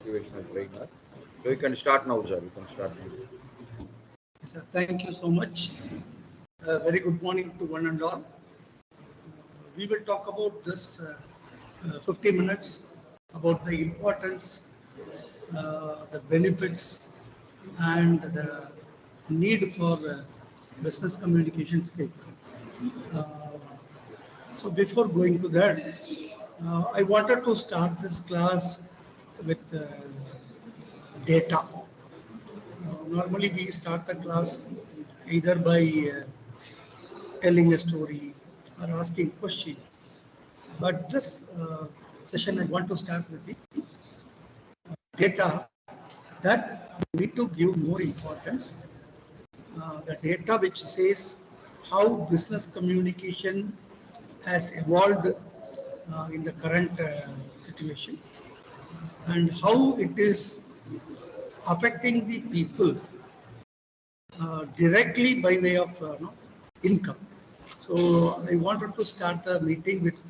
motivational trainer. So you can start now, sir. You can start now. Yes, sir. Thank you so much. Very good morning to one and all. We will talk about this 50 minutes about the importance, the benefits, and the need for business communication skill. Uh, so before going to that, I wanted to start this class with data. Normally we start the class either by telling a story or asking questions. But this session I want to start with the data that we need to give more importance. The data which says how business communication has evolved in the current situation and how it is affecting the people directly by way of income. So I wanted to start the meeting with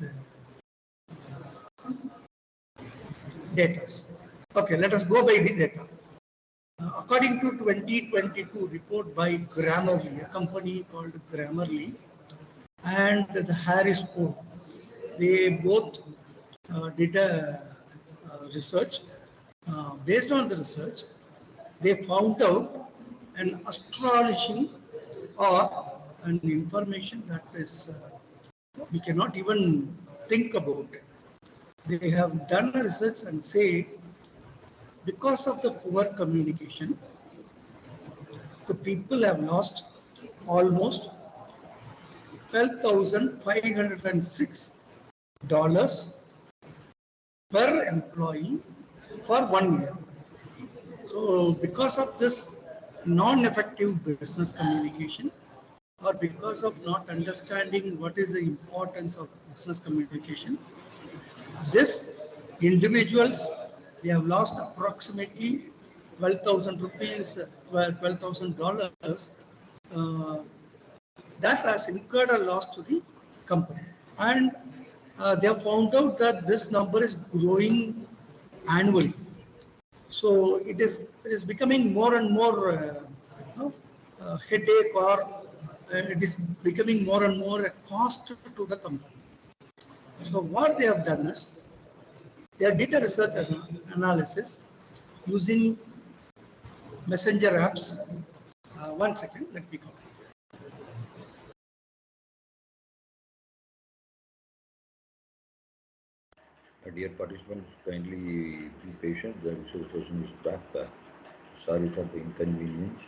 data. Okay, let us go by the data. According to 2022 report by Grammarly, a company called Grammarly, and the Harris Poll, they both did a research. Based on the research, they found out an astonishing or an information that is we cannot even think about it. They have done a research and say because of the poor communication, the people have lost almost $12,506 per employee for 1 year. So because of this non-effective business communication, or because of not understanding what is the importance of business communication, this individuals, they have lost approximately 12,000 rupees, $12,000. That has incurred a loss to the company, and they have found out that this number is growing annually. So it is becoming more and more headache, or it is becoming more and more a cost to the company. So what they have done is they did a research analysis using messenger apps. 1 second, let me come. Dear participants, kindly be patient. The resource session is back. Sorry for the inconvenience.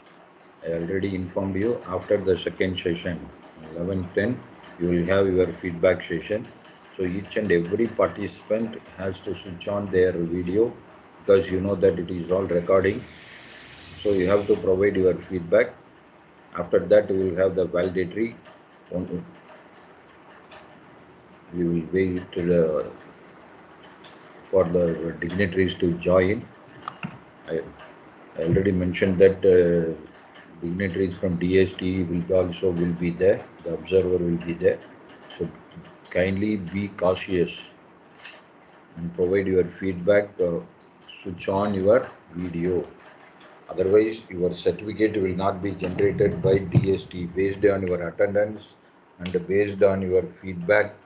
I already informed you after the second session, 11:10, you will have your feedback session. So each and every participant has to switch on their video because you know that it is all recording. So you have to provide your feedback. After that, we will have the validatory. We will wait for the dignitaries to join. I already mentioned that dignitaries from DST will be there. The observer will be there. So kindly be cautious and provide your feedback. Switch on your video. Otherwise, your certificate will not be generated by DST based on your attendance and based on your feedback.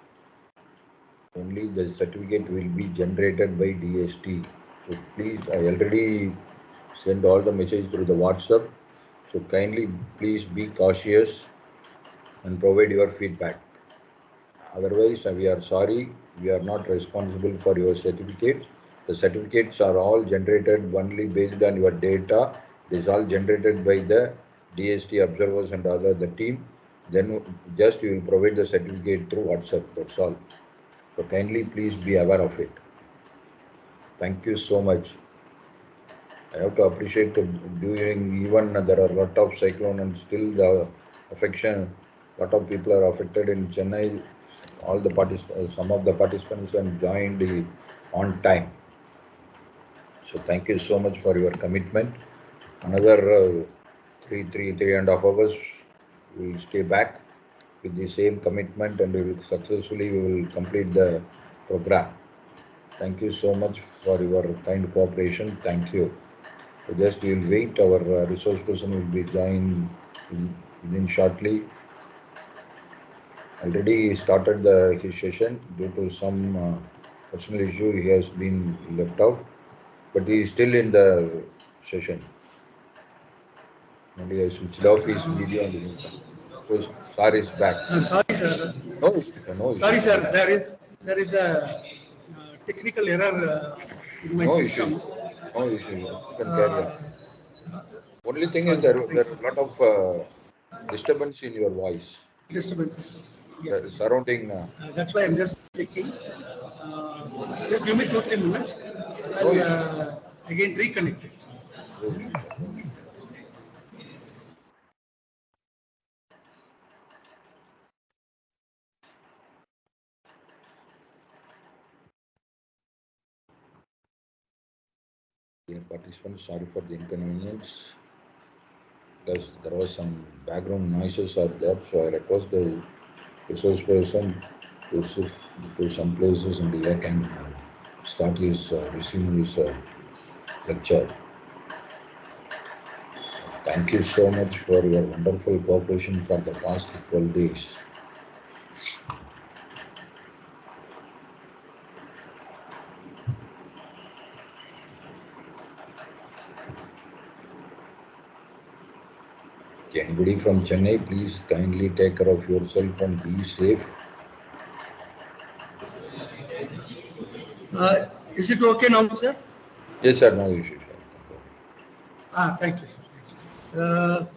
Only the certificate will be generated by DST. So please, I already send all the messages through the WhatsApp. So kindly please be cautious and provide your feedback. Otherwise, we are sorry, we are not responsible for your certificates. The certificates are all generated only based on your data. It is all generated by the DST observers and other the team. Then just you will provide the certificate through WhatsApp. That's all. So kindly please be aware of it. Thank you so much. I have to appreciate during even there are a lot of cyclone and still the affection, lot of people are affected in Chennai. All the some of the participants have joined on time. So thank you so much for your commitment. Another 3.5 hours we will stay back with the same commitment and we will successfully complete the program. Thank you so much for your kind cooperation. Thank you. So just we will wait. Our resource person will be joined within shortly. Already started his session due to some personal issue. He has been left out, but he is still in the session. Only I switched off his video and so sir is back. Sorry, sir. No issues, sir. No Sorry, issues. sir. There is a technical error in my No system. issues. No issues. You can carry on. Uh, Only thing is Sorry, sir. there Thank are you. a lot of disturbance in your voice. Disturbances. Yes, sir. Yes, sir. Surrounding. That's why I'm just checking. Just give me 2-3 minutes. No I'll issues. again reconnect it. No issues, sir. No issues. Dear participants, sorry for the inconvenience. There was some background noises are there, so I request the resource person to shift to some places and let him start his resume his lecture. Thank you so much for your wonderful cooperation for the past 12 days. Anybody from Chennai, please kindly take care of yourself and be safe. Is it okay now, sir? Yes, sir, no issue, sir. Thank you, sir. Thank you.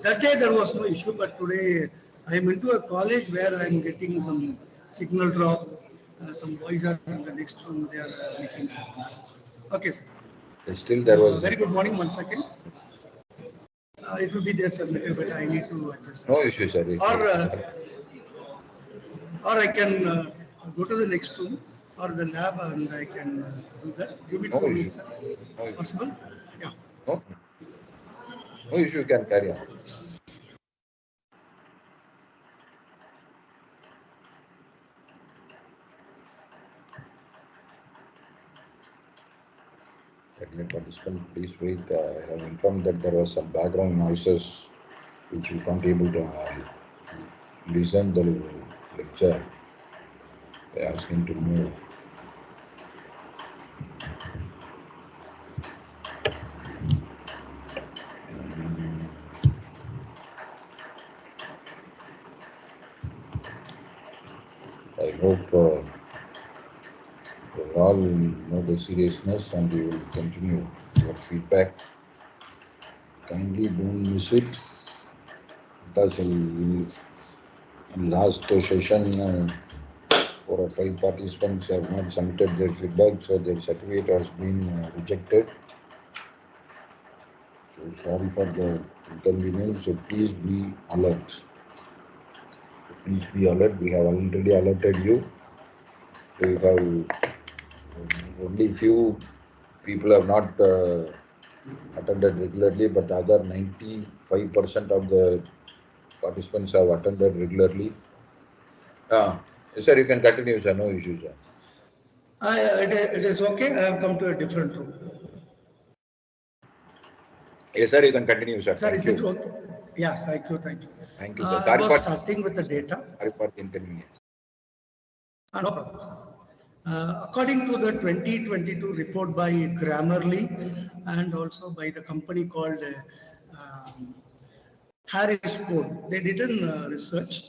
That day there was no issue, but today I am into a college where I am getting some signal drop. Some boys are in the next room, they are making some things. Okay, sir. Still there was Very good morning once again. It will be there submitted, but I need to adjust. no issue, sir. Or I can go to the next room or the lab and I can do that. Give me No 2 issue. minutes, sir. No issue. Possible? Yeah. No, no issue. You can carry on. Dear participant, please wait. I have informed that there was some background noises which we can't able to listen the lecture. They asked him to move. I hope you all know the seriousness and you will continue your feedback. Kindly don't miss it because in last session 4 or 5 participants have not submitted their feedback, so their certificate has been rejected. So sorry for the inconvenience. So please be alert. Please be alert. We have already alerted you. We have only few people have not attended regularly, but the other 95% of the participants have attended regularly. Sir, you can continue, sir. No issues, sir. It is okay. I have come to a different room. Yes, sir, you can continue, sir. Sir, Thank is it you. okay? Yes, thank you, thank you. Thank you, sir. I was starting with the data. Sorry for the inconvenience. No problem, sir. According to the 2022 report by Grammarly and also by the company called Harris Poll, they did a research,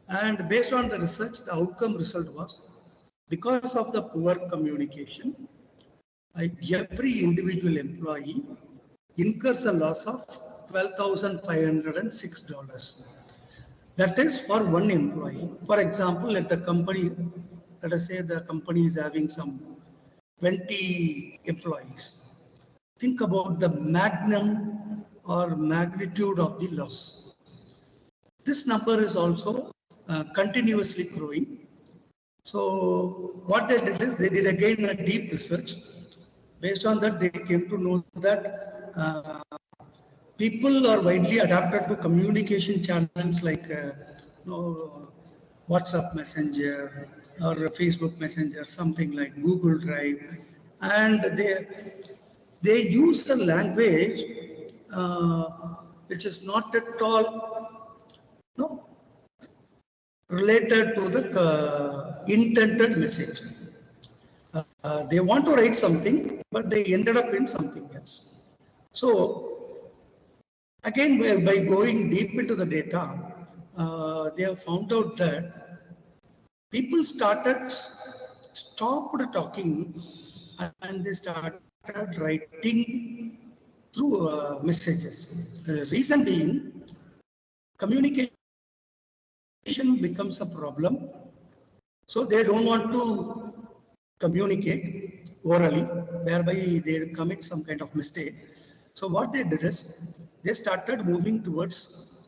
and based on the research, the outcome result was because of the poor communication, every individual employee incurs a loss of $12,506. That is for one employee. For example, let us say the company is having some 20 employees. Think about the magnum or magnitude of the loss. This number is also continuously growing. So what they did is they did again a deep research. Based on that, they came to know that people are widely adapted to communication channels like WhatsApp Messenger, or Facebook Messenger, something like Google Drive, and they use a language which is not at all no, related to the intended message. They want to write something, but they ended up in something else. So again, by going deep into the data, they have found out that people stopped talking and they started writing through messages. The reason being, communication becomes a problem. So they don't want to communicate orally, whereby they commit some kind of mistake. So what they did is they started moving towards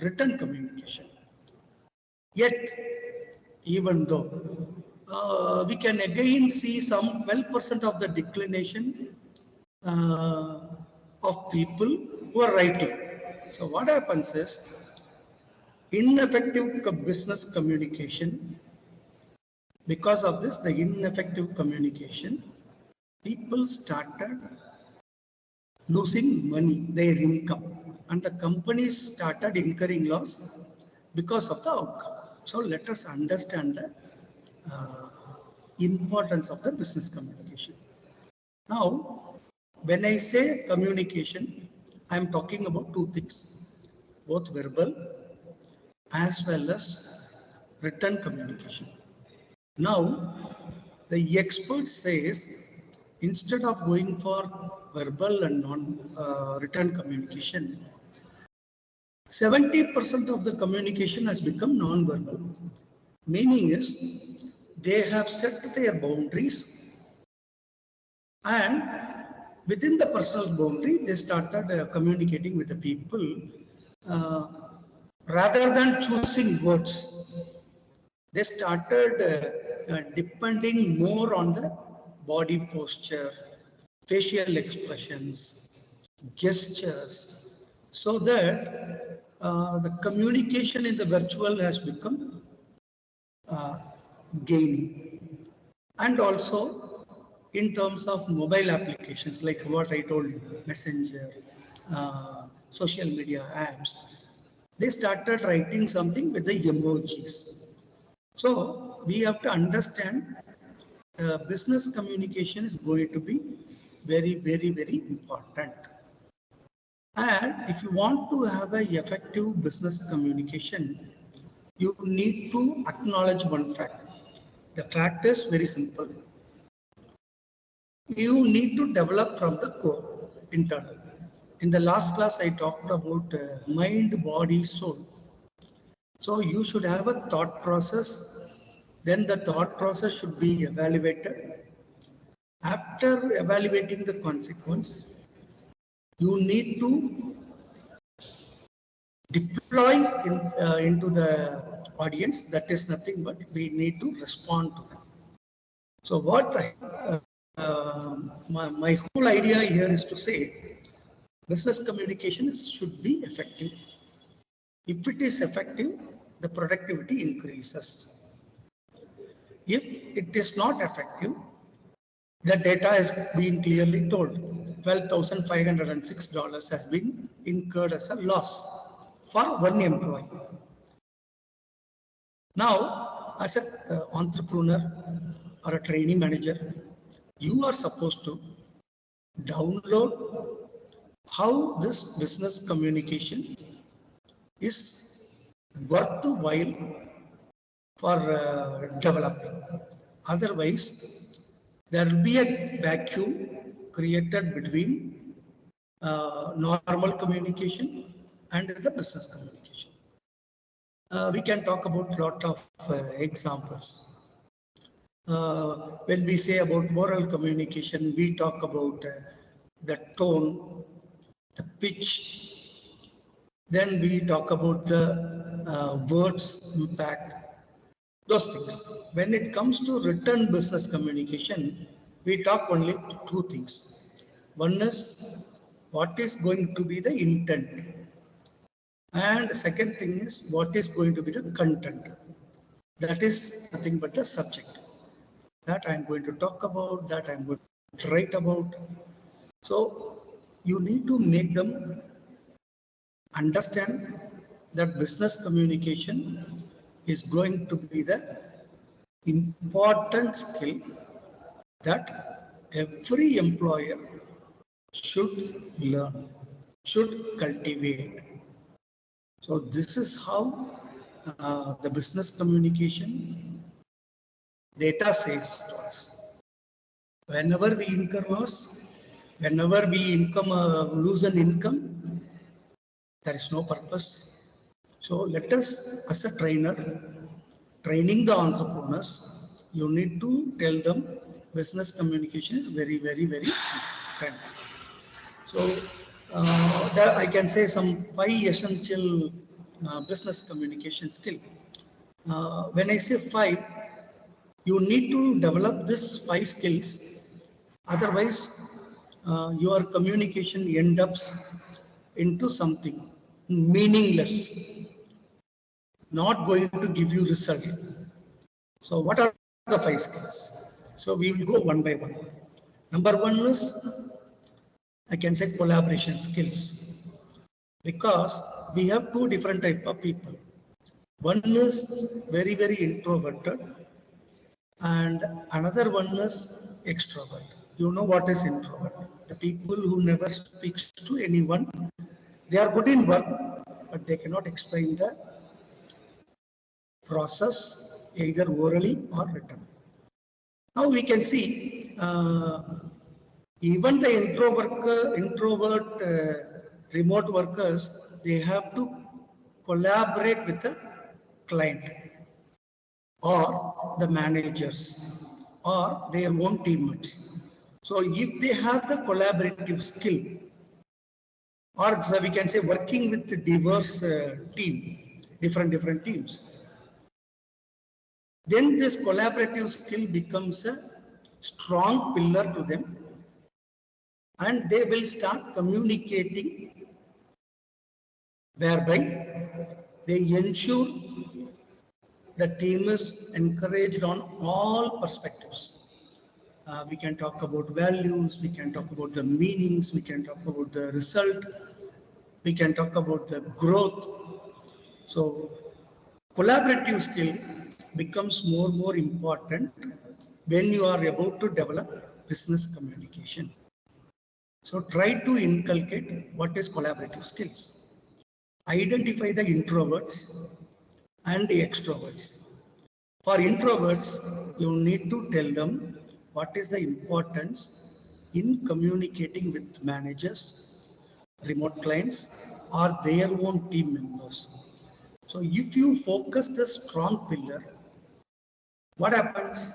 written communication. Yet, even though we can again see some 12% of the declination of people who are writing. So what happens is ineffective business communication. Because of this, the ineffective communication, people started losing money, their income, and the companies started incurring loss because of the outcome. So let us understand the importance of the business communication. Now, when I say communication, I am talking about two things, both verbal as well as written communication. Now, the expert says instead of going for verbal and non-written communication, 70% of the communication has become non-verbal. Meaning is they have set their boundaries, and within the personal boundary, they started communicating with the people uh, rather than choosing words. They started depending more on the body posture, facial expressions, gestures, so that the communication in the virtual has become uh, gaining. And also in terms of mobile applications, like what I told you, Messenger, social media apps, they started writing something with the emojis. So we have to understand business communication is going to be very, very, very important. And if you want to have an effective business communication, you need to acknowledge one fact. The fact is very simple. You need to develop from the core, internal. In the last class, I talked about mind, body, soul. So you should have a thought process. Then the thought process should be evaluated. After evaluating the consequence, you need to deploy into the audience. That is nothing but we need to respond to them. So what my whole idea here is to say, business communication should be effective. If it is effective, the productivity increases. If it is not effective, the data has been clearly told. $12,506 has been incurred as a loss for one employee. Now, as an entrepreneur or a training manager, you are supposed to download how this business communication is worthwhile for developing. Otherwise, there will be a vacuum created between normal communication and the business communication. We can talk about a lot of examples. When we say about oral communication, we talk about the tone, the pitch. Then we talk about the words impact, those things. When it comes to written business communication, we talk only two things. One is what is going to be the intent, and second thing is what is going to be the content. That is nothing but the subject. That I am going to talk about, that I am going to write about. So you need to make them understand that business communication is going to be the important skill that every employer should learn, should cultivate. So this is how the business communication data says to us. Whenever we incur loss, whenever we lose an income, there is no purpose. So let us, as a trainer, training the entrepreneurs, you need to tell them business communication is very, very, very important. So that I can say some 5 essential business communication skill. When I say 5, you need to develop this 5 skills. Otherwise, your communication ends up into something meaningless, not going to give you result. So what are the 5 skills? So we will go one by one. Number 1 is, I can say, collaboration skills, because we have 2 different type of people. One is very, very introverted, and another one is extrovert. You know what is introvert? The people who never speaks to anyone. They are good in work, but they cannot explain the process either orally or written. Now we can see even the introvert remote workers, they have to collaborate with the client or the managers or their own teammates. So if they have the collaborative skill, or so we can say working with the diverse team, different teams, then this collaborative skill becomes a strong pillar to them, and they will start communicating, whereby they ensure the team is encouraged on all perspectives. We can talk about values, we can talk about the meanings, we can talk about the result, we can talk about the growth. So collaborative skill becomes more important when you are about to develop business communication. So try to inculcate what is collaborative skills. Identify the introverts and the extroverts. For introverts, you need to tell them what is the importance in communicating with managers, remote clients, or their own team members. So if you focus the strong pillar, what happens?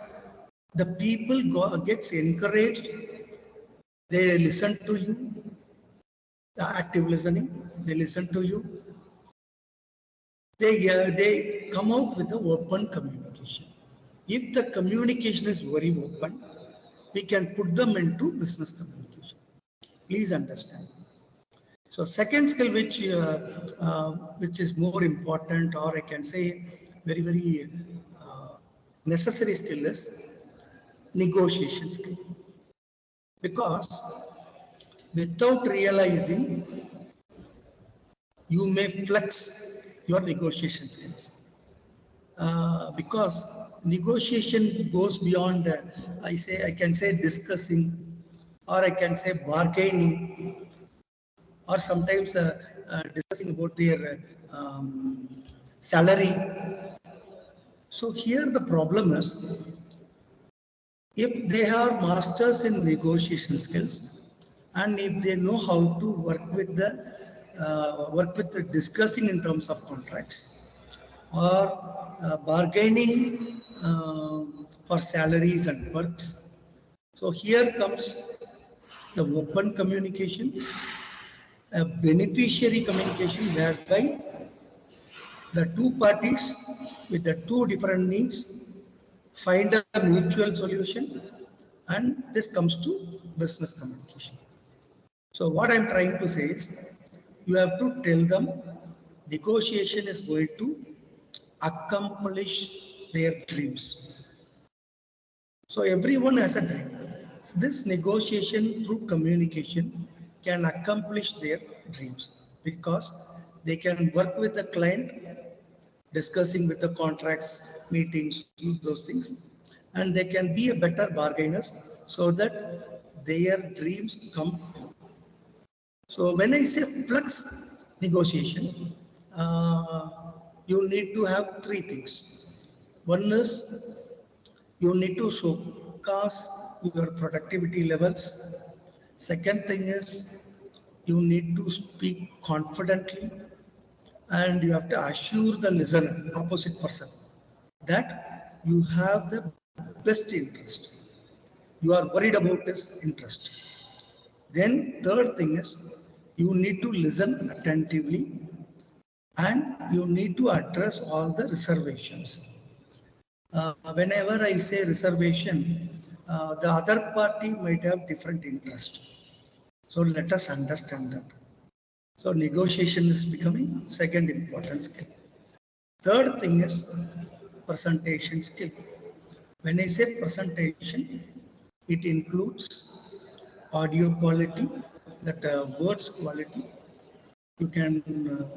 The people gets encouraged, they listen to you, the active listening, they listen to you, they come out with the open communication. If the communication is very open, we can put them into business communication. Please understand. So second skill which is more important, or I can say very necessary skill, is negotiation skill. Because without realizing, you may flex your negotiation skills. Because negotiation goes beyond, I can say discussing, or I can say bargaining, or sometimes discussing about their salary. So here the problem is, if they are masters in negotiation skills, and if they know how to work with the discussing in terms of contracts, or bargaining for salaries and perks. So here comes the open communication, a beneficiary communication, whereby the two parties with the two different needs find a mutual solution, and this comes to business communication. So what I'm trying to say is, you have to tell them negotiation is going to accomplish their dreams. So everyone has a dream. This negotiation through communication can accomplish their dreams because they can work with the client, discussing with the contracts, meetings, those things, and they can be a better bargainers so that their dreams come true. So when I say flux negotiation, you need to have three things. One is you need to showcase your productivity levels. Second thing is you need to speak confidently and you have to assure the listener, opposite person, that you have the best interest. You are worried about his interest. Then third thing is you need to listen attentively and you need to address all the reservations. Whenever I say reservation, the other party might have different interest. So let us understand that. So negotiation is becoming second important skill. Third thing is presentation skill. When I say presentation, it includes audio quality, that words quality. You can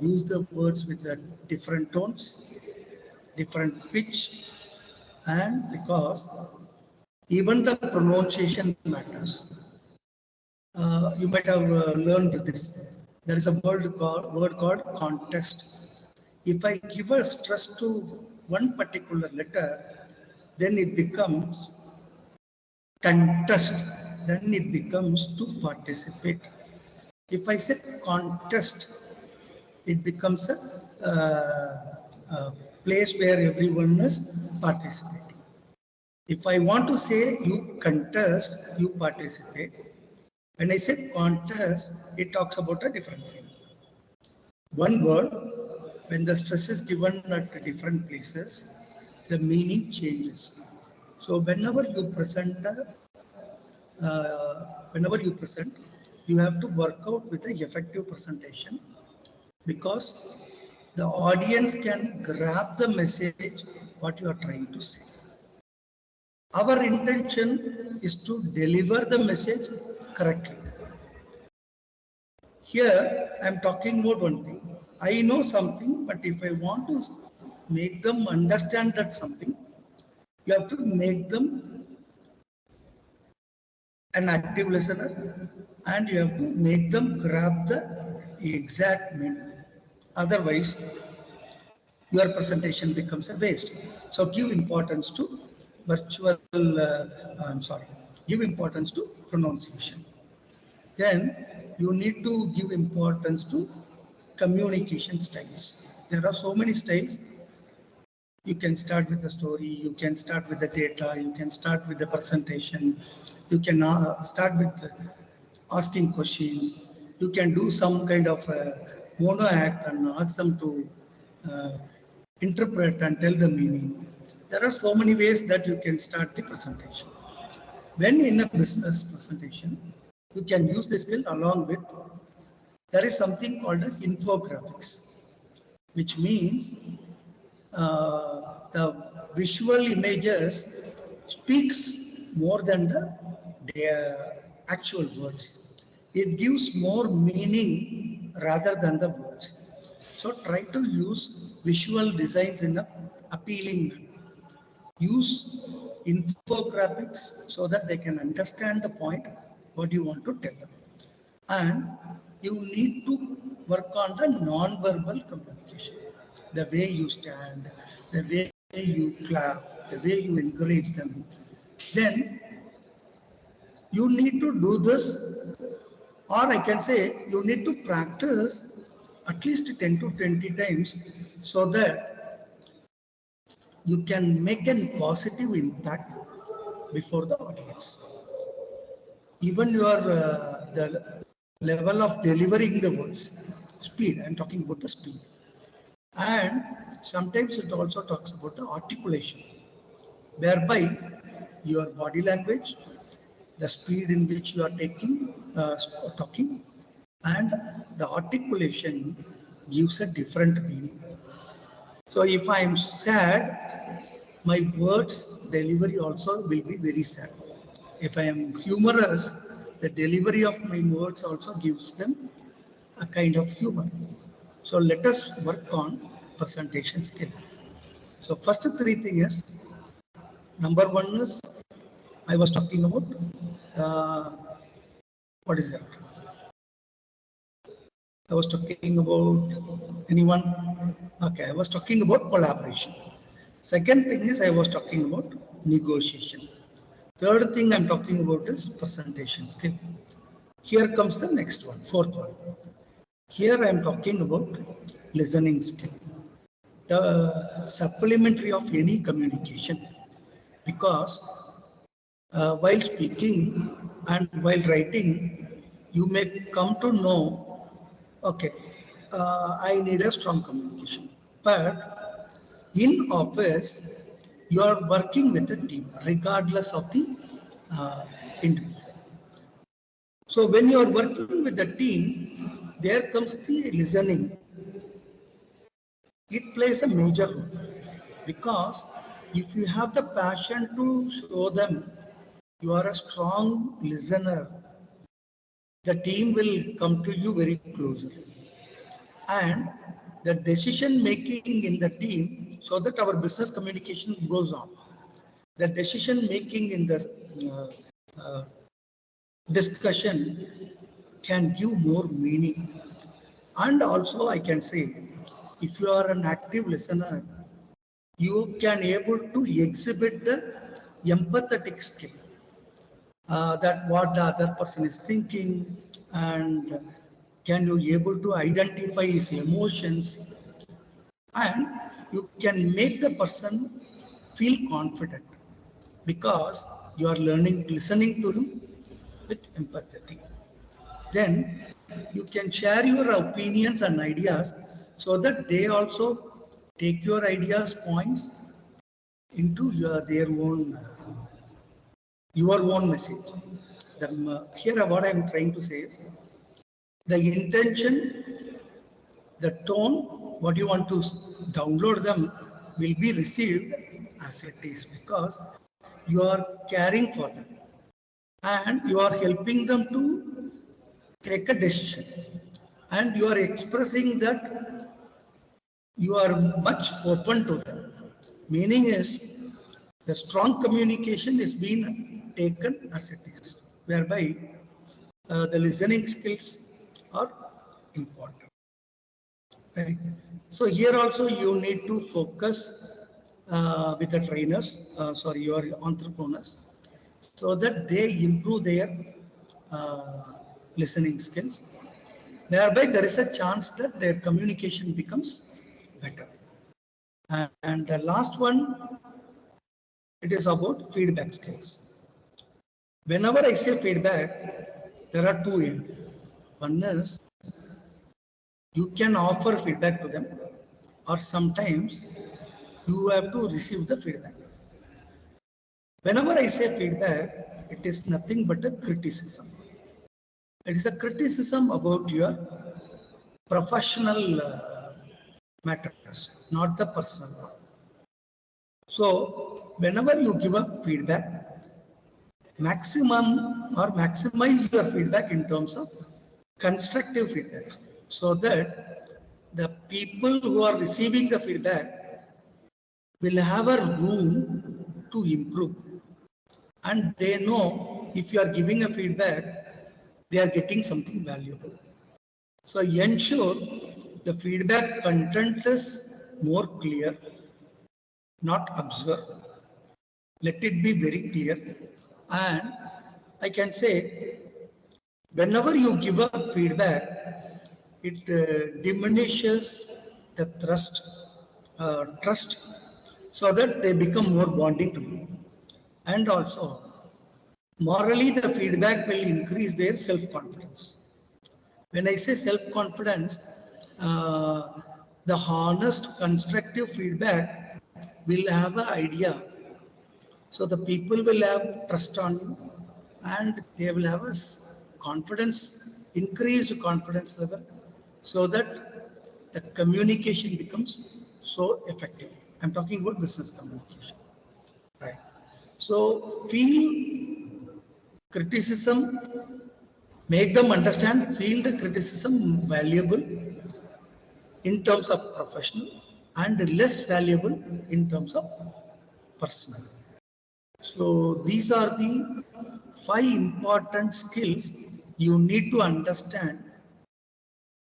use the words with the different tones, different pitch, and because even the pronunciation matters. You might have learned this. There is a word called contest. If I give a stress to one particular letter, then it becomes contest. Then it becomes to participate. If I say contest, it becomes a place where everyone is participating. If I want to say you contest, you participate. When I say contest, it talks about a different thing. One word, when the stress is given at different places, the meaning changes. So whenever you present, you have to work out with the effective presentation because the audience can grab the message what you are trying to say. Our intention is to deliver the message correctly. Here, I am talking about one thing. I know something, but if I want to make them understand that something, you have to make them an active listener and you have to make them grab the exact meaning. Otherwise, your presentation becomes a waste. So give importance to give importance to pronunciation. Then you need to give importance to communication styles. There are so many styles. You can start with the story, you can start with the data, you can start with the presentation, you can start with asking questions, you can do some kind of mono act and ask them to interpret and tell the meaning. There are so many ways that you can start the presentation. When in a business presentation, you can use this skill along with, there is something called as infographics, which means the visual images speaks more than the actual words. It gives more meaning rather than the words. So try to use visual designs in a appealing manner. Use infographics so that they can understand the point what you want to tell them. And you need to work on the non-verbal communication. The way you stand, the way you clap, the way you encourage them. Then you need to do this, or I can say you need to practice at least 10 to 20 times so that you can make a positive impact before the audience. Even your the level of delivering the words, speed, I'm talking about the speed. And sometimes it also talks about the articulation, whereby your body language, the speed in which you are talking, and the articulation gives a different meaning. So if I am sad, my words delivery also will be very sad. If I am humorous, the delivery of my words also gives them a kind of humor. So let us work on presentation skill. So first three things is, number one is I was talking about what is that? I was talking about anyone? Okay, I was talking about collaboration. Second thing is I was talking about negotiation. Third thing I'm talking about is presentation skill. Here comes the next one, fourth one. Here I'm talking about listening skill, the supplementary of any communication, because while speaking and while writing, you may come to know, okay, I need a strong communication. But in office, you are working with a team, regardless of the uh, individual. So when you are working with the team, there comes the listening. It plays a major role, because if you have the passion to show them you are a strong listener, the team will come to you very closer. And the decision making in the team, so that our business communication goes on. The decision making in the discussion can give more meaning. And also I can say, if you are an active listener, you can able to exhibit the empathetic skill, that what the other person is thinking, and can you able to identify his emotions, and you can make the person feel confident, because you are learning listening to him with empathy. Then you can share your opinions and ideas, so that they also take your ideas points into your own message. Here what I'm trying to say is, the intention, the tone, what you want to download them will be received as it is, because you are caring for them and you are helping them to take a decision, and you are expressing that you are much open to them. Meaning is, the strong communication is being taken as it is, whereby the listening skills are important. Right. So here also you need to focus with the trainers, your entrepreneurs, so that they improve their uh, listening skills. Thereby there is a chance that their communication becomes better. And the last one, it is about feedback skills. Whenever I say feedback, there are two ends. One is you can offer feedback to them, or sometimes you have to receive the feedback. Whenever I say feedback, it is nothing but a criticism. It is a criticism about your professional matters, not the personal one. So whenever you give a feedback, maximum or maximize your feedback in terms of constructive feedback, so that the people who are receiving the feedback will have a room to improve, and they know if you are giving a feedback, they are getting something valuable. So ensure the feedback content is more clear, not absurd. Let it be very clear. And I can say, whenever you give a feedback, it diminishes the trust, so that they become more bonding to you. And also, morally, the feedback will increase their self-confidence. When I say self-confidence, the honest, constructive feedback will have an idea. So the people will have trust on you, and they will have a confidence, increased confidence level, so that the communication becomes so effective. I'm talking about business communication. So feel criticism, make them understand, feel the criticism valuable in terms of professional and less valuable in terms of personal. So these are the 5 important skills you need to understand,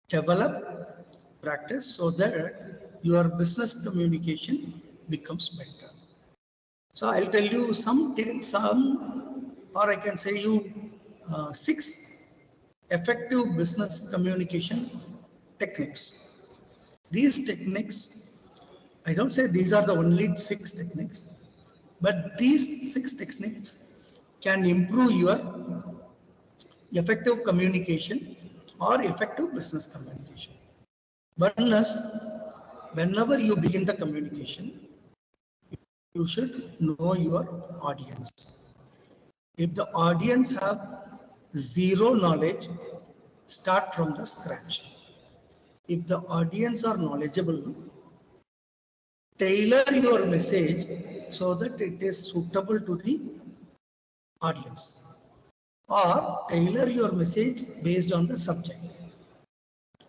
develop, practice so that your business communication becomes better. So I'll tell you some, or I can say you 6 effective business communication techniques. These techniques, I don't say these are the only 6 techniques, but these 6 techniques can improve your effective communication or effective business communication. But whenever you begin the communication, you should know your audience. If the audience have zero knowledge, start from the scratch. If the audience are knowledgeable, tailor your message so that it is suitable to the audience, or tailor your message based on the subject,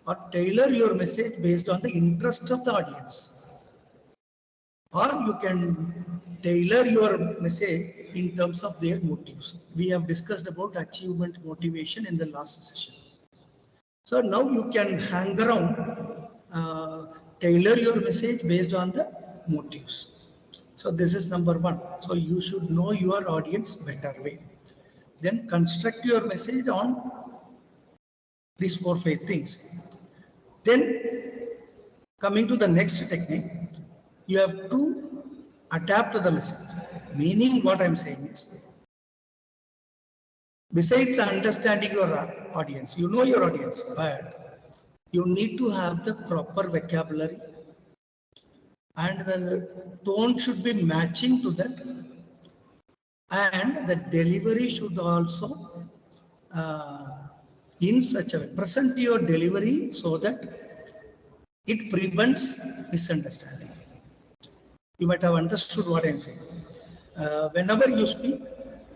or tailor your message based on the interest of the audience, or you can tailor your message in terms of their motives. We have discussed about achievement motivation in the last session. So now you can hang around, tailor your message based on the motives. So this is number 1. So you should know your audience better way. Then construct your message on these 4 or 5 things. Then coming to the next technique, you have to adapt the message. Meaning what I'm saying is, besides understanding your audience, you know your audience, but you need to have the proper vocabulary and the tone should be matching to that, and the delivery should also in such a way, present your delivery so that it prevents misunderstanding. You might have understood what I am saying. Whenever you speak,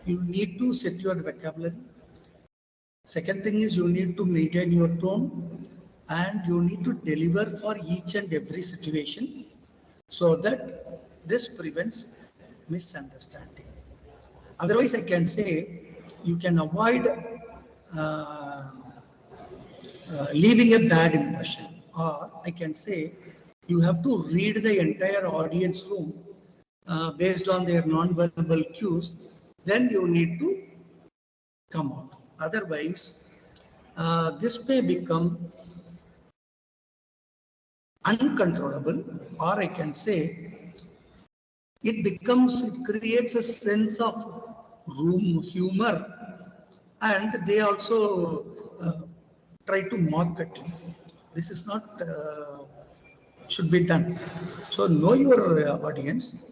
you need to set your vocabulary. Second thing is you need to maintain your tone and you need to deliver for each and every situation so that this prevents misunderstanding. Otherwise, I can say you can avoid leaving a bad impression, or I can say you have to read the entire audience room based on their non-verbal cues, then you need to come out. Otherwise, this may become uncontrollable, or I can say it creates a sense of humor, and they also try to mock at you. This is not should be done. So know your audience,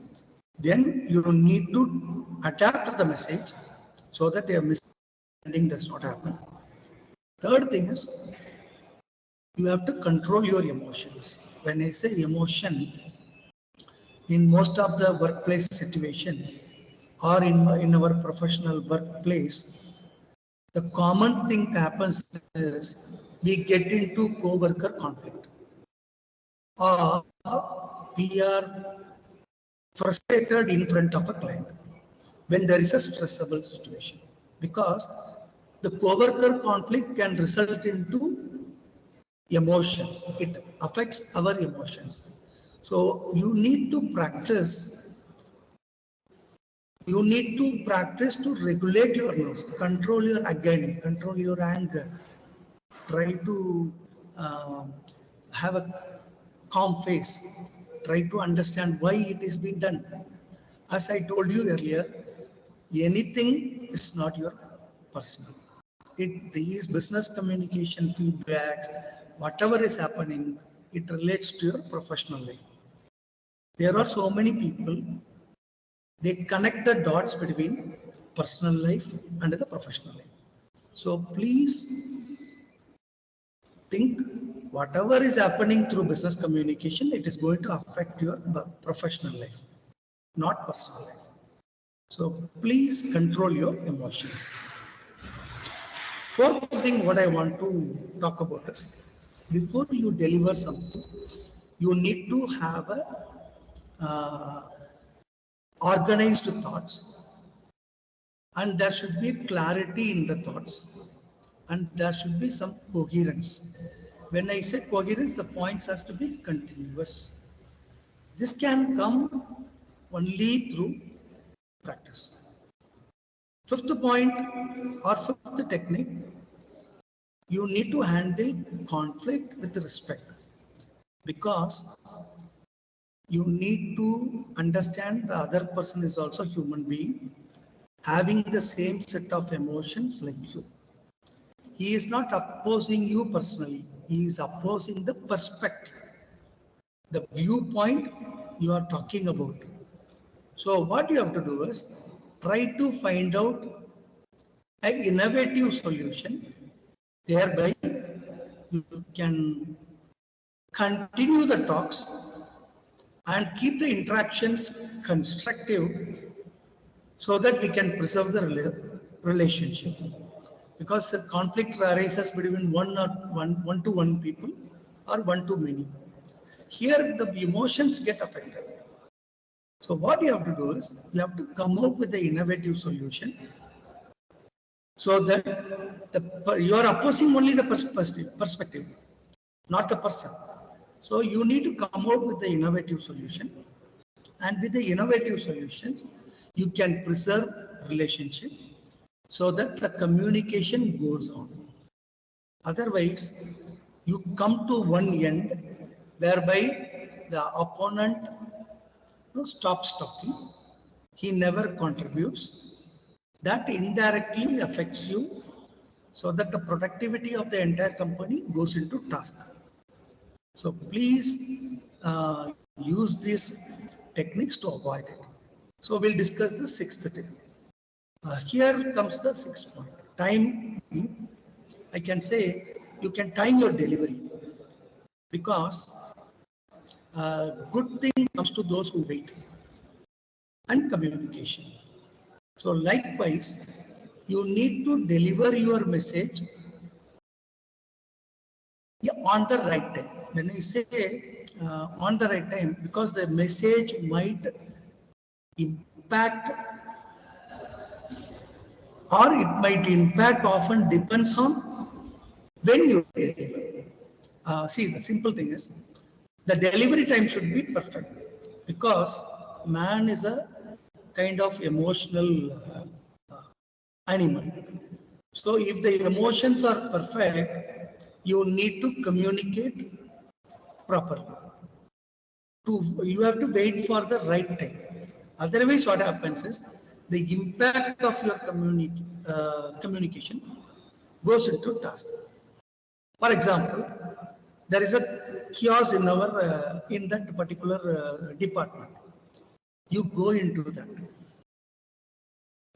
then you need to adapt the message so that a misunderstanding does not happen. Third thing is you have to control your emotions. When I say emotion, in most of the workplace situation or in our professional workplace, the common thing happens is we get into co-worker conflict, or we are frustrated in front of a client when there is a stressful situation, because the co-worker conflict can result into emotions. It affects our emotions. So you need to practice. You need to practice to regulate your nerves, control your agony, control your anger. Try to have a calm face. Try to understand why it is being done. As I told you earlier, anything is not your personal. These business communication feedbacks, whatever is happening, it relates to your professional life. There are so many people, they connect the dots between personal life and the professional life. So please think whatever is happening through business communication, it is going to affect your professional life, not personal life. So please control your emotions. Fourth thing what I want to talk about is, before you deliver something, you need to have a organized thoughts, and there should be clarity in the thoughts, and there should be some coherence. When I say coherence, the points has to be continuous. This can come only through practice. Fifth point or fifth technique, you need to handle conflict with respect, because you need to understand the other person is also human being having the same set of emotions like you. He is not opposing you personally, he is opposing the perspective, the viewpoint you are talking about. So what you have to do is try to find out an innovative solution, thereby you can continue the talks and keep the interactions constructive, so that we can preserve the relationship. Because the conflict arises between one to one people or one to many. Here the emotions get affected. So what you have to do is you have to come up with the innovative solution, so that you are opposing only the perspective, not the person. So you need to come out with the innovative solution, and with the innovative solutions you can preserve relationship, so that the communication goes on. Otherwise you come to one end whereby the opponent stops talking, he never contributes, that indirectly affects you, so that the productivity of the entire company goes into task. So please use these techniques to avoid it. So we'll discuss the sixth technique. Here comes the sixth point. Time. I can say you can time your delivery, because good thing comes to those who wait. And communication. So likewise, you need to deliver your message on the right time. When I say on the right time, because the message might impact, or it might impact, often depends on when you deliver. See, the simple thing is, the delivery time should be perfect, because man is a kind of emotional animal. So if the emotions are perfect, you need to communicate properly. You have to wait for the right time. Otherwise, what happens is the impact of your communication goes into task. For example, there is a chaos in our in that particular department. You go into that.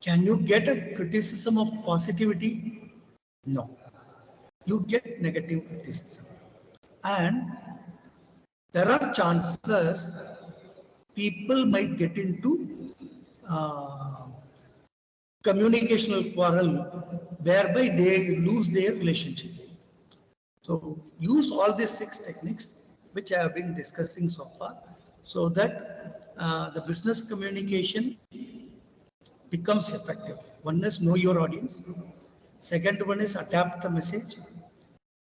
Can you get a criticism of positivity? No. You get negative criticism. And there are chances people might get into communicational quarrel, whereby they lose their relationship. So use all these six techniques which I have been discussing so far, so that the business communication becomes effective. One is know your audience. Second one is adapt the message.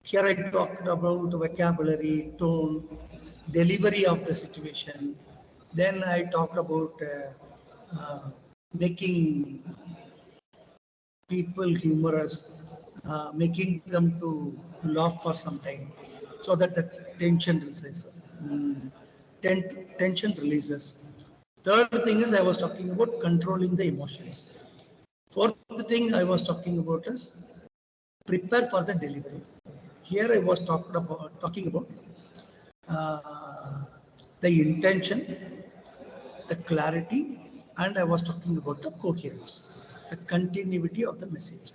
Here I talked about vocabulary, tone, delivery of the situation. Then I talked about making people humorous, making them to laugh for some time, so that the tension releases. Tension releases. Third thing is I was talking about controlling the emotions. Fourth thing I was talking about is prepare for the delivery. Here I was talking about the intention, the clarity, and I was talking about the coherence, the continuity of the message.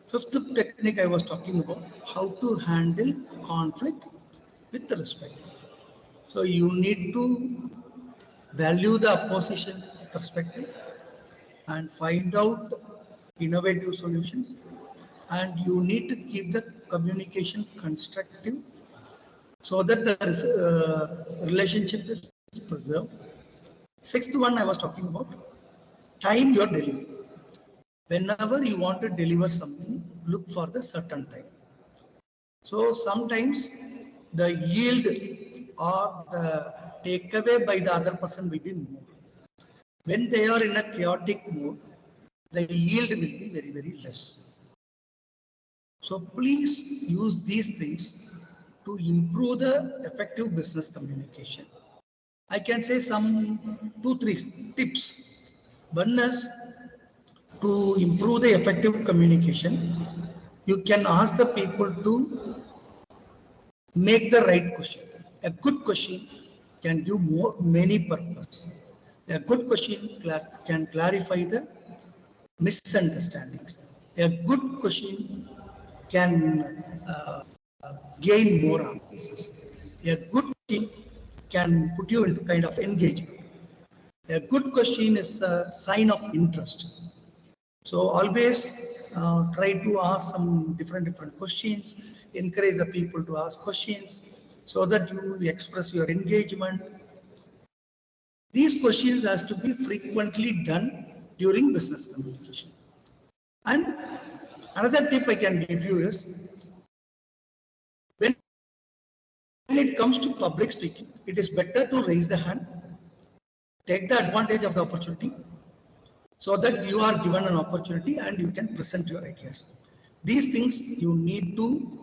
Fifth technique I was talking about how to handle conflict with respect. So you need to value the opposition perspective. and find out innovative solutions, and you need to keep the communication constructive so that the relationship is preserved. Sixth one I was talking about, time your delivery. Whenever you want to deliver something, look for the certain time. So sometimes the yield or the takeaway by the other person will be more. When they are in a chaotic mode, the yield will be very, very less. So please use these things to improve the effective business communication. I can say some 2-3 tips. One is to improve the effective communication. You can ask the people to make the right question. A good question can give many purpose. A good question can clarify the misunderstandings. A good question can gain more answers. A good question can put you into kind of engagement. A good question is a sign of interest. So always try to ask some different questions, encourage the people to ask questions so that you express your engagement. These questions has to be frequently done during business communication. And another tip I can give you is, when it comes to public speaking, it is better to raise the hand, take the advantage of the opportunity, so that you are given an opportunity and you can present your ideas. These things you need to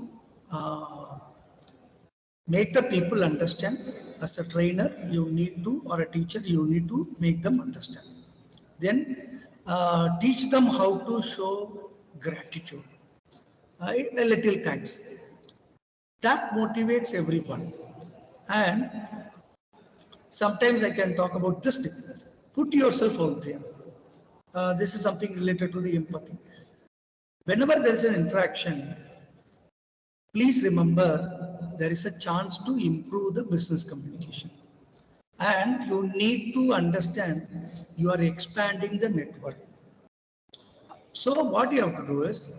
make the people understand. As a trainer, you need to, or a teacher, you need to make them understand. Then teach them how to show gratitude, a little thanks. That motivates everyone. And sometimes I can talk about this tip. Put yourself out there. This is something related to the empathy. Whenever there is an interaction, please remember there is a chance to improve the business communication. And you need to understand you are expanding the network. So what you have to do is,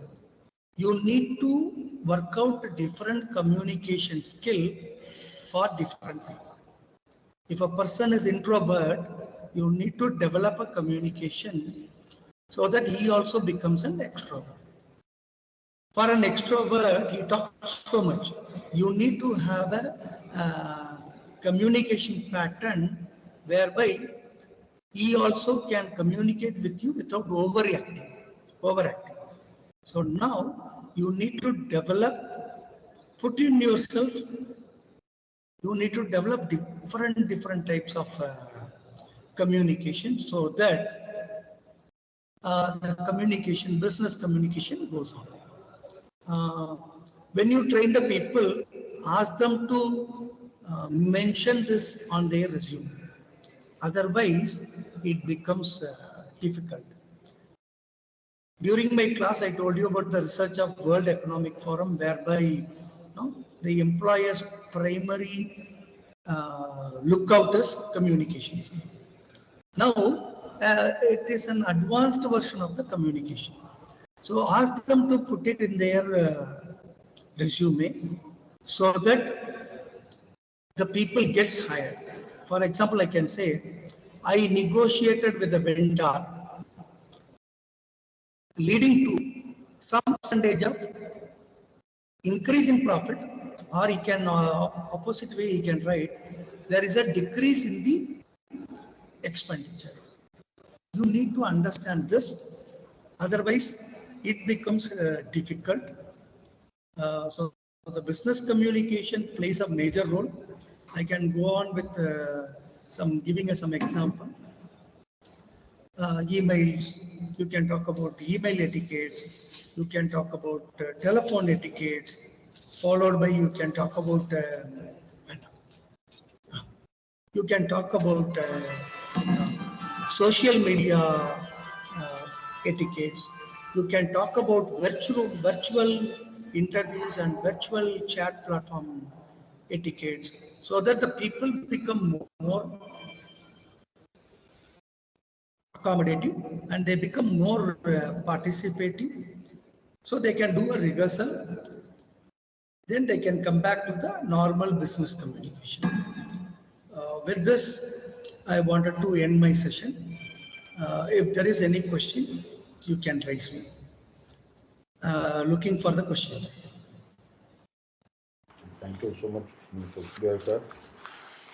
you need to work out a different communication skill for different people. If a person is introvert, you need to develop a communication so that he also becomes an extrovert. For an extrovert, he talks so much. You need to have a communication pattern whereby he also can communicate with you without overacting. So now you need to develop, put in yourself, you need to develop different types of communication so that the communication, business communication goes on. When you train the people, ask them to mention this on their resume. Otherwise, it becomes difficult. During my class, I told you about the research of World Economic Forum, whereby the employer's primary lookout is communication skill. Now, it is an advanced version of the communication. So ask them to put it in their resume so that the people gets hired. For example, I can say, I negotiated with the vendor, leading to some percentage of increase in profit, or he can opposite way he can write, there is a decrease in the expenditure. You need to understand this, otherwise it becomes difficult. So the business communication plays a major role. I can go on with giving some example. Emails, you can talk about email etiquettes, you can talk about telephone etiquettes, followed by you can talk about social media etiquettes. You can talk about virtual interviews and virtual chat platform etiquettes, so that the people become more accommodative, and they become more participative, so they can do a rehearsal, then they can come back to the normal business communication. With this, I wanted to end my session. If there is any question, you can raise me. Looking for the questions. Thank you so much, Mr. Subbiah sir.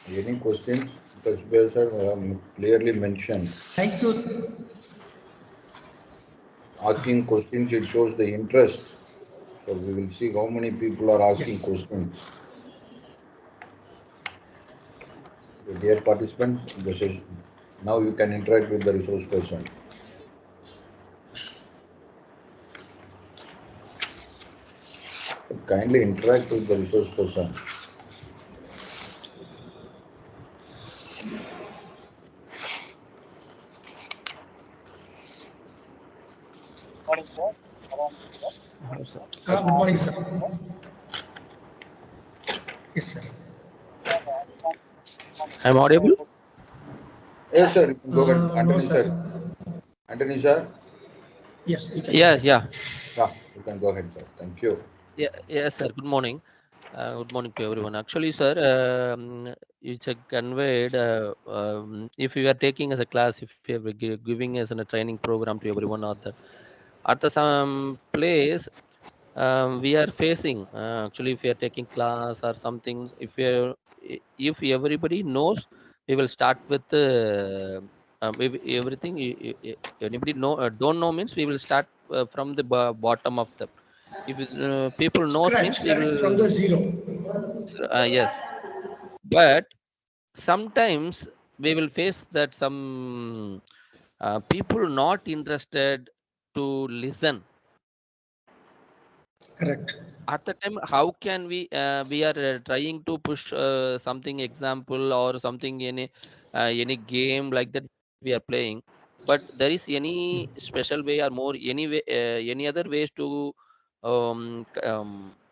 Any questions? Mr. Subbiah sir clearly mentioned. Thank you. Asking questions, it shows the interest. So we will see how many people are asking Yes. questions. So dear participants, now you can interact with the resource person. Kindly interact with the resource person. Morning, sir. Good morning, sir. Yes, sir. I'm audible? Yes, sir. You can go ahead. Anthony, No, sir. sir. Anthony, sir. Yes, you can. Yes, yeah. Yeah, you can go ahead, sir. Thank you. Yeah, yes, sir. Good morning. Good morning to everyone. Actually, sir, it's a conveyed. If you are taking as a class, if you are giving as a training program to everyone, or the at the some place, we are facing. Actually, if you are taking class or something, if everybody knows, we will start with everything. Anybody know don't know means we will start from the bottom of the. If people knows means Scratch, we correct, from the will. zero. Yes, but sometimes we will face that some people not interested to listen. Correct. At the time, how can we are trying to push something example or something, any game like that we are playing, but there is any special way or more any way, any other ways to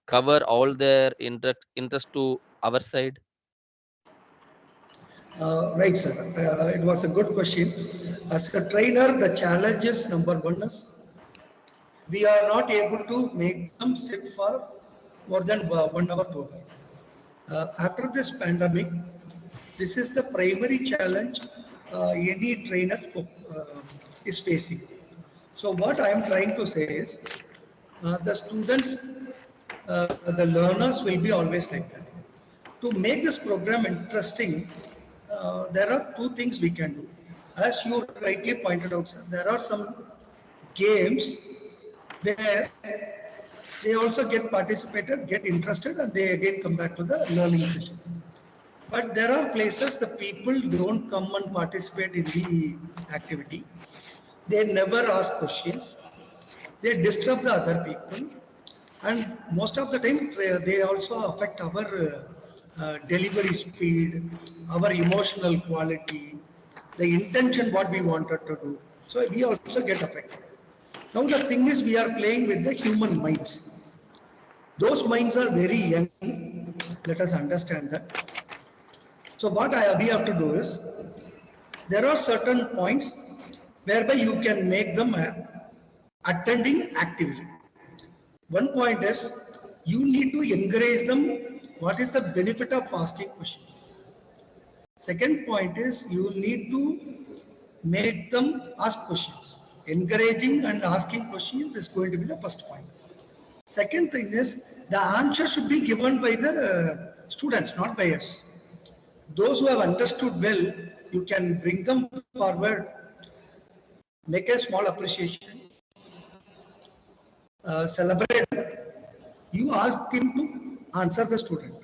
cover all their interest to our side. Right, sir. It was a good question. As a trainer, the challenge is number one is we are not able to make them sit for more than 1 hour, 2 hour. After this pandemic, this is the primary challenge any trainer is facing. So what I am trying to say is the students, the learners will be always like that. To make this program interesting, there are two things we can do. As you rightly pointed out, sir, there are some games where they also get participated, get interested, and they again come back to the learning session. But there are places the people don't come and participate in the activity. They never ask questions. They disturb the other people, and most of the time they also affect our delivery speed, our emotional quality, the intention what we wanted to do. So we also get affected. Now the thing is, we are playing with the human minds. Those minds are very young. Let us understand that. So what we have to do is, there are certain points whereby you can make them attending actively. One point is, you need to encourage them. What is the benefit of asking questions? Second point is, you need to make them ask questions. Encouraging and asking questions is going to be the first point. Second thing is, the answer should be given by the students, not by us. Those who have understood well, you can bring them forward, make a small appreciation, celebrate. You ask him to answer the student.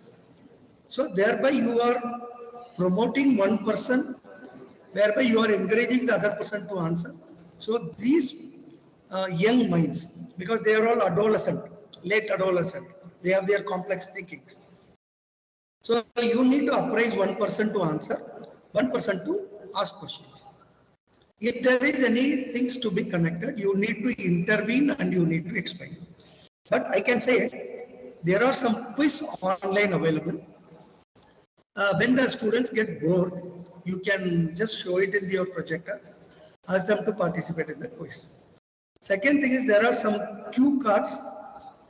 So thereby you are promoting one person, whereby you are encouraging the other person to answer. So these young minds, because they are all adolescent, late adolescent, they have their complex thinkings. So you need to apprise one person to answer, one person to ask questions. If there is any things to be connected, you need to intervene and you need to explain. But I can say there are some quiz online available. When the students get bored, you can just show it in your projector. ask them to participate in the quiz. Second thing is there are some cue cards.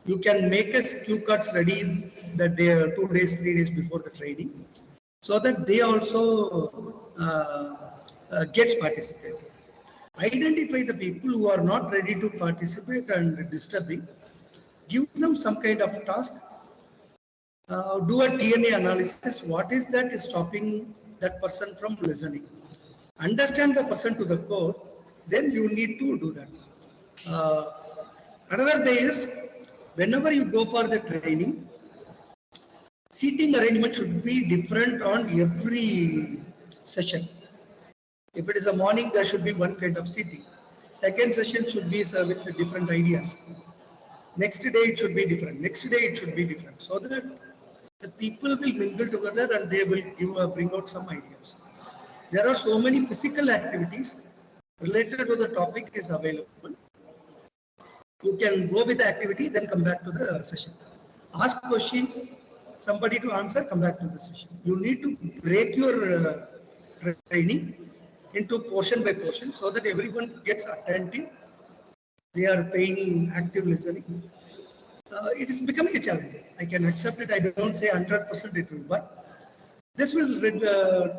You can make us cue cards ready the day, 2 days, 3 days before the training, so that they also gets participated. Identify the people who are not ready to participate and disturbing. Give them some kind of task. Do a DNA analysis. What is that is stopping that person from listening? Understand the person to the core. Then you need to do that. Another way is whenever you go for the training, seating arrangement should be different on every session. If it is a morning, there should be one kind of seating. Second session should be with the different ideas. Next day it should be different. Next day it should be different. So that the people will mingle together and they will bring out some ideas. There are so many physical activities related to the topic is available. You can go with the activity, then come back to the session. Ask questions, somebody to answer, come back to the session. You need to break your training into portion by portion so that everyone gets attentive. They are paying active listening. It is becoming a challenge. I can accept it. I don't say 100% it will, but this will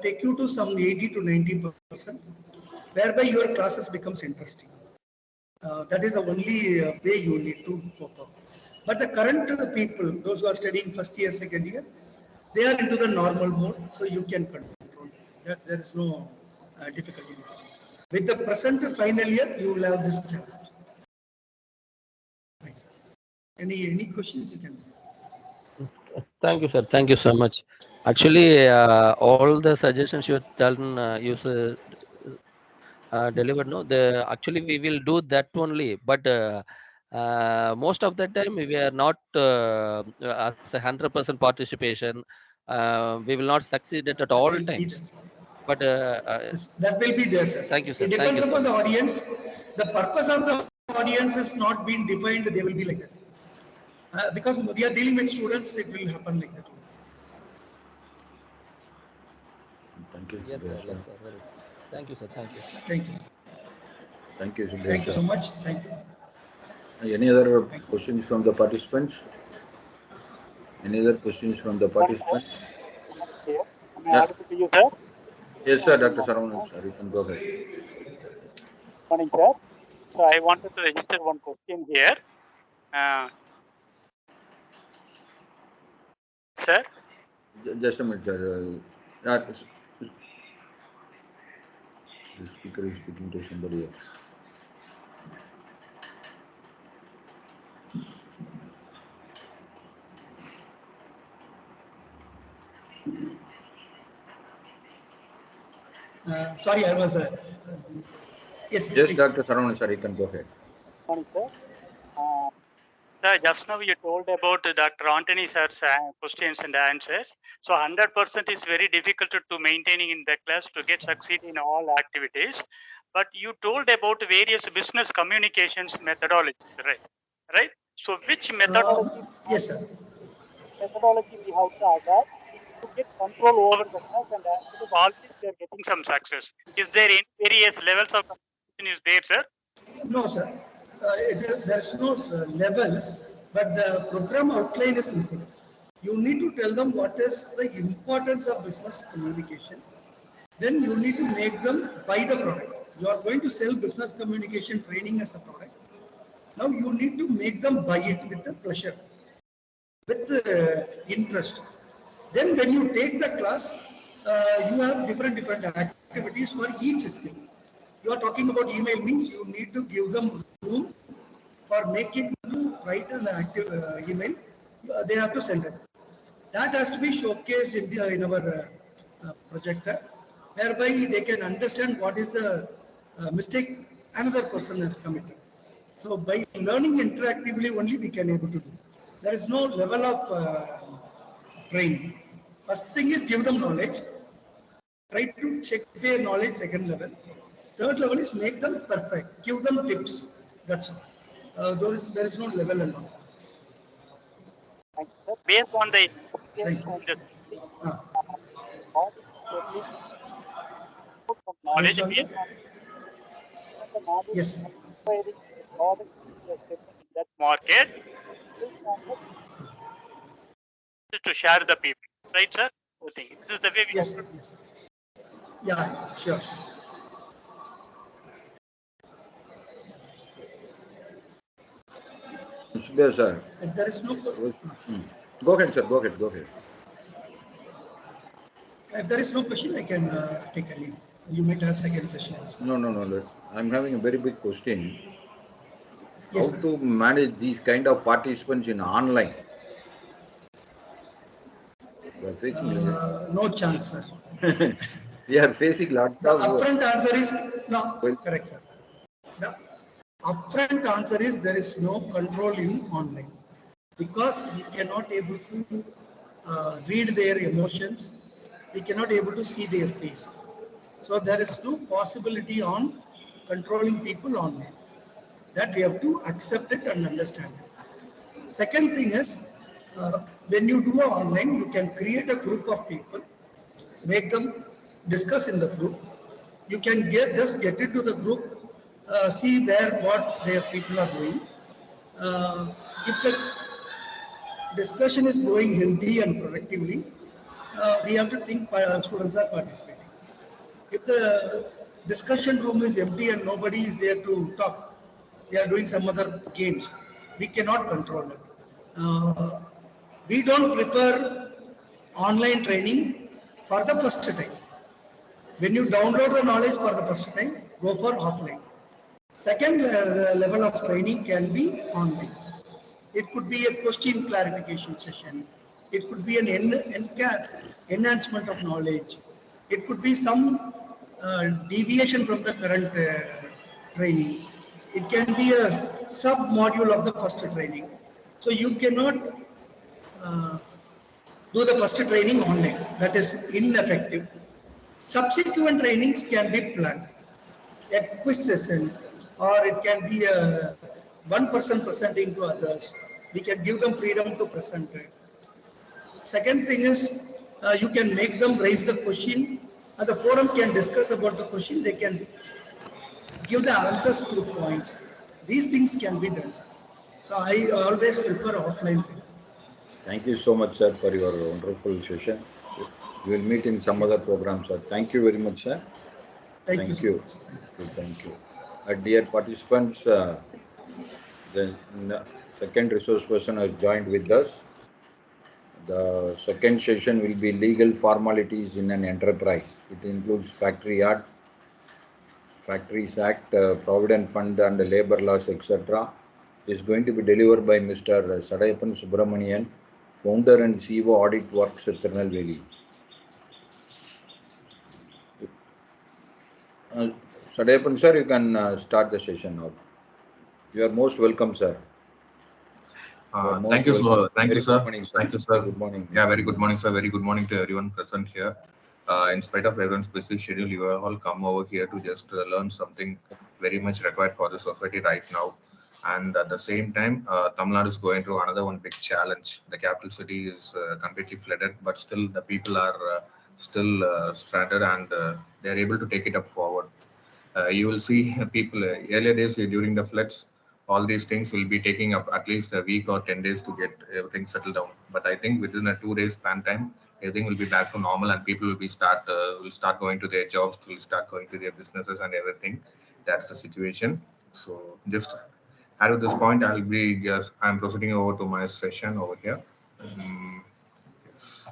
take you to some 80 to 90%, whereby your classes becomes interesting. That is the only way you need to cope up. But the current people, those who are studying first year, second year, they are into the normal mode, so you can control that. There is no difficulty. With the present final year, you will have this challenge. Right, sir. Any questions you can ask? Thank you, sir. Thank you so much. Actually, all the suggestions you have done, delivered. No, actually we will do that only. But most of the time we are not as a 100% participation. We will not succeed at That all will be times. there, sir. But That will be there, sir. thank you, sir. It Thank depends you so upon the much. audience. The purpose of the audience is not being defined. They will be like that. Because we are dealing with students, it will happen like that. Thank you, Yes, sir. Subhash. Yes, sir. Very good. Thank you, sir. Thank you. Thank you. Thank you, Thank you Subhash. so much. Thank you. Any other Thank you. questions from the participants? Any other questions from the participants? Am I audible to you, sir? Yes, sir, Dr. Saravanan, sir, you can go ahead. Morning, sir. So I wanted to register one question here. Sir? Just a minute, sir. The speaker is speaking to somebody else. Sorry, I was. Yes, Yes, please. Dr. Saravanan, sir, you can go ahead. Morning, sir. Sir, just now you told about Dr. Anthony sir's questions and answers. So 100% is very difficult to maintaining in the class to get succeed in all activities. But you told about various business communications methodologies, right? Right. So which methodology? Yes, sir. Methodology we have to adopt to get control over the class, and because always we are getting some success. Is there any various levels of communication is there, sir? No, sir. There's no levels, but the program outline is simple. You need to tell them what is the importance of business communication. Then you need to make them buy the product. You are going to sell business communication training as a product. Now you need to make them buy it with the pleasure, with interest. Then when you take the class, you have different activities for each skill. You are talking about email means you need to give them room for making to write an active email. They have to send it. That has to be showcased in our projector, whereby they can understand what is the mistake another person has committed. So by learning interactively only we can able to do. There is no level of training. First thing is give them knowledge. Try to check their knowledge second level. Third level is make them perfect. Give them tips. That's all. There is no level and all. Thank you, sir. Based on the Thank you. and the Ah, what is the technique based knowledge on based the on the knowledge Yes. of acquiring the product which is developed in that market, based on that to share the people, right, sir? I think this is the way we have Yes. to. Yes. Yeah. Sure. Sure. Yes, sir. If there is no. Go ahead, sir. Go ahead. Go ahead. If there is no question, I can take a leave. You might have second session also. No. I'm having a very big question. Yes, How sir. to manage these kind of participants in online? We are facing No chance, sir. we are facing lots The of upfront answer is no. well, Correct, sir. The upfront answer is there is no control in online because we cannot able to read their emotions. We cannot able to see their face. So there is no possibility on controlling people online. That we have to accept it and understand it. Second thing is, when you do online, you can create a group of people, make them discuss in the group. You can just get into the group, see there what their people are doing. If the discussion is going healthy and productively, we have to think students are participating. If the discussion room is empty and nobody is there to talk, they are doing some other games, we cannot control it. We don't prefer online training for the first time. When you download the knowledge for the first time, go for offline. Second level of training can be online. It could be a question clarification session. It could be an enhancement of knowledge. It could be some deviation from the current training. It can be a sub module of the first training. So you cannot do the first training online. That is ineffective. Subsequent trainings can be planned. A quiz session, or it can be a one person presenting to others. We can give them freedom to present it. Second thing is, you can make them raise the question, and the forum can discuss about the question. They can give the answers to points. These things can be done. So I always prefer offline. thank you so much, sir, for your wonderful session. We will meet in some other program, sir. Thank you very much, sir. Thank you. Thank you. Dear participants, the second resource person has joined with us. The second session will be legal formalities in an enterprise. It includes Factories Act, Provident Fund and labor laws, etc. Is going to be delivered by Mr. Sadayapan Subramanian, founder and CEO Audit Works at Tirunelveli. Sadayapan sir, you can start the session now. You are most welcome, sir. Thank you, sir. Thank you, sir. Morning, sir. Thank you, sir. Good morning. Yeah, very good morning, sir. Very good morning to everyone present here. In spite of everyone's busy schedule, you have all come over here to just learn something very much required for the society right now. And at the same time, Tamil Nadu is going through another one big challenge. The capital city is completely flooded, but still the people are still stranded, and they are able to take it up forward. You will see people earlier days during the floods, all these things will be taking up at least a week or 10 days to get everything settled down. But I think within a 2 days span time, everything will be back to normal, and people will start going to their jobs, will start going to their businesses and everything. That's the situation. So just at this point, I'm proceeding over to my session over here. Yes.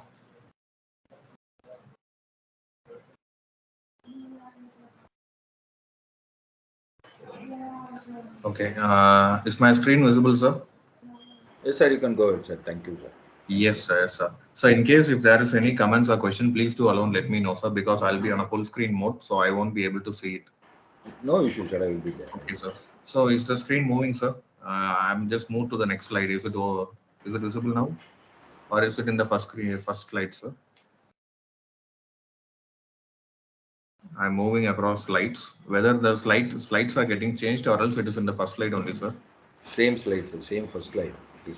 Okay. Is my screen visible, sir? Yes, sir, you can go ahead, sir. Thank you, sir. Yes, sir. Yes, sir. So in case if there is any comments or question, please do alone let me know, sir, because I'll be on a full screen mode, so I won't be able to see it. No issue, sir. I will be there. Okay, sir. So is the screen moving, sir? I'm just moved to the next slide. Is it visible now, or is it in the first slide, sir? I'm moving across slides. Whether the slides are getting changed or else it is in the first slide only, sir. Same slide, sir. Same first slide.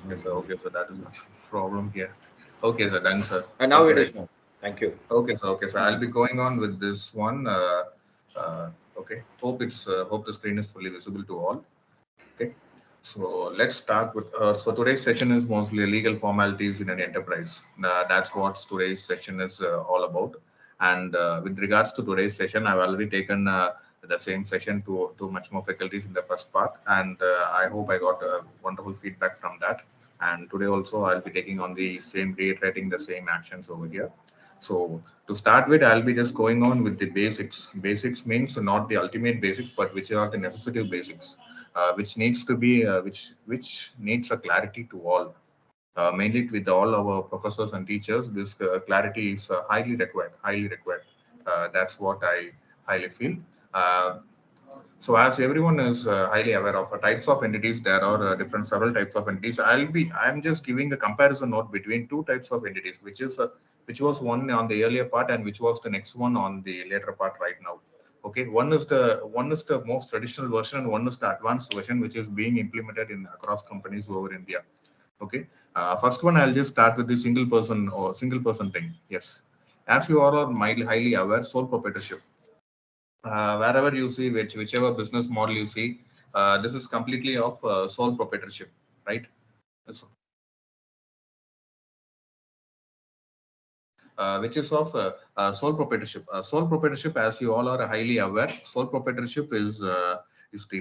Yes, sir. Okay, sir. That is a problem here. Okay, sir. Done, sir. And now okay, it is now. Thank you. Okay, sir. Okay, sir. I'll be going on with this one. Okay, hope the screen is fully visible to all. Okay, so let's start with so today's session is mostly legal formalities in an enterprise. That's what today's session is all about. And with regards to today's session, I've already taken the same session to much more faculties in the first part, and I hope I got wonderful feedback from that. And today also I'll be taking on the same, reiterating the same actions over here. So to start with, I'll be just going on with the basics. Basics means not the ultimate basics, but which are the necessary basics, which needs to be which needs a clarity to all. Mainly with all our professors and teachers, this clarity is highly required. Highly required. That's what I highly feel. Uh, so as everyone is highly aware of types of entities, there are different several types of entities. I'm just giving a comparison note between two types of entities, which was one on the earlier part and which was the next one on the later part right now. Okay, one is the most traditional version and one is the advanced version, which is being implemented in across companies over India. Okay, first one I'll just start with the single person thing. Yes, as you all are highly aware, sole proprietorship. Wherever you see whichever business model you see, this is completely of sole proprietorship, right? So, which is of sole proprietorship. Sole proprietorship, as you all are highly aware, sole proprietorship is the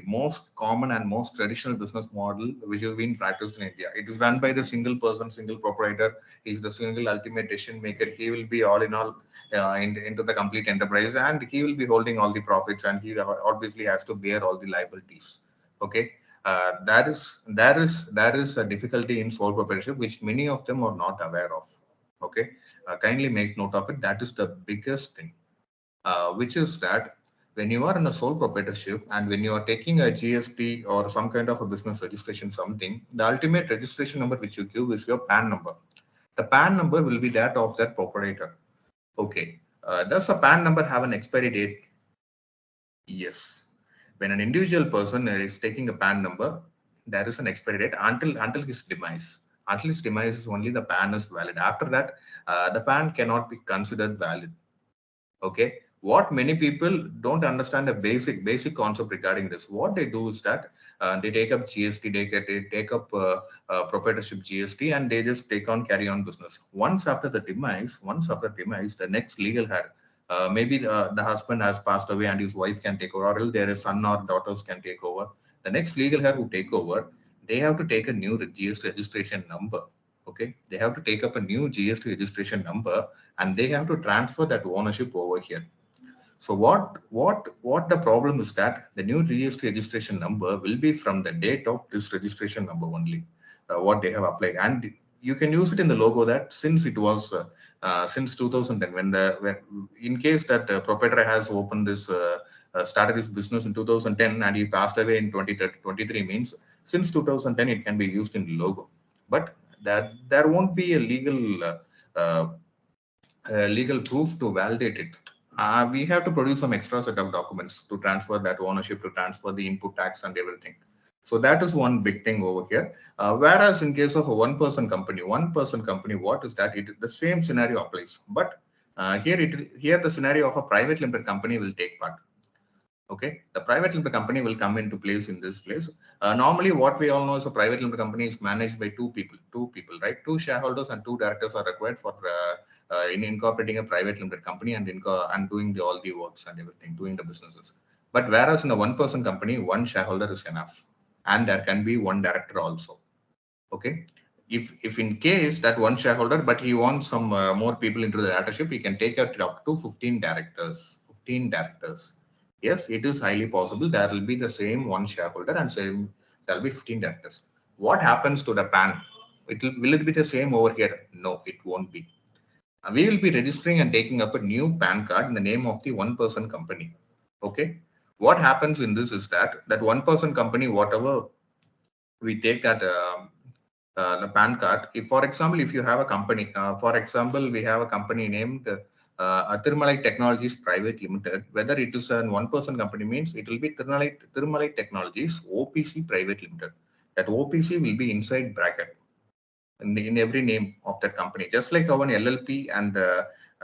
most common and most traditional business model which has been practiced in India. It is run by the single person, single proprietor. He is the single ultimate decision maker. He will be all in all into the complete enterprise, and he will be holding all the profits, and he obviously has to bear all the liabilities. Okay. There is a difficulty in sole proprietorship which many of them are not aware of. Okay, kindly make note of it. That is the biggest thing, which is that when you are in a sole proprietorship and when you are taking a GST or some kind of a business registration, something, the ultimate registration number which you give is your PAN number. The PAN number will be that of that proprietor. Okay, does a PAN number have an expiry date? Yes. When an individual person is taking a PAN number, there is an expiry date until his demise. Until his demise is only the PAN is valid. After that, the PAN cannot be considered valid. Okay. What many people don't understand the basic concept regarding this. What they do is that they take up GST, they take up proprietorship GST, and they just carry on business. Once after demise, the next legal heir, maybe the husband has passed away and his wife can take over, or else their son or daughters can take over. The next legal heir who take over, they have to take a new GST registration number. Okay, they have to take up a new GST registration number, and they have to transfer that ownership over here. So what the problem is that the new GST registration number will be from the date of this registration number only, what they have applied, and you can use it in the logo that since it was since 2010, when in case that proprietor has opened this started his business in 2010 and he passed away in 2023, means since 2010 it can be used in the logo, but that there won't be a legal proof to validate it. We have to produce some extra set of documents to transfer that ownership, to transfer the input tax and everything. So that is one big thing over here. Whereas in case of a one-person company, what is that? The same scenario applies, but here the scenario of a private limited company will take part. Okay, the private limited company will come into place in this place. Normally, what we all know is a private limited company is managed by two people, right? Two shareholders and two directors are required for in incorporating a private limited company and doing all the works and everything, doing the businesses. But whereas in a one-person company, one shareholder is enough, and there can be one director also. Okay, if in case that one shareholder, but he wants some more people into the directorship, he can take it up to 15 directors. 15 directors. Yes, it is highly possible. There will be the same one shareholder and there will be 15 directors. What happens to the PAN? Will it be the same over here? No, it won't be. We will be registering and taking up a new PAN card in the name of the one-person company. Okay. What happens in this is that one-person company, whatever we take that the PAN card. If, for example, if you have a company, for example, we have a company named Thermalite Technologies Private Limited. Whether it is a one-person company, means it will be Thermalite Technologies OPC Private Limited. That OPC will be inside bracket in every name of that company, just like our LLP and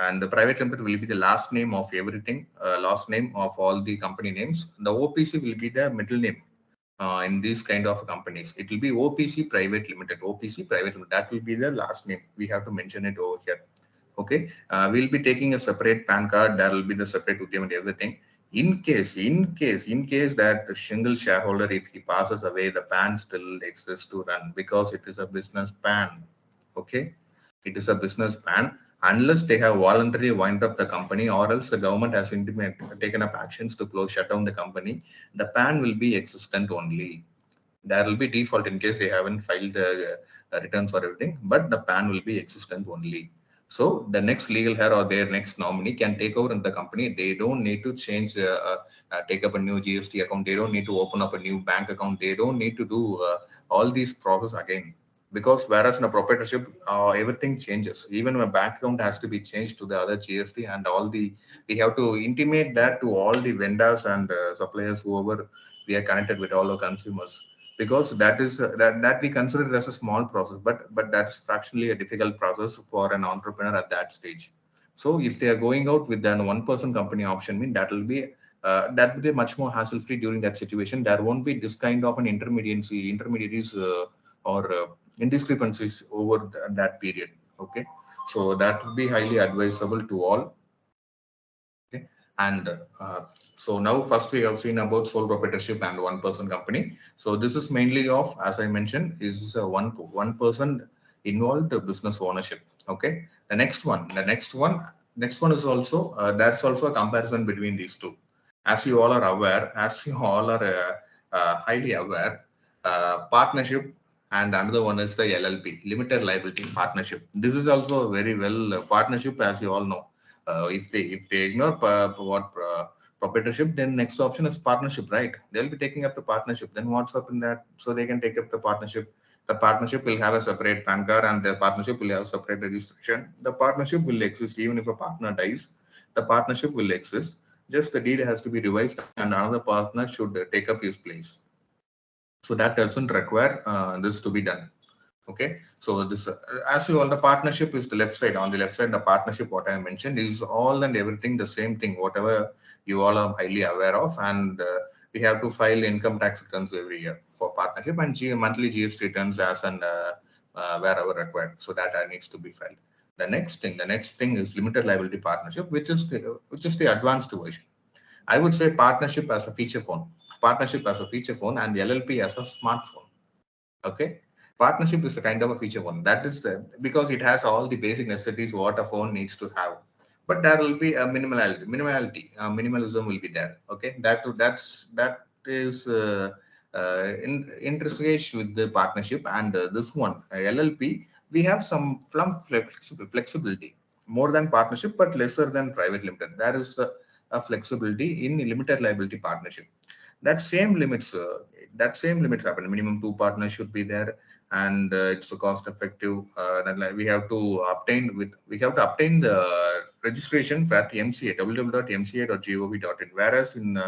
and the private limited will be the last name of everything, last name of all the company names. The OPC will be the middle name in these kind of companies. It will be OPC Private Limited, OPC Private Limited. That will be the last name. We have to mention it over here. Okay, we'll be taking a separate PAN card. There will be the separate UTM and everything. In case that the single shareholder, if he passes away, the PAN still exists to run because it is a business PAN. Okay, it is a business PAN unless they have voluntarily wind up the company, or else the government has taken up actions to shut down the company. The PAN will be existent only. There will be default in case they haven't filed the returns or everything, but the PAN will be existent only. So the next legal heir or their next nominee can take over in the company. They don't need to change, take up a new GST account. They don't need to open up a new bank account. They don't need to do all these process again. Because whereas in a proprietorship, everything changes. Even a bank account has to be changed to the other GST, and we have to intimate that to all the vendors and suppliers, whoever we are connected with, all our consumers, because that is that we consider it as a small process, but that's fractionally a difficult process for an entrepreneur at that stage. So if they are going out with an one-person company option, mean that will be much more hassle-free during that situation. There won't be this kind of an intermediaries or indiscrepancies over that period. Okay, so that would be highly advisable to all. Okay, and so now first we have seen about sole proprietorship and one-person company. So this is mainly of, as I mentioned, is one person involved business ownership. Okay, next one is also that's also a comparison between these two. As you all are aware, highly aware, partnership, and another one is the LLP, limited liability partnership. This is also a very well partnership, as you all know. If they ignore proprietorship, then next option is partnership, right? They'll be taking up the partnership. Then what's up in that? So they can take up the partnership. The partnership will have a separate PAN card, and the partnership will have separate registration. The partnership will exist even if a partner dies. The partnership will exist. Just the deed has to be revised, and another partner should take up his place. So that doesn't require this to be done. Okay, so this as you all, the partnership is the left side. On the left side, the partnership, what I mentioned, is all and everything the same thing, whatever you all are highly aware of. And we have to file income tax returns every year for partnership, and monthly GST returns as and wherever required. So that needs to be filed. The next thing is limited liability partnership, which is the advanced version. I would say partnership as a feature phone, and the LLP as a smartphone. Okay, partnership is a kind of a feature phone. That is because it has all the basic necessities what a phone needs to have. But there will be a minimalism will be there. Okay, that is interface with the partnership, and this one LLP, we have some flexibility, more than partnership but lesser than private limited. There is a flexibility in limited liability partnership. That same limits happen. Minimum 2 partners should be there, and it's a cost effective. We have to obtain the registration for the MCA, www.mca.gov.in. Whereas in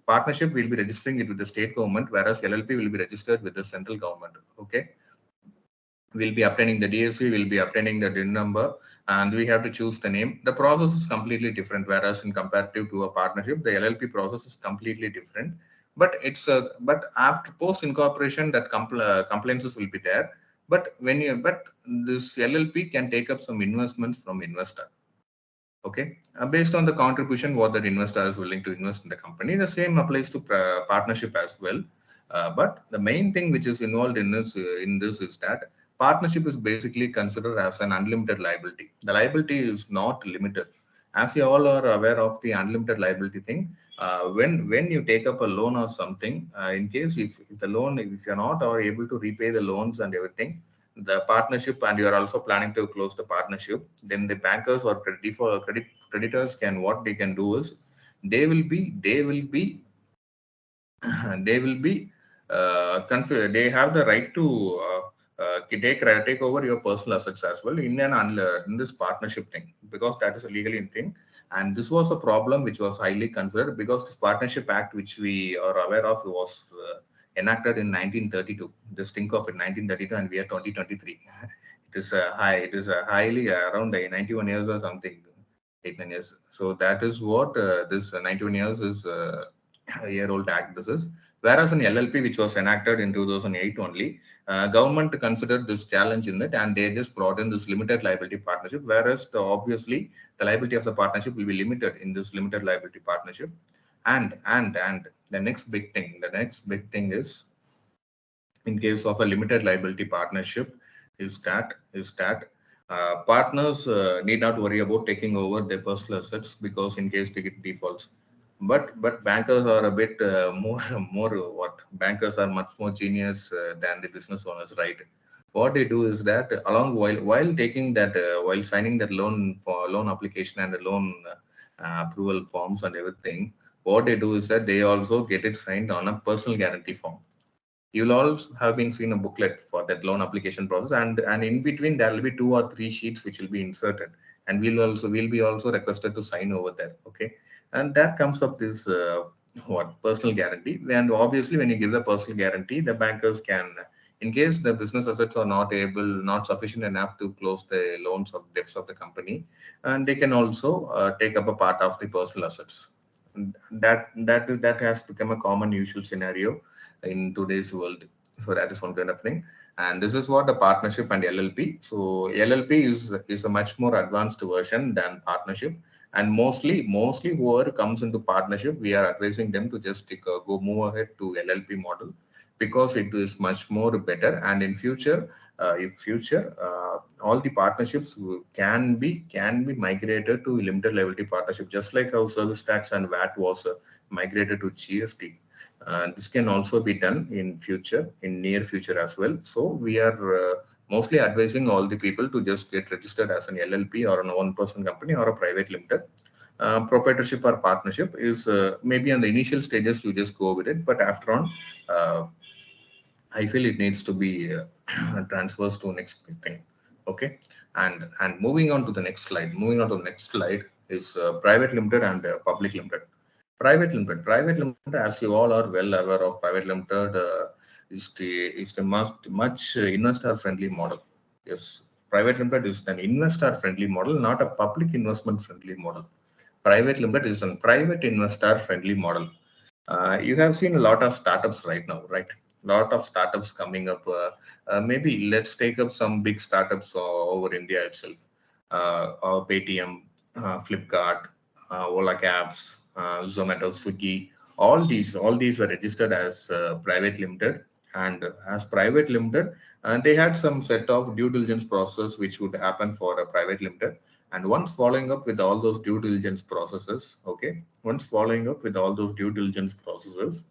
partnership, we'll be registering it with the state government, whereas LLP will be registered with the central government. Okay, we'll be obtaining the DSC, we'll be obtaining the DIN number, and we have to choose the name. The process is completely different, whereas in comparative to a partnership, the LLP process is completely different. But but after post incorporation, that compliances will be there. But this LLP can take up some investments from investor. Okay, based on the contribution what that investor is willing to invest in the company. The same applies to partnership as well. But the main thing which is involved in this is that partnership is basically considered as an unlimited liability. The liability is not limited. As you all are aware of the unlimited liability thing, when you take up a loan or something, in case if you're not or able to repay the loans and everything, the partnership, and you are also planning to close the partnership, then the bankers or creditors what they can do is they will be they have the right to take over your personal assets as well in this partnership thing, because that is a legally thing. And this was a problem which was highly considered, because this partnership act which we are aware of was enacted in 1932. Just think of it, 1932, and we are 2023. It is highly around 91 years or something. 8-9 years. So that is what this 91 years is a year-old act. This is. Whereas in LLP, which was enacted in 2008 only, government considered this challenge in it, and they just brought in this limited liability partnership. Whereas obviously the liability of the partnership will be limited in this limited liability partnership. And the next big thing is, in case of a limited liability partnership, is that partners need not worry about taking over their personal assets, because in case they get defaults. But bankers are a bit more what bankers are much more genius than the business owners, right? What they do is that along while taking that while signing that loan application and the loan approval forms and everything, what they do is that they also get it signed on a personal guarantee form. You'll also have been seen a booklet for that loan application process, and in between there will be 2 or 3 sheets which will be inserted, and we'll be also requested to sign over there. Okay, and that comes up this what personal guarantee. And obviously when you give the personal guarantee, the bankers can, in case the business assets are not sufficient enough to close the loans or debts of the company, and they can also take up a part of the personal assets. That has become a common usual scenario in today's world. So that is one kind of thing. And this is what the partnership and LLP. So LLP is a much more advanced version than partnership. And mostly whoever comes into partnership, we are advising them to just move ahead to LLP model, because it is much more better. And in future, all the partnerships can be migrated to limited liability partnership, just like how service tax and VAT was migrated to GST. This can also be done in near future as well. So we are mostly advising all the people to just get registered as an LLP or a one-person company or a private limited. Proprietorship or partnership is maybe on the initial stages you just go with it, but after on, I feel it needs to be transfers to next thing. Okay, and moving on to the next slide. Moving on to the next slide is private limited and public limited. Private limited, as you all are well aware of, private limited is the much investor friendly model. Yes, private limited is an investor friendly model, not a public investment friendly model. Private limited is a private investor friendly model. You have seen a lot of startups right now, right? Lot of startups coming up. Maybe let's take up some big startups over India itself. Or Paytm, Flipkart, Ola Cabs, Zomato, Swiggy. All these were registered as private limited, and as private limited, and they had some set of due diligence process which would happen for a private limited. And once following up with all those due diligence processes, okay, once following up with all those due diligence processes,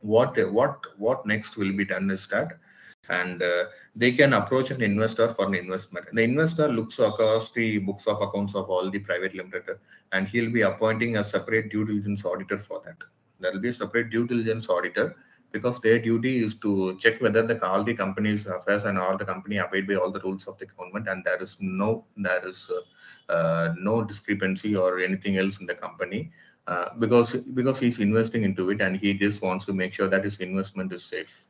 what next will be done is that, and they can approach an investor for an investment. The investor looks across the books of accounts of all the private limited, and he'll be appointing a separate due diligence auditor for that. There will be a separate due diligence auditor, because their duty is to check whether all the company's affairs and all the company abide by all the rules of the government, and there is no discrepancy or anything else in the company, because he's investing into it, and he just wants to make sure that his investment is safe.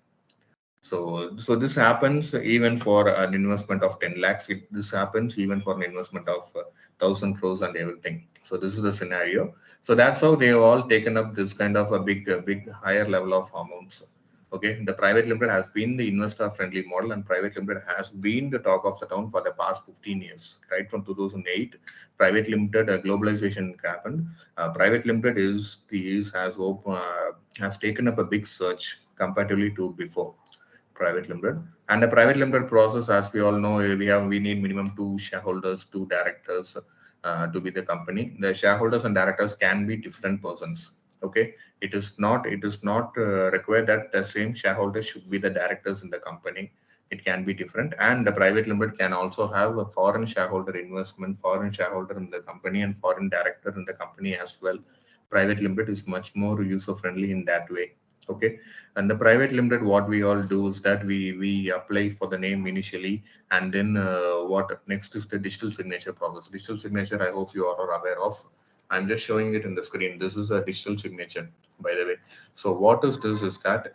So this happens even for an investment of 10 lakhs. This happens even for an investment of 1,000 crores and everything. So this is the scenario. So that's how they have all taken up this kind of a big higher level of amounts. Okay, the private limited has been the investor friendly model, and private limited has been the talk of the town for the past 15 years. Right from 2008, private limited globalization happened. Private limited has taken up a big surge comparatively to before private limited. And the private limited process, as we all know, we need minimum 2 shareholders, 2 directors to be the company. The shareholders and directors can be different persons. Okay, it is not required that the same shareholders should be the directors in the company. It can be different, and the private limited can also have a foreign shareholder investment, foreign shareholder in the company, and foreign director in the company as well. Private limited is much more user friendly in that way. Okay, and the private limited, what we all do is that we apply for the name initially, and then what next is the digital signature process. Digital signature, I hope you all are aware of. I'm just showing it in the screen. This is a digital signature, by the way. So what is this is that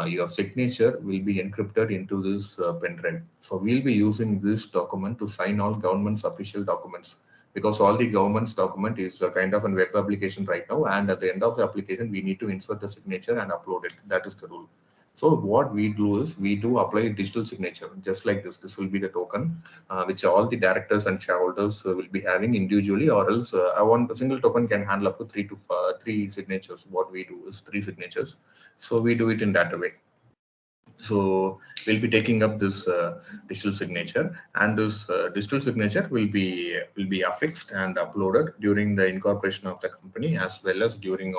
your signature will be encrypted into this pen drive. So we'll be using this document to sign all government's official documents. because all the government's document is a kind of a web application right now, and at the end of the application we need to insert the signature and upload it. That is the rule. So what we do is we do apply digital signature just like this. This will be the token which all the directors and shareholders will be having individually, or else one single token can handle up to three signatures. What we do is 3 signatures. So we do it in that way. So we'll be taking up this digital signature, and this digital signature will be affixed and uploaded during the incorporation of the company, as well as during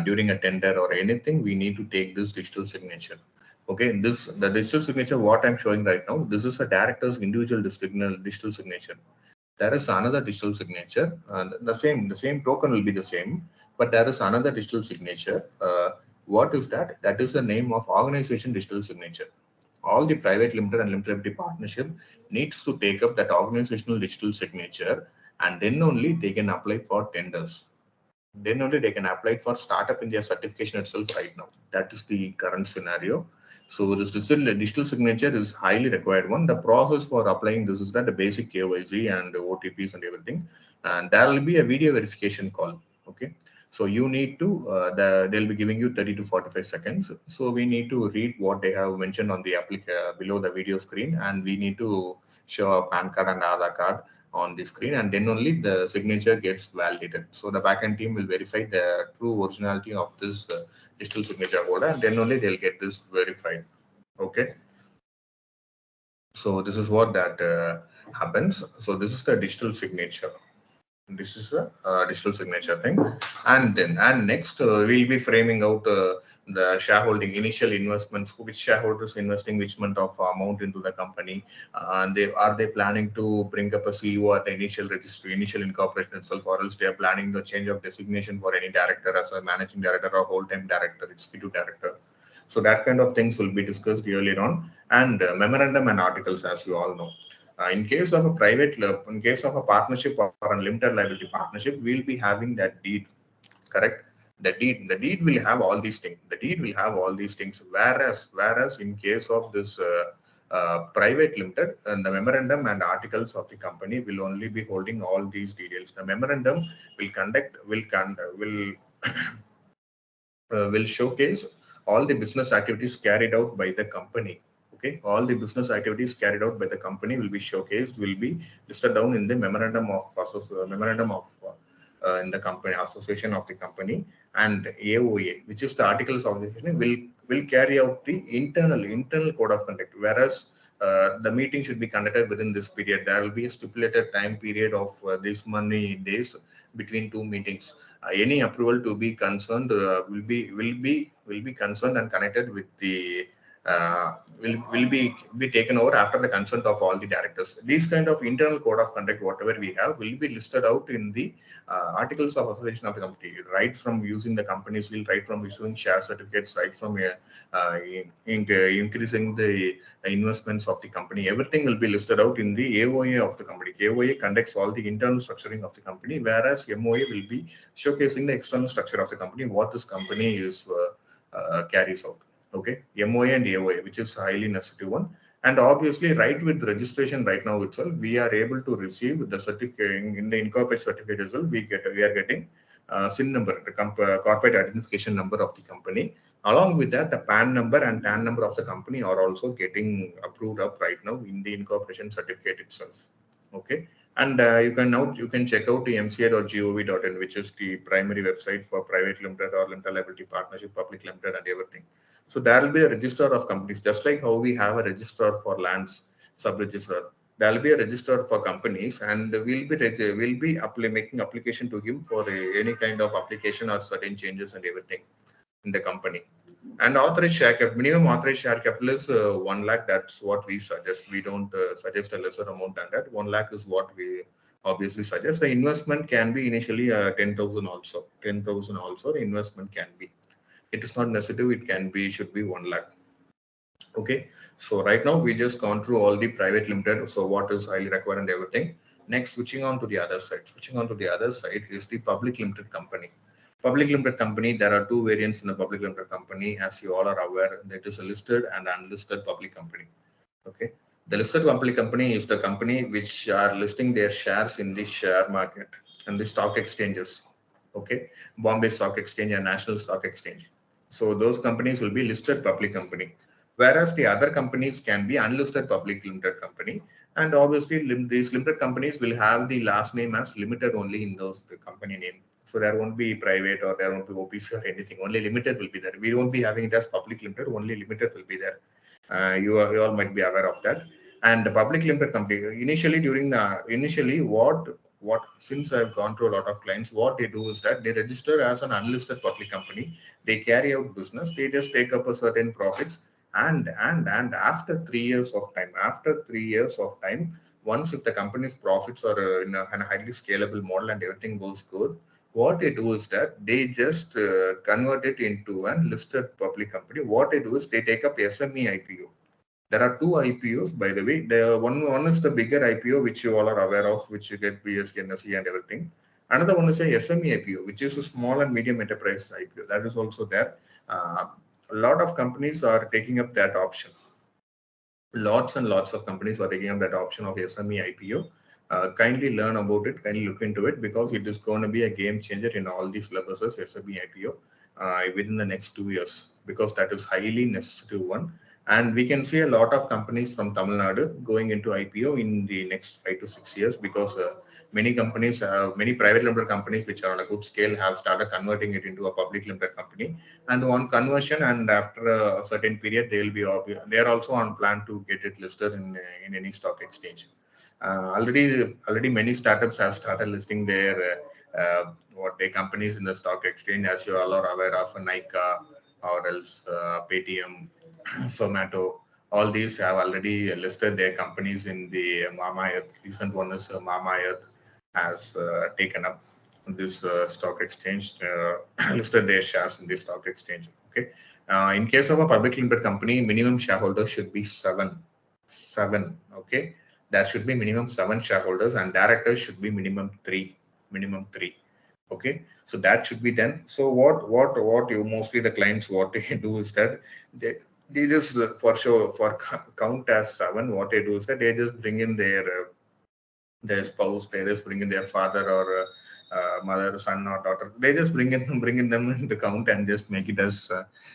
during a tender or anything. We need to take this digital signature. Okay, the digital signature what I'm showing right now. This is a director's individual digital signature. There is another digital signature. The same token will be the same, but there is another digital signature. What is that? That is the name of organization digital signature. All the private limited and limited liability partnership needs to take up that organizational digital signature, and then only they can apply for tenders. Then only they can apply for startup India certification itself right now. That is the current scenario. So this digital signature is highly required one. The process for applying this is that the basic KYC and OTPs and everything, and there will be a video verification call. Okay, so you need to they'll be giving you 30 to 45 seconds. So we need to read what they have mentioned on the below the video screen, and we need to show a PAN card and Aadhaar card on the screen, and then only the signature gets validated. So the backend team will verify the true originality of this digital signature holder, and then only they'll get this verified. Okay, so this is what that happens. So this is the digital signature. This is a digital signature thing, and next we'll be framing out the shareholding initial investments, which shareholders investing which amount of amount into the company, and they planning to bring up a CEO at the initial registry, initial incorporation itself, or else they are planning to change of designation for any director as a managing director or whole-time director, executive director. So that kind of things will be discussed earlier on, and memorandum and articles, as you all know. In case of a in case of a partnership or a limited liability partnership, we'll be having that deed, correct? The deed will have all these things. The deed will have all these things. Whereas in case of this private limited, and the memorandum and articles of the company will only be holding all these details. The memorandum will showcase all the business activities carried out by the company. Okay, all the business activities carried out by the company will be showcased, will be listed down in the memorandum of in the company association of the company, and AOA, which is the articles of association, will carry out the internal code of conduct. Whereas the meeting should be conducted within this period. There will be a stipulated time period of this many days between two meetings. Any approval to be concerned will be concerned and connected with the will be taken over after the consent of all the directors. These kind of internal code of conduct, whatever we have, will be listed out in the articles of association of the company. Right from using the company's will, right from issuing share certificates, right from increasing the investments of the company, everything will be listed out in the AOA of the company. AOA conducts all the internal structuring of the company, whereas MOA will be showcasing the external structure of the company, what this company is carries out. Okay, MOA and AOA, which is highly necessary one. And obviously, right with registration right now itself, we are able to receive the certificate in the incorporation certificate itself. We are getting SIN number, the corporate identification number of the company. Along with that, the PAN number and TAN number of the company are also getting approved up right now in the incorporation certificate itself. Okay, and you can check out the mca.gov.in, which is the primary website for private limited or limited liability partnership, public limited, and everything. So there will be a registrar of companies, just like how we have a registrar for lands, sub-registrar. There will be a registrar for companies, and we'll be making application to him for any kind of application or certain changes and everything in the company. And authorized share capital, minimum authorized share capital is 1 lakh. That's what we suggest. We don't suggest a lesser amount than that. 1 lakh is what we obviously suggest. The investment can be initially 10,000 also. 10,000 also the investment can be. It is not necessary. It can be, should be 1 lakh. Okay. So right now we just gone through all the private limited. So what is highly required and everything. Next, switching on to the other side. Switching on to the other side is the public limited company. Public limited company, there are two variants in the public limited company, as you all are aware. That is a listed and unlisted public company. Okay. The listed public company is the company which are listing their shares in the share market and the stock exchanges. Okay, Bombay Stock Exchange and National Stock Exchange. So those companies will be listed public company, whereas the other companies can be unlisted public limited company. And obviously, these limited companies will have the last name as limited only in those the company name. So there won't be private or there won't be OPC or anything. Only limited will be there. We won't be having it as public limited. Only limited will be there. You all might be aware of that. And the public limited company initially what since I've gone through a lot of clients, what they do is that they register as an unlisted public company. They carry out business. They just take up a certain profits, and after 3 years of time, once if the company's profits are in a highly scalable model and everything goes good, what they do is that they just convert it into an listed public company. What they do is they take up SME IPO. There are two IPOs, by the way. The one is the bigger IPO, which you all are aware of, which you get BSK, NSE and everything. Another one is a SME IPO, which is a small and medium enterprise IPO. That is also there. A lot of companies are taking up that option. Lots and lots of companies are taking up that option of SME IPO. Kindly learn about it, kindly look into it, because it is going to be a game changer in all these levels as SME IPO within the next 2 years, because that is highly necessary one. And we can see a lot of companies from Tamil Nadu going into IPO in the next 5 to 6 years, because many companies, many private limited companies which are on a good scale have started converting it into a public limited company. And on conversion, and after a certain period, they are also on plan to get it listed in any stock exchange. Already many startups have started listing their what their companies in the stock exchange, as you all are aware of, Nika or else Paytm, Zomato. All these have already listed their companies in the Mama Earth. Recent one is Mama Earth has taken up this stock exchange, listed their shares in the stock exchange. Okay. In case of a public limited company, minimum shareholders should be seven. Okay. There should be minimum 7 shareholders, and directors should be minimum three. Okay. So that should be done. So what you mostly the clients, what they do is that they just for sure for count as 7, what they do is that they just bring in their spouse, they just bring in their father or mother, son or daughter. They just bring in them into count and just make it as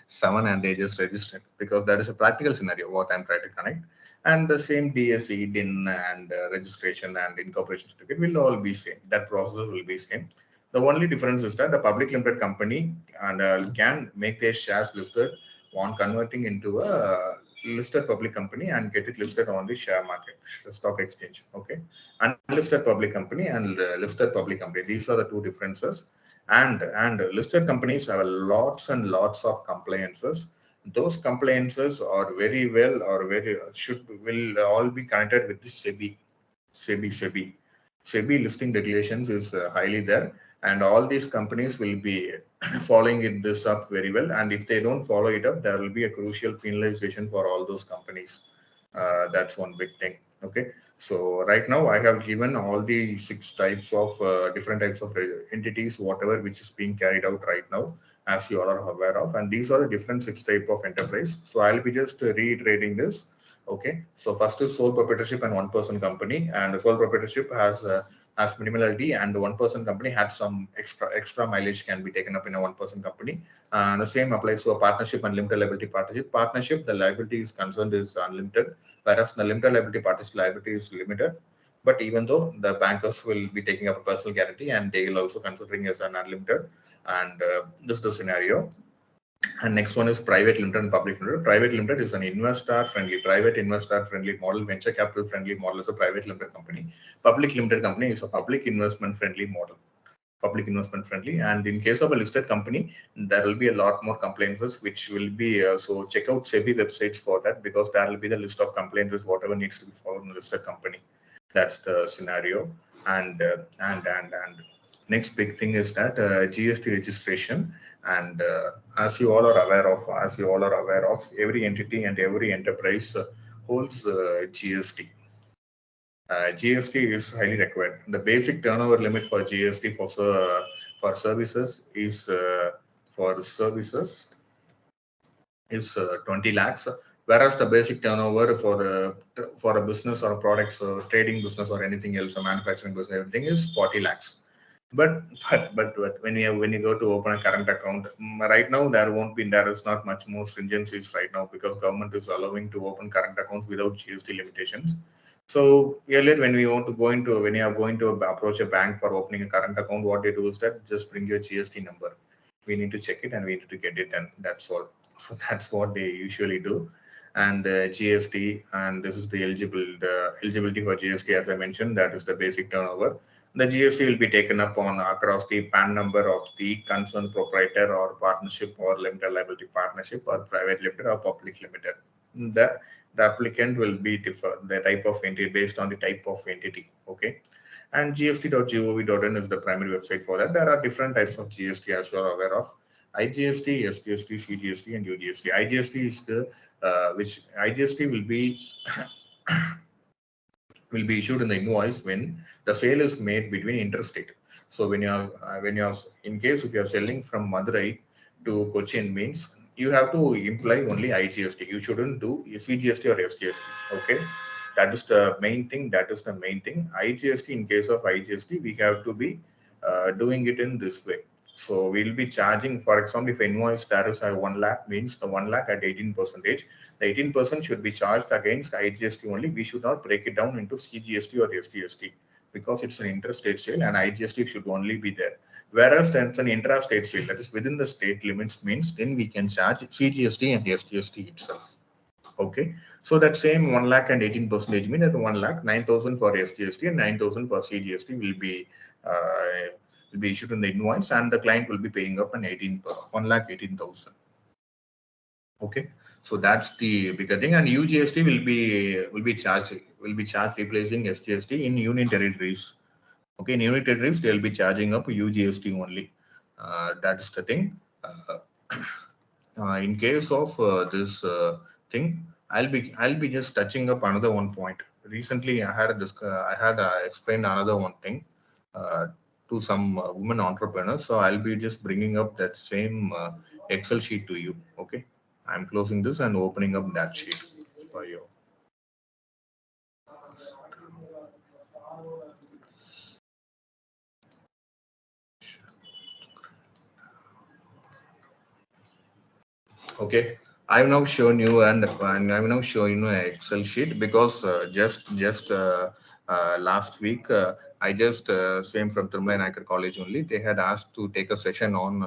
7, and they just register it, because that is a practical scenario what I'm trying to connect. And the same DSE, DIN, and registration and incorporation certificate will all be same. That process will be same. The only difference is that the public limited company and can make their shares listed on converting into a listed public company and get it listed on the share market, the stock exchange. Okay. Unlisted public company and listed public company. These are the two differences. And listed companies have lots and lots of compliances. Those compliances are very well or will all be connected with the SEBI listing regulations is highly there, and all these companies will be following this up very well. And if they don't follow it up, there will be a crucial penalization for all those companies. That's one big thing. Okay. So right now I have given all the 6 types of different types of entities, whatever which is being carried out right now, as you all are aware of. And these are the different 6 type of enterprise. So I'll be just reiterating this. Okay. So first is sole proprietorship and 1-person company, and the sole proprietorship has minimality, and the 1-person company had some extra mileage can be taken up in a 1-person company. The same applies to a partnership and limited liability partnership. Partnership, the liability is concerned is unlimited, whereas the limited liability partnership liability is limited. But even though the bankers will be taking up a personal guarantee, and they will also considering as an unlimited, and this is the scenario. And next one is private limited and public limited. Private limited is an private investor friendly model, venture capital friendly model is a private limited company. Public limited company is a public investment friendly model. Public investment friendly. And in case of a listed company, there will be a lot more compliances, which will be so check out SEBI websites for that, because there will be the list of compliances, whatever needs to be followed in a listed company. That's the scenario. And next big thing is that GST registration. And as you all are aware of, every entity and every enterprise holds GST. GST is highly required. The basic turnover limit for GST for services is 20 lakhs. Whereas the basic turnover for a business or a products trading business or anything else, a manufacturing business, everything is 40 lakhs. But when you go to open a current account, right now there is not much more stringencies right now, because government is allowing to open current accounts without GST limitations. So earlier, when you are going to approach a bank for opening a current account, what they do is that just bring your GST number. We need to check it and we need to get it, and that's all. So that's what they usually do. And GST, and this is the eligibility for GST, as I mentioned, that is the basic turnover. The GST will be taken up on across the PAN number of the concerned proprietor or partnership or limited liability partnership or private limited or public limited. The applicant will be the type of entity based on the type of entity. Okay. And gst.gov.in is the primary website for that. There are different types of GST, as you are aware of: IGST, SGST, CGST, and UGST. IGST is the which IGST will be issued in the invoice when the sale is made between interstate. So when you're in case if you're selling from Madurai to Cochin, means you have to imply only IGST. You shouldn't do CGST or SGST. Okay, that is the main thing. IGST, in case of IGST, we have to be doing it in this way. So we'll be charging, for example, if invoice status at 1 lakh, means the 1 lakh at 18%. The 18% should be charged against IGST only. We should not break it down into CGST or SGST, because it's an interstate sale and IGST should only be there. Whereas it's an intrastate sale, that is within the state limits, means then we can charge CGST and SGST itself. Okay, so that same 1 lakh and 18% mean that 1 lakh 9,000 for SGST and 9,000 for CGST will be issued in the invoice, and the client will be paying up an 1 lakh 18,000. Okay, so that's the bigger thing. And UGST will be charged replacing SGST in union territories. Okay, in union territories they'll be charging up UGST only. That is the thing. In case of this thing, I'll be just touching up another one point. Recently, I had explained another one thing to some women entrepreneurs. So I'll be just bringing up that same Excel sheet to you. Okay, I'm closing this and opening up that sheet for you. Okay, I've now shown you and I've now shown you an Excel sheet, because just last week I just same from Tirumala Naikar College only. They had asked to take a session on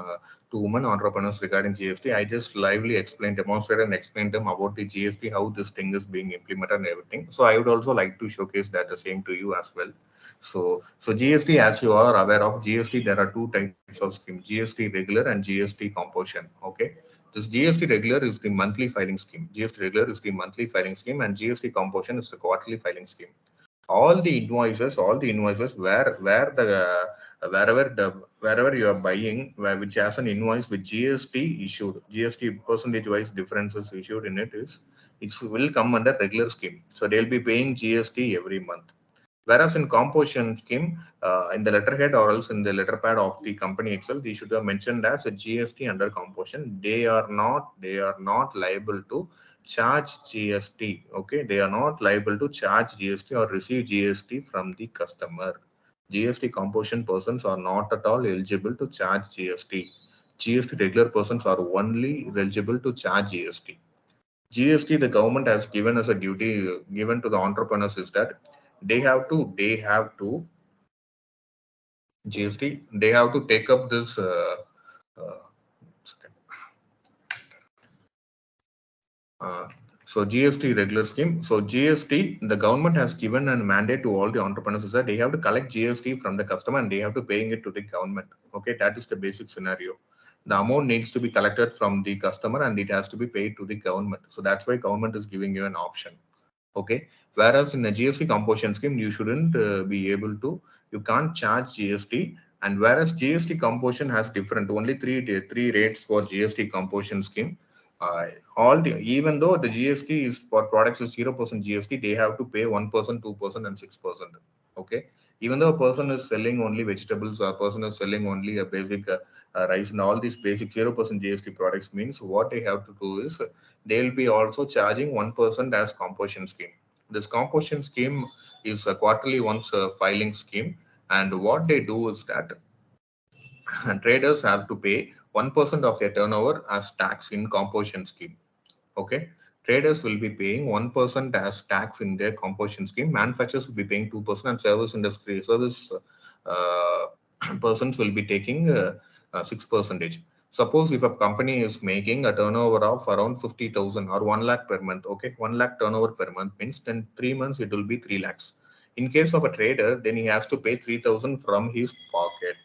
to women entrepreneurs regarding GST. I just lively demonstrated and explained them about the GST, how this thing is being implemented and everything. So I would also like to showcase that the same to you as well. So GST, as you all are aware of, GST, there are two types of scheme: GST regular and GST composition. Okay, this GST regular is the monthly filing scheme. GST regular is the monthly filing scheme, and GST composition is the quarterly filing scheme. All the invoices wherever you are buying, which has an invoice with GST issued, GST percentage wise differences issued in it will come under regular scheme. So they'll be paying GST every month. Whereas in composition scheme, in the letterhead or else in the letterpad of the company itself, they should have mentioned as a GST under composition. They are not liable to charge GST. Okay, they are not liable to charge GST or receive GST from the customer. GST composition persons are not at all eligible to charge GST. GST regular persons are only eligible to charge GST. GST, the government has given us a duty given to the entrepreneurs, is that they have to GST, they have to take up this so GST regular scheme. So GST, the government has given a mandate to all the entrepreneurs, is that they have to collect GST from the customer and they have to paying it to the government. Okay, that is the basic scenario. The amount needs to be collected from the customer and it has to be paid to the government. So that's why government is giving you an option. Okay, whereas in the GST composition scheme, you shouldn't be able to, you can't charge GST. And whereas GST composition has different, only three rates for GST composition scheme. Even though the GST is for products is 0% GST, they have to pay 1%, 2%, and 6%. Okay, even though a person is selling only vegetables or a person is selling only a basic rise in all these basic 0% GST products means what they have to do is they will be also charging 1% as composition scheme. This composition scheme is a quarterly once filing scheme, and what they do is that traders have to pay 1% of their turnover as tax in composition scheme. Okay, traders will be paying 1% as tax in their composition scheme. Manufacturers will be paying 2%, and service uh, persons will be taking 6%. Suppose if a company is making a turnover of around 50,000 or 1 lakh per month, okay, 1 lakh turnover per month means then 3 months it will be 3 lakhs. In case of a trader, then he has to pay 3,000 from his pocket,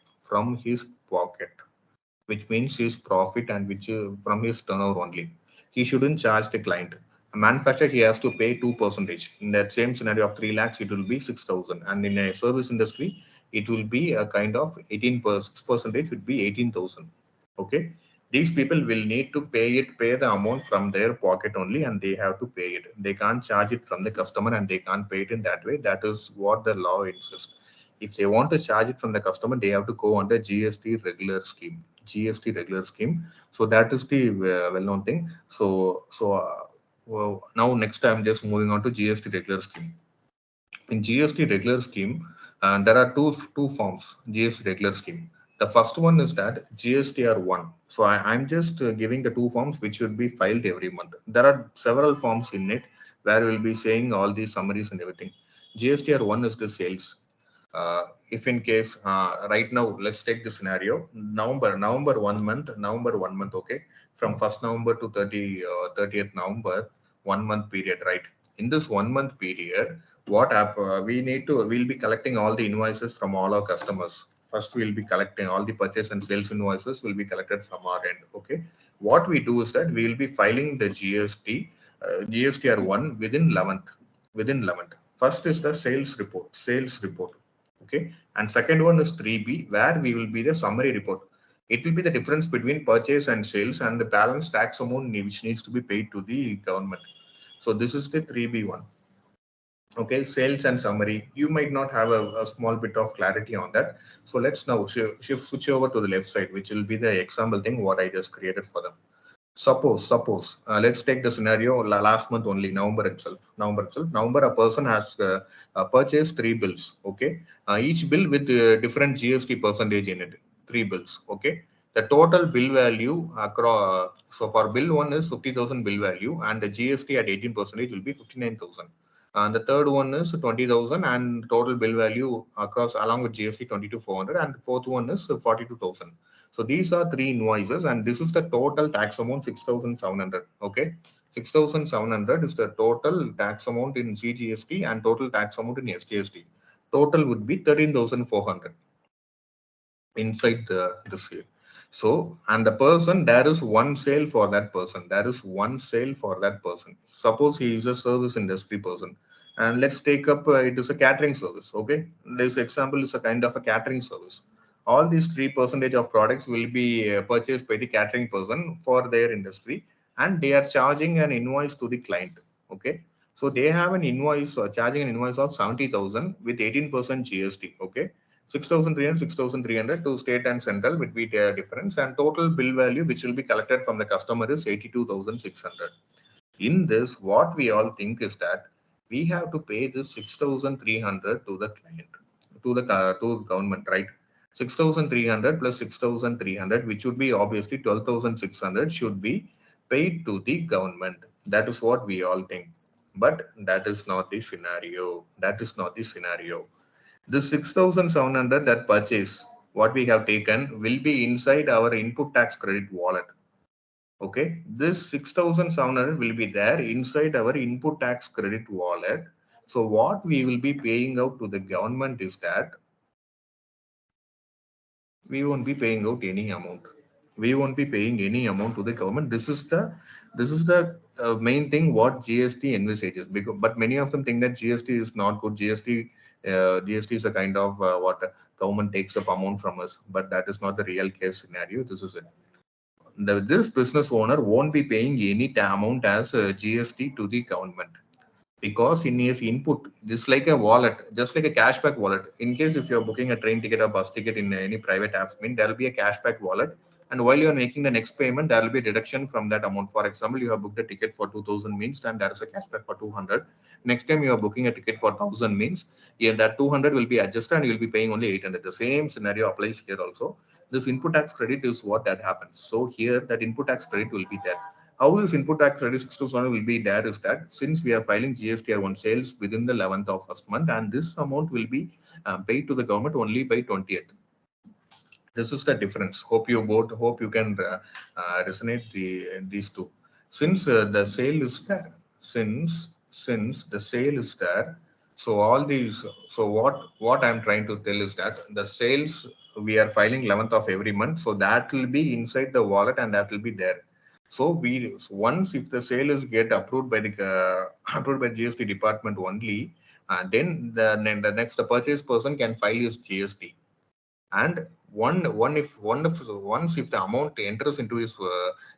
which means his profit and which from his turnover only. He shouldn't charge the client. A manufacturer, he has to pay 2%. In that same scenario of 3 lakhs, it will be 6,000. And in a service industry, it will be a kind of 6% would be 18,000. Okay. These people will need to pay the amount from their pocket only, and they have to pay it. They can't charge it from the customer, and they can't pay it in that way. That is what the law insists. If they want to charge it from the customer, they have to go on the GST regular scheme. GST regular scheme. So that is the well-known thing. Well, now next I'm just moving on to GST regular scheme. In GST regular scheme, there are two forms GST regular scheme. The first one is that GSTR1. So I'm just giving the two forms which should be filed every month. There are several forms in it where we'll be saying all these summaries and everything. GSTR1 is the sales. If in case right now, let's take the scenario November 1 month, okay, from 1st November to 30th November, 1 month period, right? In this 1 month period, we'll be collecting all the invoices from all our customers. First, we'll be collecting all the purchase and sales invoices will be collected from our end. Okay, what we do is that we will be filing the GSTR1 within 11th. First is the sales report. Okay, and second one is 3B, where we will be the summary report. It will be the difference between purchase and sales and the balance tax amount which needs to be paid to the government. So this is the 3B one. Okay, sales and summary. You might not have a small bit of clarity on that. So let's now switch over to the left side, which will be the example thing what I just created for them. Suppose, let's take the scenario last month only, November itself. November, a person has purchased 3 bills. Okay, each bill with different GST percentage in it. 3 bills. Okay, the total bill value across. So for bill one is 50,000 bill value, and the GST at 18% will be 59,000. And the third one is 20,000, and total bill value across along with GST 22,400, and the fourth one is 42,000. So these are 3 invoices, and this is the total tax amount 6,700. Okay, 6,700 is the total tax amount in CGST and total tax amount in SGST. Total would be 13,400 inside this here. So, and the person, there is one sale for that person. Suppose he is a service industry person, and let's take up it is a catering service. Okay, this example is a kind of a catering service. All these 3% of products will be purchased by the catering person for their industry, and they are charging an invoice to the client. Okay, so they have an invoice charging an invoice of 70,000 with 18% GST. Okay, 6,300 to state and central would be the difference, and total bill value which will be collected from the customer is 82,600. In this, what we all think is that we have to pay this 6,300 to the client, to the government, right? 6,300 plus 6,300, which would be obviously 12,600, should be paid to the government. That is what we all think. But that is not the scenario. The 6,700 that purchase, what we have taken, will be inside our input tax credit wallet. Okay, this 6,700 will be there inside our input tax credit wallet. So what we will be paying out to the government is that we won't be paying out any amount. We won't be paying any amount to the government. This is the main thing what GST envisages. Because, but many of them think that GST is not good. GST is a kind of what government takes up amount from us, but that is not the real case scenario. This is it. This business owner won't be paying any amount as GST to the government. because in his input, just like a wallet, just like a cashback wallet. In case if you're booking a train ticket or bus ticket in any private apps, there will be a cashback wallet. And while you're making the next payment, there will be a deduction from that amount. For example, you have booked a ticket for 2000 means, and there is a cashback for 200. Next time you are booking a ticket for 1000 means, yeah, that 200 will be adjusted and you'll be paying only 800. The same scenario applies here also. This input tax credit is what that happens. So here that input tax credit will be there. How this input tax credit 6,000 will be there is that since we are filing GST on sales within the 11th of first month, and this amount will be paid to the government only by 20th. This is the difference. Hope you can resonate these two. Since the sale is there, since the sale is there, so all these, so what I'm trying to tell is that the sales we are filing 11th of every month, so that will be inside the wallet and that will be there. So once if the sale is get approved by the approved by GST department only, then the next the purchase person can file his GST. And once if the amount enters into his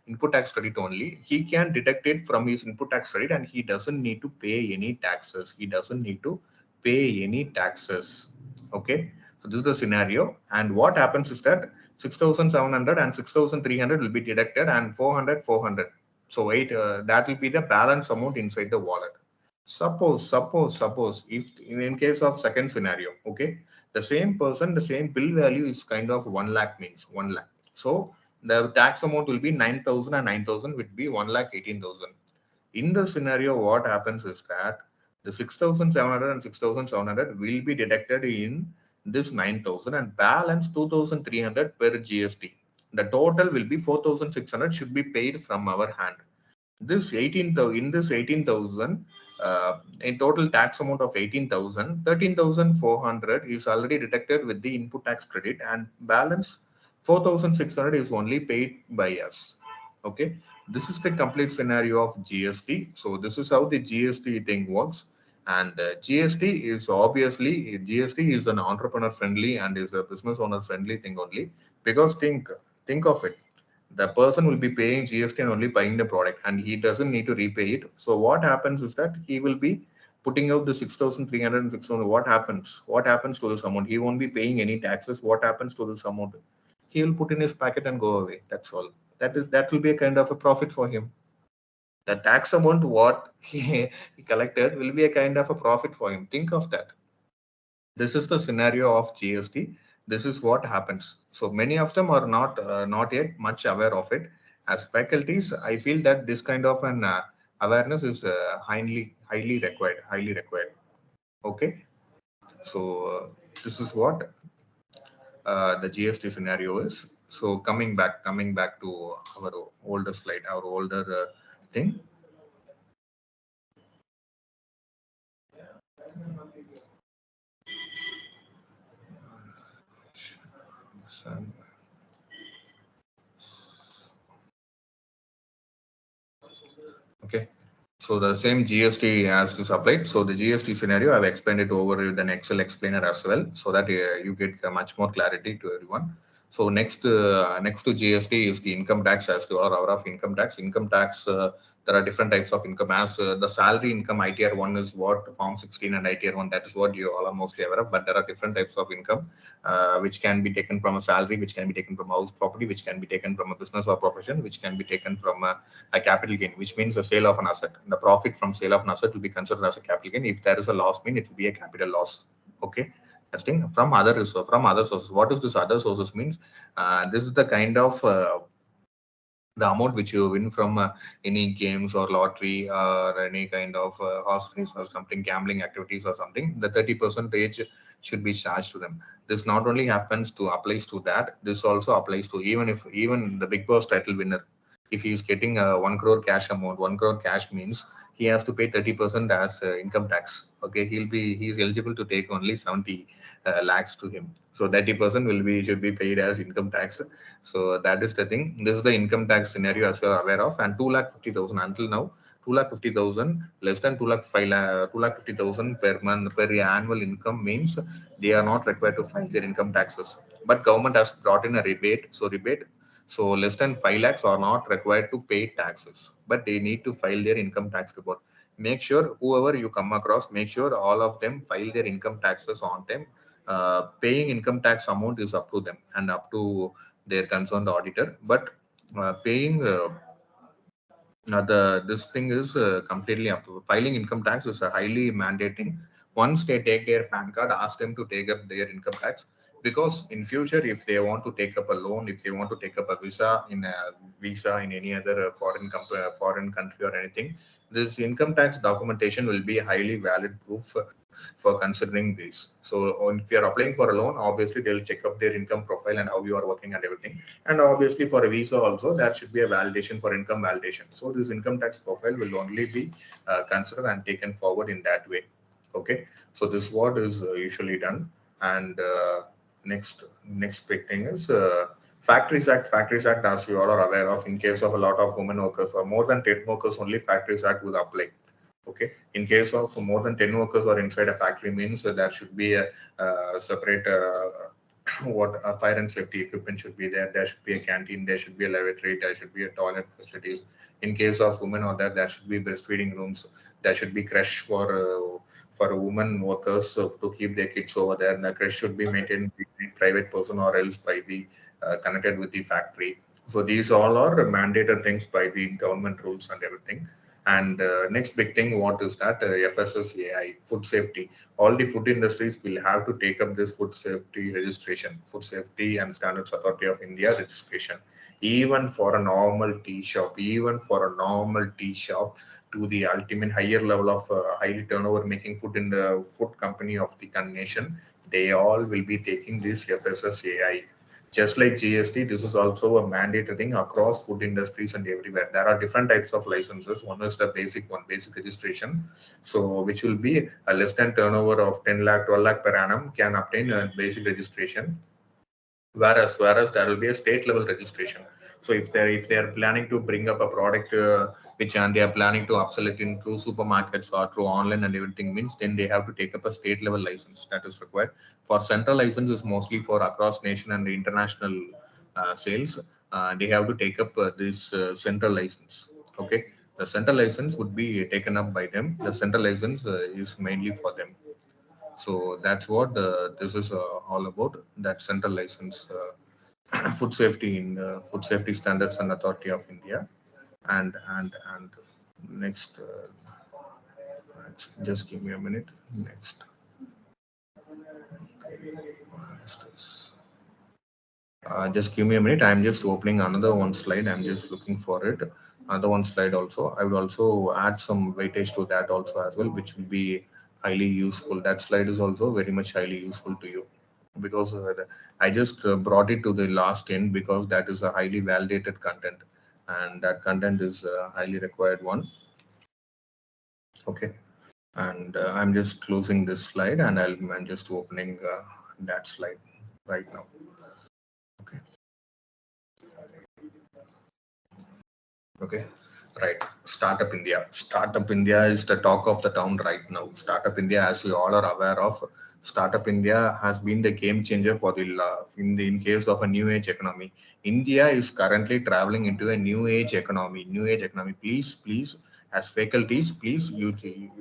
input tax credit only, he can deduct it from his input tax credit and he doesn't need to pay any taxes. He doesn't need to pay any taxes. Okay, so this is the scenario. And what happens is that 6,700 and 6,300 will be deducted, and 400. So that will be the balance amount inside the wallet. Suppose if in case of second scenario, okay, the same person, the same bill value is kind of 1 lakh means 1 lakh. So the tax amount will be 9,000 and 9,000 would be 1,18,000. In the scenario, what happens is that the 6,700 and 6,700 will be deducted in this 9,000 and balance 2,300 per GST. The total will be 4,600 should be paid from our hand. This 18,000 in total tax amount of 18,000, 13,400 is already deducted with the input tax credit, and balance 4,600 is only paid by us. Okay, this is the complete scenario of GST. So this is how the GST thing works. And GST is obviously an entrepreneur friendly and is a business owner friendly thing only, because think of it, the person will be paying GST and only buying the product, and he doesn't need to repay it. So what happens is that he will be putting out the 6,300 and 6,000. What happens to this amount? He won't be paying any taxes. What happens to this amount? He will put in his packet and go away. That's all. That will be a kind of a profit for him. The tax amount what he collected will be a kind of a profit for him. Think of that. This is the scenario of GST. This is what happens. So many of them are not yet much aware of it. As faculties, I feel that this kind of an awareness is highly required. Okay, so this is what the GST scenario is. So coming back to our older slide, our older thing. Okay, so the same GST has to applied. So the GST scenario, I've explained it over with an Excel explainer as well, so that you get much more clarity to everyone. So next to GST is the income tax. As to our of income tax. There are different types of income. As the salary income, ITR 1 is what Form 16 and ITR 1. That is what you all are mostly aware of. But there are different types of income, which can be taken from a salary, which can be taken from a house property, which can be taken from a business or profession, which can be taken from a capital gain, which means the sale of an asset. The profit from sale of an asset will be considered as a capital gain. If there is a loss, it will be a capital loss. Okay. Testing from other sources. What is this other sources means? This is the kind of the amount which you win from any games or lottery or any kind of horse race or something, gambling activities or something. The 30% should be charged to them. This not only applies to that. This also applies to even the Big Boss title winner. If he is getting a 1 crore cash amount, 1 crore cash means he has to pay 30% as income tax. Okay, he is eligible to take only 70 lakhs to him. So 30% should be paid as income tax. So that is the thing. This is the income tax scenario as you are aware of. And 2,50,000 until now, 2,50,000 less than 2,50,000 per month per annual income means they are not required to file their income taxes. But government has brought in a rebate. So less than 5 lakhs are not required to pay taxes, but they need to file their income tax report. make sure whoever you come across, make sure all of them file their income taxes on time. Paying income tax amount is up to them and up to their concerned auditor, but paying this thing is completely up to filing income tax is highly mandating. Once they take their PAN card, ask them to take up their income tax, because in future, if they want to take up a loan, if they want to take up a visa in any other foreign country or anything, this income tax documentation will be a highly valid proof for considering this. So if you are applying for a loan, obviously they'll check up their income profile and how you are working and everything. And obviously for a visa also, there should be a validation for income validation. So this income tax profile will only be considered and taken forward in that way. Okay, so this is what is usually done. And next big thing is Factories Act. Factories Act, as you all are aware of, in case of a lot of women workers or more than 10 workers, only Factories Act will apply. Okay, in case of more than 10 workers or inside a factory, means there should be a separate what fire and safety equipment should be there. There should be a canteen, there should be a lavatory, there should be a toilet facilities. In case of women or that, there should be breastfeeding rooms, there should be creche for women workers, so to keep their kids over there. And the creche should be maintained by the private person or else by the connected with the factory. So these all are mandated things by the government rules and everything. And next big thing, what is that? FSSAI, food safety. All the food industries will have to take up this food safety registration, Food Safety and Standards Authority of India registration. Even for a normal tea shop, to the ultimate higher level of highly turnover making food in the food company of the nation, they all will be taking this FSSAI. Just like GST, this is also a mandatory thing across food industries and everywhere. There are different types of licenses. One is the basic one, basic registration. So which will be a less than turnover of 10 lakh, 12 lakh per annum can obtain a basic registration. Whereas there will be a state level registration. So if they are planning to bring up a product which and they are planning to upsell it in through supermarkets or through online and everything, means then they have to take up a state level license that is required. For central license is mostly for across nation and international sales. They have to take up this central license. Okay, the central license would be taken up by them. The central license is mainly for them. So that's what this is all about. That central license, food safety in Food Safety Standards and Authority of India. And next, just give me a minute. Next. Just give me a minute. I'm just opening another one slide. I'm just looking for it. Another one slide also. I will also add some weightage to that also as well, which will be highly useful. That slide is also very much highly useful to you, because I just brought it to the last end because that is a highly validated content, and that content is a highly required one. Okay, and I'm just closing this slide and I'm just opening that slide right now. Okay. Okay, right. Startup India. Startup India is the talk of the town right now. Startup India, as you all are aware of, Startup India has been the game changer for in case of a new age economy. India is currently traveling into a new age economy. New age economy. Please, as faculties, please, you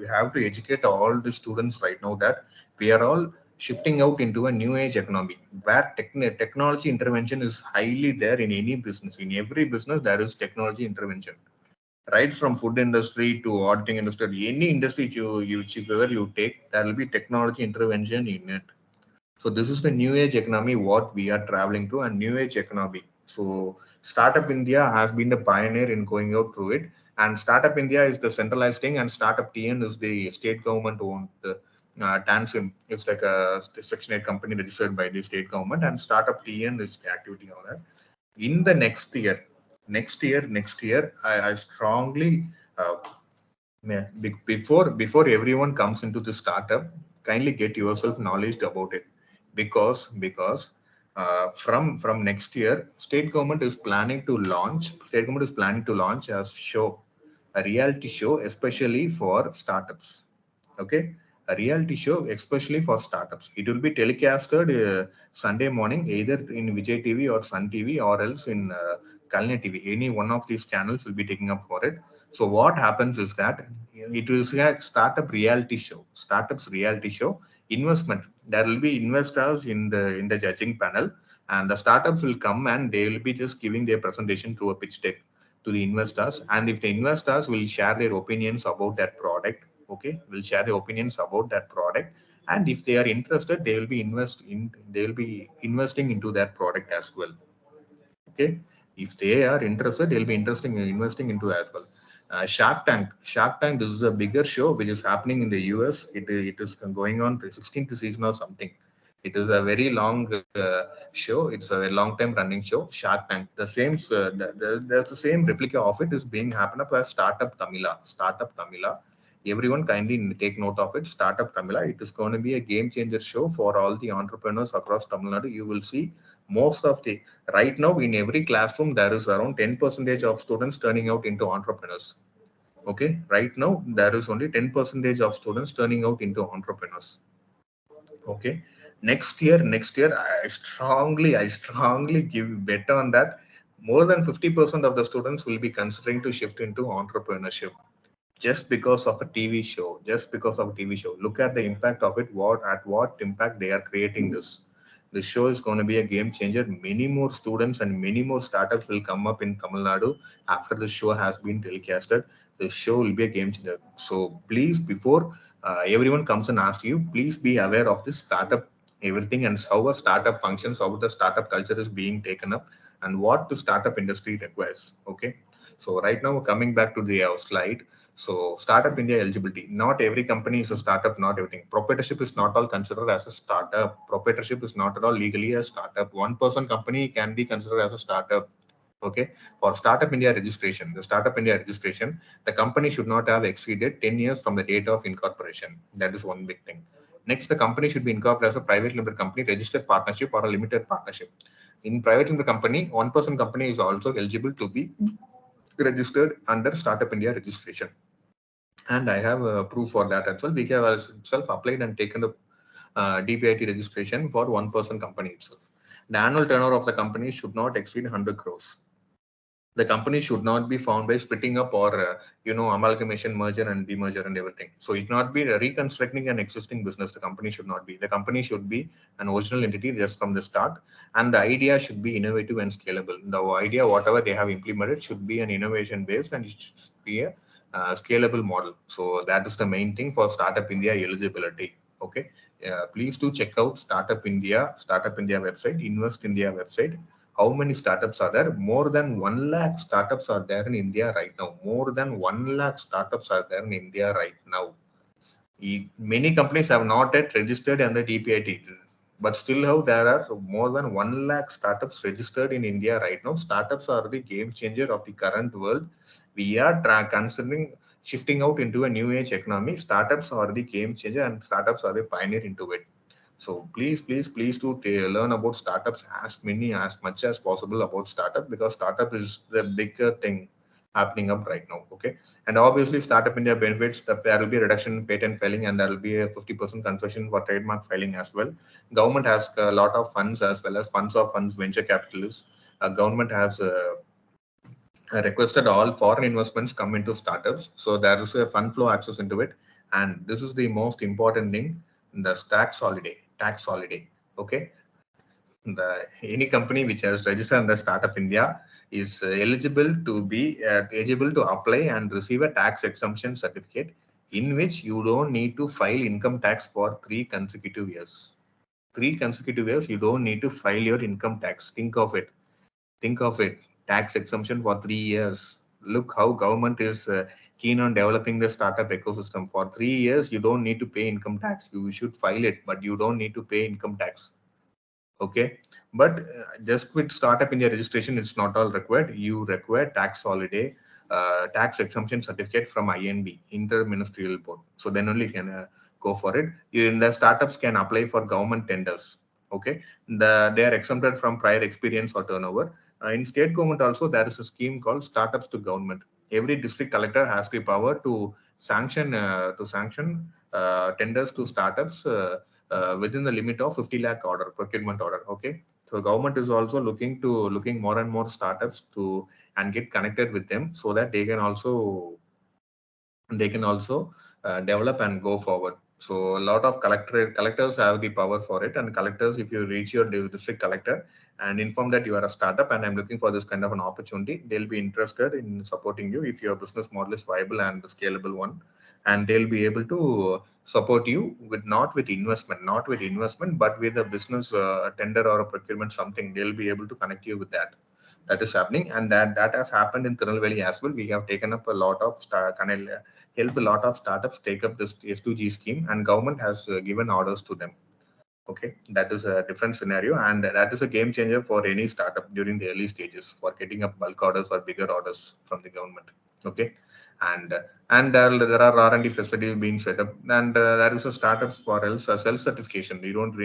have to educate all the students right now that we are all shifting out into a new age economy where technology intervention is highly there in any business. In every business, there is technology intervention, right from food industry to auditing industry. Any industry whichever you take, there will be technology intervention in it. So this is the new age economy what we are traveling to, and new age economy. So Startup India has been the pioneer in going out through it, and Startup India is the centralized thing, and Startup TN is the state government owned. Tansim is like a Section 8 company registered by the state government, and Startup TN is the activity on that. In the next year, I strongly before everyone comes into the startup, kindly get yourself knowledge about it, because from next year, state government is planning to launch a reality show especially for startups. Okay, a reality show especially for startups. It will be telecasted Sunday morning, either in Vijay TV or Sun TV, or else in Kalni TV. Any one of these channels will be taking up for it. So what happens is that it is a startup reality show, startups reality show investment. There will be investors in the judging panel, and the startups will come and they will be just giving their presentation through a pitch deck to the investors. And if the investors will share their opinions about that product, okay, will share their opinions about that product, and if they are interested, they will be investing into that product as well. Okay, if they are interested, they'll be interested in investing into as well. Shark Tank. This is a bigger show which is happening in the US. It is going on to 16th season or something. It is a very long show. It's a long time running show. Shark Tank. The same, there's the same replica of it is being happened up as Startup Tamila. Startup Tamila. Everyone kindly take note of it. Startup Tamila. It is going to be a game changer show for all the entrepreneurs across Tamil Nadu. You will see most of the right now in every classroom there is around 10% of students turning out into entrepreneurs. Okay, right now there is only 10% of students turning out into entrepreneurs. Okay, next year I strongly give bet on that more than 50% of the students will be considering to shift into entrepreneurship just because of a TV show. Just because of a TV show. Look at the impact of it. What impact they are creating this. The show is going to be a game changer. Many more students and many more startups will come up in Tamil Nadu after the show has been telecasted. The show will be a game changer. So please, before everyone comes and asks you, please be aware of this startup, everything, and how a startup functions, how the startup culture is being taken up, and what the startup industry requires. Okay. So right now, coming back to the slide. So startup India eligibility. Not every company is a startup, not everything. Proprietorship is not all considered as a startup. Proprietorship is not at all legally a startup. One person company can be considered as a startup. Okay. For Startup India registration, the Startup India registration, the company should not have exceeded 10 years from the date of incorporation. That is one big thing. Next, the company should be incorporated as a private limited company, registered partnership, or a limited partnership. In private limited company, one person company is also eligible to be registered under Startup India registration. And I have a proof for that as well. We have self applied and taken the DPIT registration for one person company itself. The annual turnover of the company should not exceed 100 crores. The company should not be found by splitting up or amalgamation, merger and demerger and everything. So it not be reconstructing an existing business. The company should not be. The company should be an original entity just from the start, and the idea should be innovative and scalable. The idea, whatever they have implemented, should be an innovation based and it should be a scalable model. So that is the main thing for Startup India eligibility. Okay, please do check out Startup India website, Invest India website. How many startups are there? More than 1 lakh startups are there in India right now. More than 1 lakh startups are there in India right now. Many companies have not yet registered under DPIT, but still how there are more than 1 lakh startups registered in India right now. Startups are the game changer of the current world. We are considering shifting out into a new age economy. Startups are the game changer and startups are the pioneer into it. So please do learn about startups as much as possible about startup, because startup is the bigger thing happening up right now. Okay, and obviously Startup India benefits that there will be a reduction in patent filing and there will be a 50% concession for trademark filing as well. Government has a lot of funds as well as funds of funds, venture capitalists. Government has requested all foreign investments come into startups. So there is a fund flow access into it. And this is the most important thing, the tax holiday. Tax holiday. Okay. Any company which has registered under Startup India is eligible to apply and receive a tax exemption certificate in which you don't need to file income tax for 3 consecutive years. 3 consecutive years, you don't need to file your income tax. Think of it. Tax exemption for 3 years. Look how government is keen on developing the startup ecosystem. For 3 years, you don't need to pay income tax. You should file it, but you don't need to pay income tax. Okay, but just with Startup India registration, it's not all required. You require tax holiday, tax exemption certificate from INB, Inter-Ministerial Board. So then only you can go for it. The startups can apply for government tenders. Okay, they are exempted from prior experience or turnover. In state government also, there is a scheme called Startups to Government. Every district collector has the power to sanction tenders to startups within the limit of 50 lakh procurement order. Okay, so government is also looking more and more startups to and get connected with them so that they can also they can also develop and go forward. So a lot of collectors have the power for it, and collectors, if you reach your district collector and inform that you are a startup and I'm looking for this kind of an opportunity, they'll be interested in supporting you if your business model is viable and scalable one, and they'll be able to support you with not with investment, but with a business tender or a procurement something. They'll be able to connect you with that. That is happening, and that has happened in Tirunelveli as well. We have taken up a lot of help a lot of startups take up this S2G scheme, and government has given orders to them. Okay, that is a different scenario, and that is a game changer for any startup during the early stages for getting up bulk orders or bigger orders from the government. Okay, and there are R&D facilities being set up, and there is a startups for else a self certification. You don't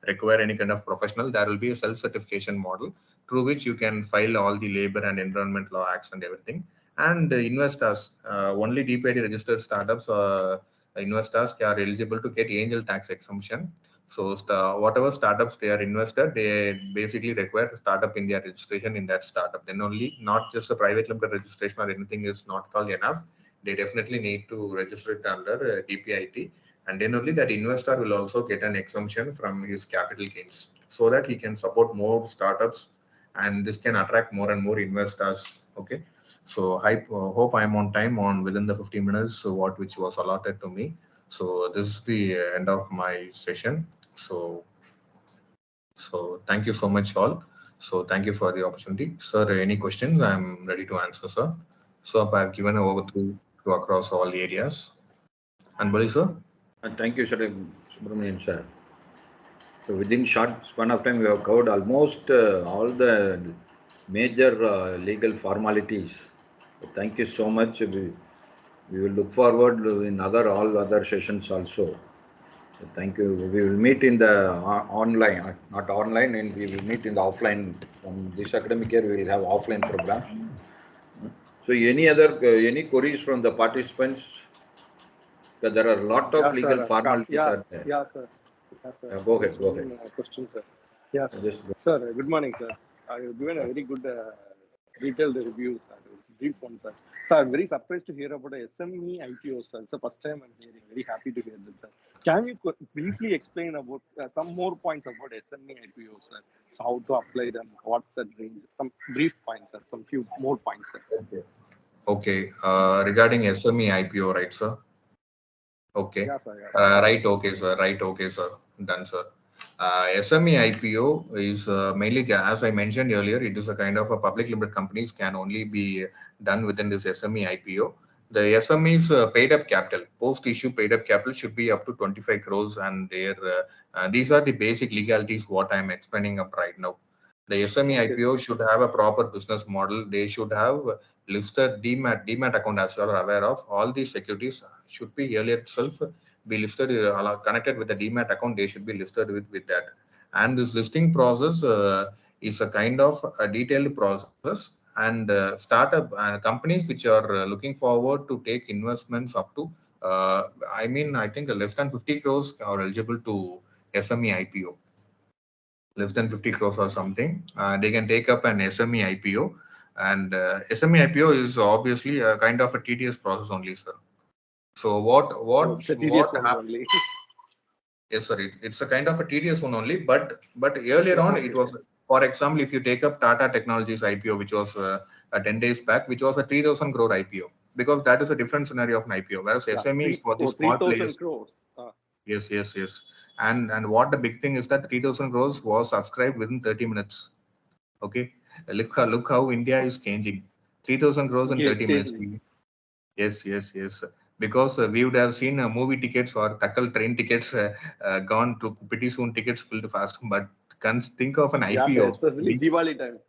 require any kind of professional. There will be a self certification model through which you can file all the labor and environment law acts and everything. And investors, only DPID registered startups investors are eligible to get angel tax exemption. So whatever startups they are invested, they basically require startup India registration in that startup. Then only, not just a private limited registration or anything is not called enough. They definitely need to register it under DPIT, and then only that investor will also get an exemption from his capital gains, so that he can support more startups, and this can attract more and more investors. Okay, so I hope I'm on time on within the 15 minutes, so which was allotted to me. So this is the end of my session. So thank you so much all. So thank you for the opportunity. Sir, any questions? I'm ready to answer, sir. So I've given over to across all areas. And Bali, sir? Thank you, Sir Subramanian, sir. So within short span of time, we have covered almost all the major legal formalities. Thank you so much. We will look forward in all other sessions also. Thank you. We will meet in the online, not online, and we will meet in the offline. From this academic year, we will have offline program. So any queries from the participants? Because there are a lot of legal formalities are there. Yeah, sir. Yes, sir. Go ahead. Question, sir. Yes, sir. Good morning, sir. You've given a very good detailed review, sir. Brief one, sir. Sir, I'm very surprised to hear about a SME IPO, sir. It's the first time I'm hearing. Very happy to hear that, sir. Can you briefly explain about some more points about SME IPO, sir? So how to apply them? What's the range? Some brief points, sir. Some few more points, sir. Okay. Regarding SME IPO, right, sir? Okay. Yeah, sir. Yeah. Right. Okay, sir. Right. Okay, sir. Done, sir. SME IPO is mainly, as I mentioned earlier, it is a kind of a public limited companies can only be done within this SME IPO. The SME's paid up capital, post-issue paid up capital should be up to 25 crores, and these are the basic legalities what I'm explaining up right now. The SME IPO should have a proper business model. They should have listed demat account, as you are aware of. All these securities should be earlier itself be listed, connected with the demat account. They should be listed with that. And this listing process is a kind of a detailed process, and startup companies which are looking forward to take investments up to I think less than 50 crores are eligible to SME IPO. Less than 50 crores or something, they can take up an SME IPO. And SME IPO is obviously a kind of a tedious process only, sir. So what only. Yes, sir. It's a kind of a tedious one only, but earlier on it was, for example, if you take up Tata Technologies IPO, which was 10 days back, which was a 3,000 crore IPO, because that is a different scenario of an IPO, whereas SME is for the small players. 3,000 crores. Yes. And what the big thing is that 3,000 crores was subscribed within 30 minutes. Okay, look how India is changing. 3,000 crores in 30 minutes. Yes. Because we would have seen movie tickets or Takkal train tickets gone to pretty soon, tickets filled fast. But can't think of an IPO. Yeah, especially Diwali time.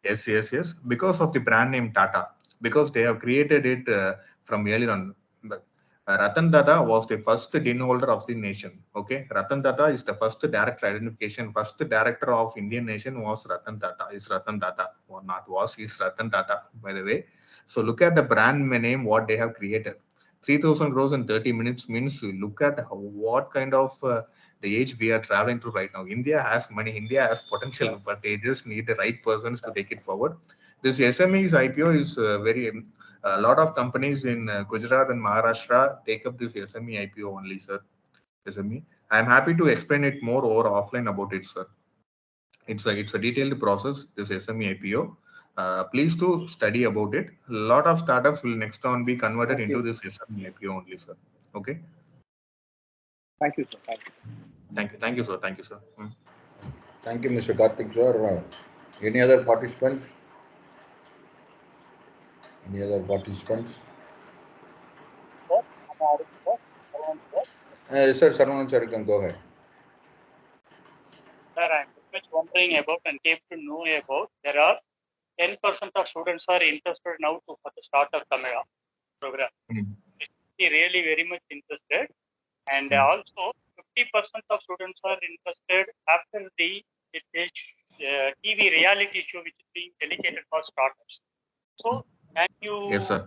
Yes. Because of the brand name Tata, because they have created it from earlier on. Ratan Tata was the first din holder of the nation. Okay, Ratan Tata is the first direct identification. First director of Indian nation was Ratan Tata. Is Ratan Tata, or not was, is Ratan Tata, by the way. So look at the brand name what they have created. 3,000 crores in 30 minutes means, look at what kind of the age we are traveling to right now. India has money, India has potential, but they just need the right persons to take it forward. This SME's IPO is very A lot of companies in Gujarat and Maharashtra take up this SME IPO only, sir. SME. I am happy to explain it more over offline about it, sir. It's a detailed process, this SME IPO. Please to study about it. A lot of startups will next on be converted into this SME IPO only, sir. Okay. Thank you, sir. Thank you. Thank you. Thank you, sir. Thank you, sir. Thank you, Mr. Karthik, sir. Any other participants? Any other participants? Sir, Saravanan sir, you can go ahead. Sir, I'm very much wondering about and came to know about there are 10% of students are interested now for the Startup Tamil program. Really very much interested, and also 50% of students are interested after the TV reality show which is being dedicated for startups. So can you Yes, sir.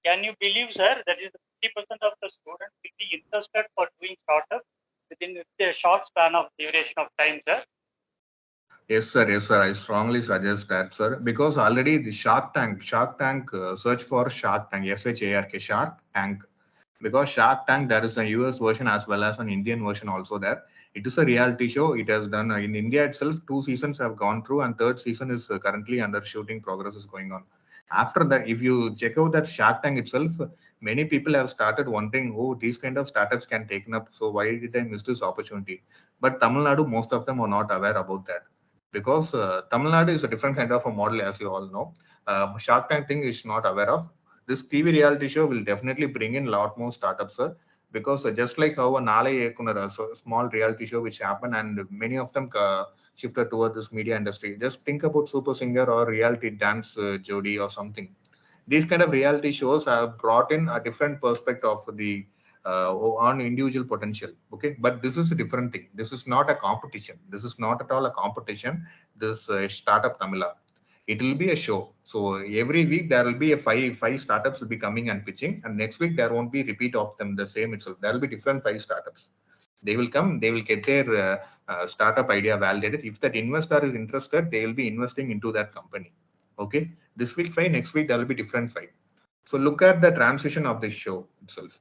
Can you believe, sir, that is 50% of the students will be interested for doing startup within a short span of duration of time, sir? Yes, sir. Yes, sir. I strongly suggest that, sir, because already the Shark Tank, search for Shark Tank, SHARK, Shark Tank. Because Shark Tank, there is a US version as well as an Indian version also there. It is a reality show. It has done in India itself. 2 seasons have gone through, and third season is currently under shooting. Progress is going on. After that, if you check out that Shark Tank itself, many people have started wondering, oh, these kind of startups can take up. So why did I miss this opportunity? But Tamil Nadu, most of them are not aware about that, because Tamil Nadu is a different kind of a model, as you all know. Shark Tank thing is not aware of. This TV reality show will definitely bring in a lot more startups, sir, because just like how a Nale Ekunar, a small reality show which happened, and many of them shifted toward this media industry. Just think about Super Singer or reality dance Jodi or something. These kind of reality shows have brought in a different perspective of the on individual potential. Okay, but this is a different thing. This is not a competition. This is not at all a competition. This startup Tamila, it will be a show. So every week there will be a five startups will be coming and pitching, and next week there won't be repeat of them the same itself. There will be different 5 startups. They will come, they will get their startup idea validated. If that investor is interested, they will be investing into that company. Okay, this week 5, next week there will be different 5. So look at the transition of the show itself.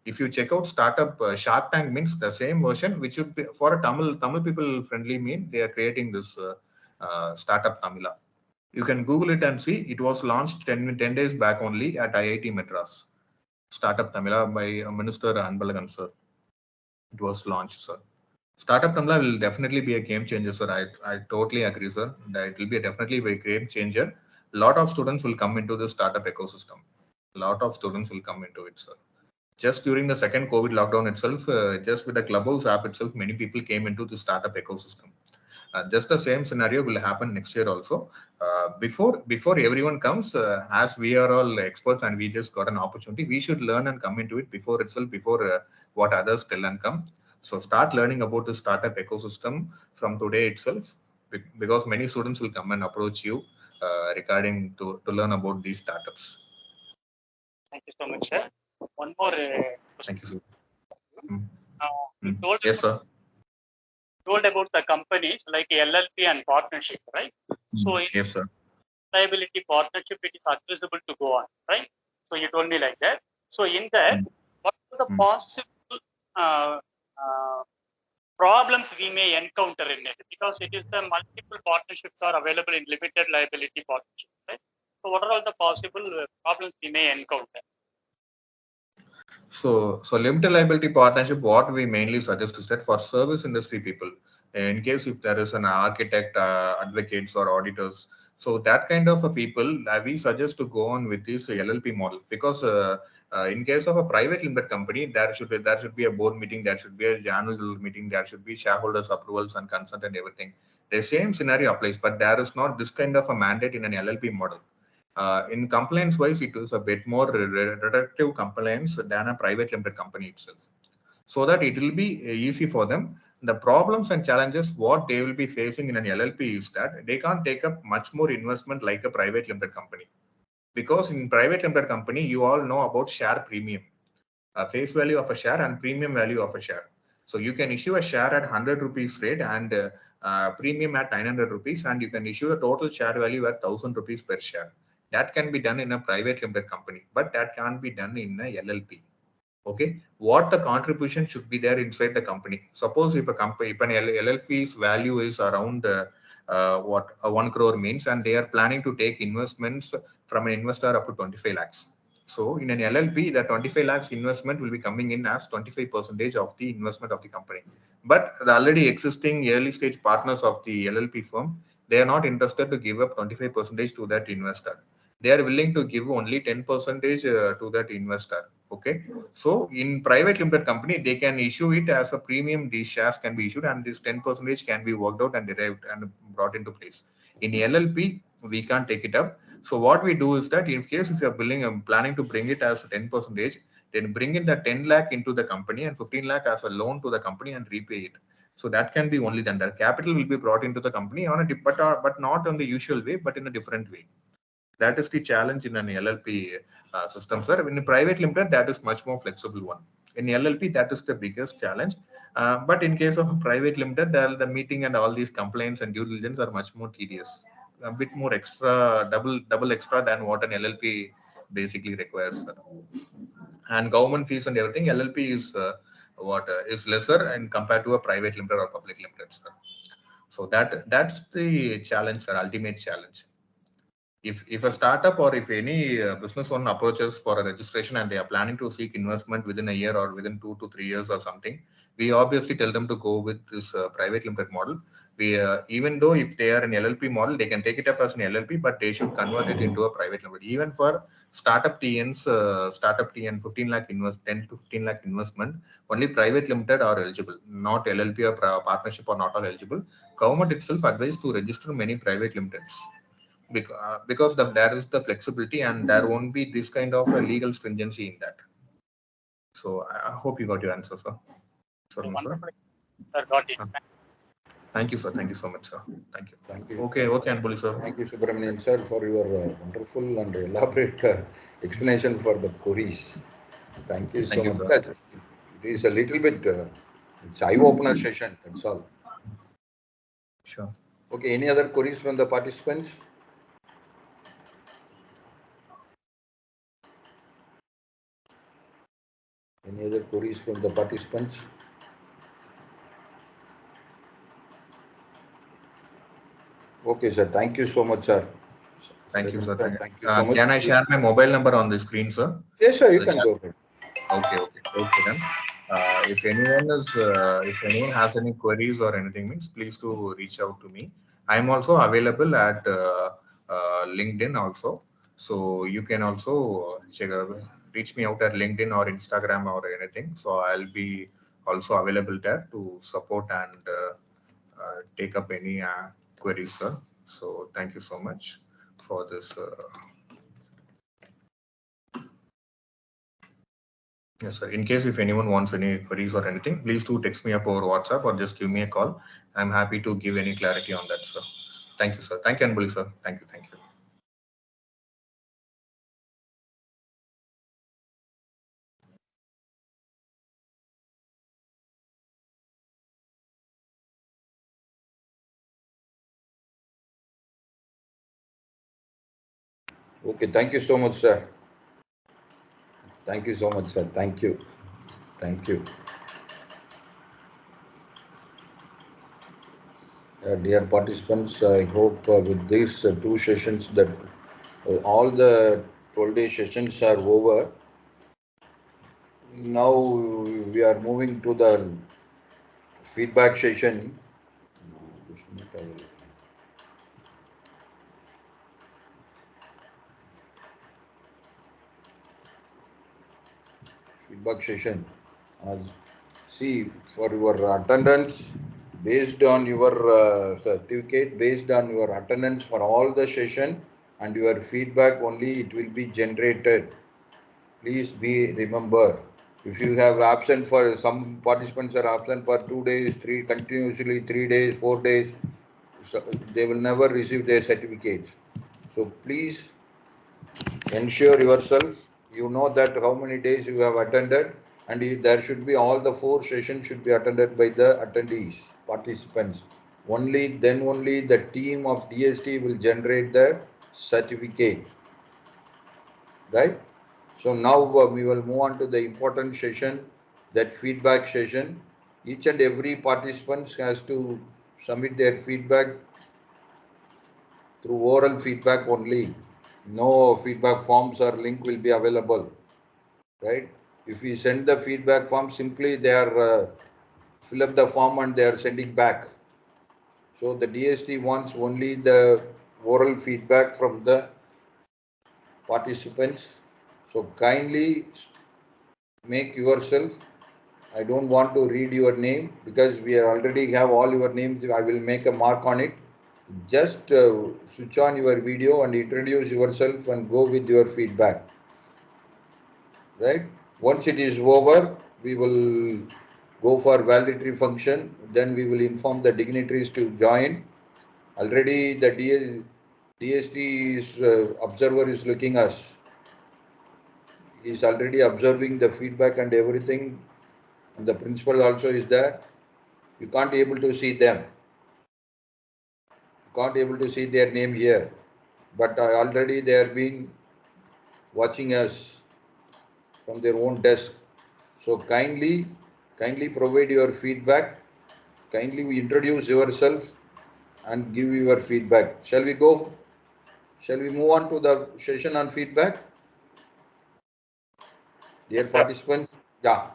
If you check out startup Shark Tank, means the same version, which would be for a Tamil people friendly mean they are creating this startup Tamila. You can Google it and see. It was launched 10 days back only at IIT Madras. Startup Tamila by Minister Anbalagan, sir. It was launched, sir. Startup Tamila will definitely be a game changer, sir. I totally agree, sir. That it will be definitely a game changer. A lot of students will come into the startup ecosystem. A lot of students will come into it, sir. Just during the second COVID lockdown itself, just with the Clubhouse app itself, many people came into the startup ecosystem. Just the same scenario will happen next year also. Before everyone comes, as we are all experts and we just got an opportunity, we should learn and come into it before itself, before what others tell and come. So start learning about the startup ecosystem from today itself, because many students will come and approach you regarding to learn about these startups. Thank you so much, sir. One more question. Thank you, sir. You Yes, sir. told about the companies like LLP and partnership, right? So in yes, sir. liability partnership, it is advisable to go on, right? So you told me like that. So in that, what are the possible problems we may encounter in it? Because it is the multiple partnerships are available in limited liability partnership, right? So what are all the possible problems we may encounter? So limited liability partnership, what we mainly suggest is that for service industry people, in case if there is an architect, advocates or auditors, so that kind of a people, we suggest to go on with this LLP model, because in case of a private limited company, there should be a board meeting, there should be a general meeting, there should be shareholders approvals and consent and everything. The same scenario applies, but there is not this kind of a mandate in an LLP model. In compliance wise, it is a bit more reductive compliance than a private limited company itself, so that it will be easy for them. The problems and challenges what they will be facing in an LLP is that they can't take up much more investment like a private limited company, because in private limited company, you all know about share premium, face value of a share and premium value of a share. So you can issue a share at 100 rupees rate and premium at 900 rupees, and you can issue a total share value at 1000 rupees per share. That can be done in a private limited company, but that can't be done in a LLP. Okay, what the contribution should be there inside the company. Suppose if a company, if an LLP's value is around 1 crore means, and they are planning to take investments from an investor up to 25 lakhs. So in an LLP, the 25 lakhs investment will be coming in as 25% of the investment of the company. But the already existing early stage partners of the LLP firm, they are not interested to give up 25% to that investor. They are willing to give only 10% to that investor. Okay, so in private limited company, they can issue it as a premium. These shares can be issued, and this 10% can be worked out and derived and brought into place. In LLP, we can't take it up. So what we do is that in case if you are planning to bring it as 10%, then bring in the 10 lakh into the company and 15 lakh as a loan to the company and repay it. So that can be only then. The capital will be brought into the company on a but not on the usual way, but in a different way. That is the challenge in an LLP system, sir. In a private limited, that is much more flexible one. In LLP, that is the biggest challenge. But in case of a private limited, the meeting and all these complaints and due diligence are much more tedious, a bit more extra, double extra than what an LLP basically requires. Sir. And government fees and everything, LLP is is lesser and compared to a private limited or public limited, sir. So that's the challenge, sir. Ultimate challenge. If a startup or if any business owner approaches for a registration and they are planning to seek investment within a year or within 2 to 3 years or something, we obviously tell them to go with this private limited model. We even though if they are an LLP model, they can take it up as an LLP, but they should convert it into a private limited. Even for startup TNs, startup TN 15 lakh 10 to 15 lakh investment, only private limited are eligible, not LLP or partnership are not all eligible. Government itself advised to register many private limiteds because there is the flexibility and there won't be this kind of a legal stringency in that. So I hope you got your answer, sir. Sorry, sir. Sir, got it. Thank you, sir. Thank you so much, sir. Thank you. Thank you. Okay, Anbuli, sir. Thank you, Subramanian sir, for your wonderful and elaborate explanation for the queries. Thank you so much. It is a little bit, it's eye-opener session, that's all. Sure. Okay, any other queries from the participants? Any other queries from the participants? Okay, sir. Thank you so much, sir. Thank you, sir. Thank you so much. Can I share my mobile number on the screen, sir? Yes, sir. You can go ahead. Okay then. If anyone has any queries or anything, means please to reach out to me. I'm also available at LinkedIn also, so you can also reach me out at LinkedIn or Instagram or anything. So I'll be also available there to support and take up any queries, sir. So thank you so much for this. Yes, sir. In case if anyone wants any queries or anything, please do text me up over WhatsApp or just give me a call. I'm happy to give any clarity on that, sir. Thank you, sir. Thank you, Anbuli, sir. Thank you. Thank you. Okay, thank you so much, sir. Thank you so much, sir. Thank you. Thank you. Dear participants, I hope with these two sessions that all the 12-day sessions are over. Now we are moving to the feedback session. Feedback session. See, for your attendance, based on your certificate, based on your attendance for all the session and your feedback only, it will be generated. Please remember, if you have absent for some participants are absent for 2 days, continuously 3 days, 4 days, so they will never receive their certificates. So please ensure yourself, you know that how many days you have attended, and there should be all the 4 sessions should be attended by the attendees, participants. Then only the team of DST will generate the certificate. right? So now we will move on to the important session, that feedback session. Each and every participant has to submit their feedback through oral feedback only. No feedback forms or link will be available, right? If we send the feedback form, simply they are fill up the form and they are sending back. So the DST wants only the oral feedback from the participants. So kindly make yourself. I don't want to read your name because we already have all your names. I will make a mark on it. Just switch on your video and introduce yourself and go with your feedback. Right? Once it is over, we will go for validatory function. Then we will inform the dignitaries to join. Already the DST is, observer is looking us. He is already observing the feedback and everything. And the principal also is there. You can't able to see them. You can't able to see their name here. But already they are being watching us from their own desk. So kindly provide your feedback. Kindly introduce yourself and give your feedback. Shall we go? Shall we move on to the session on feedback? Dear Yes, sir. participants, yeah.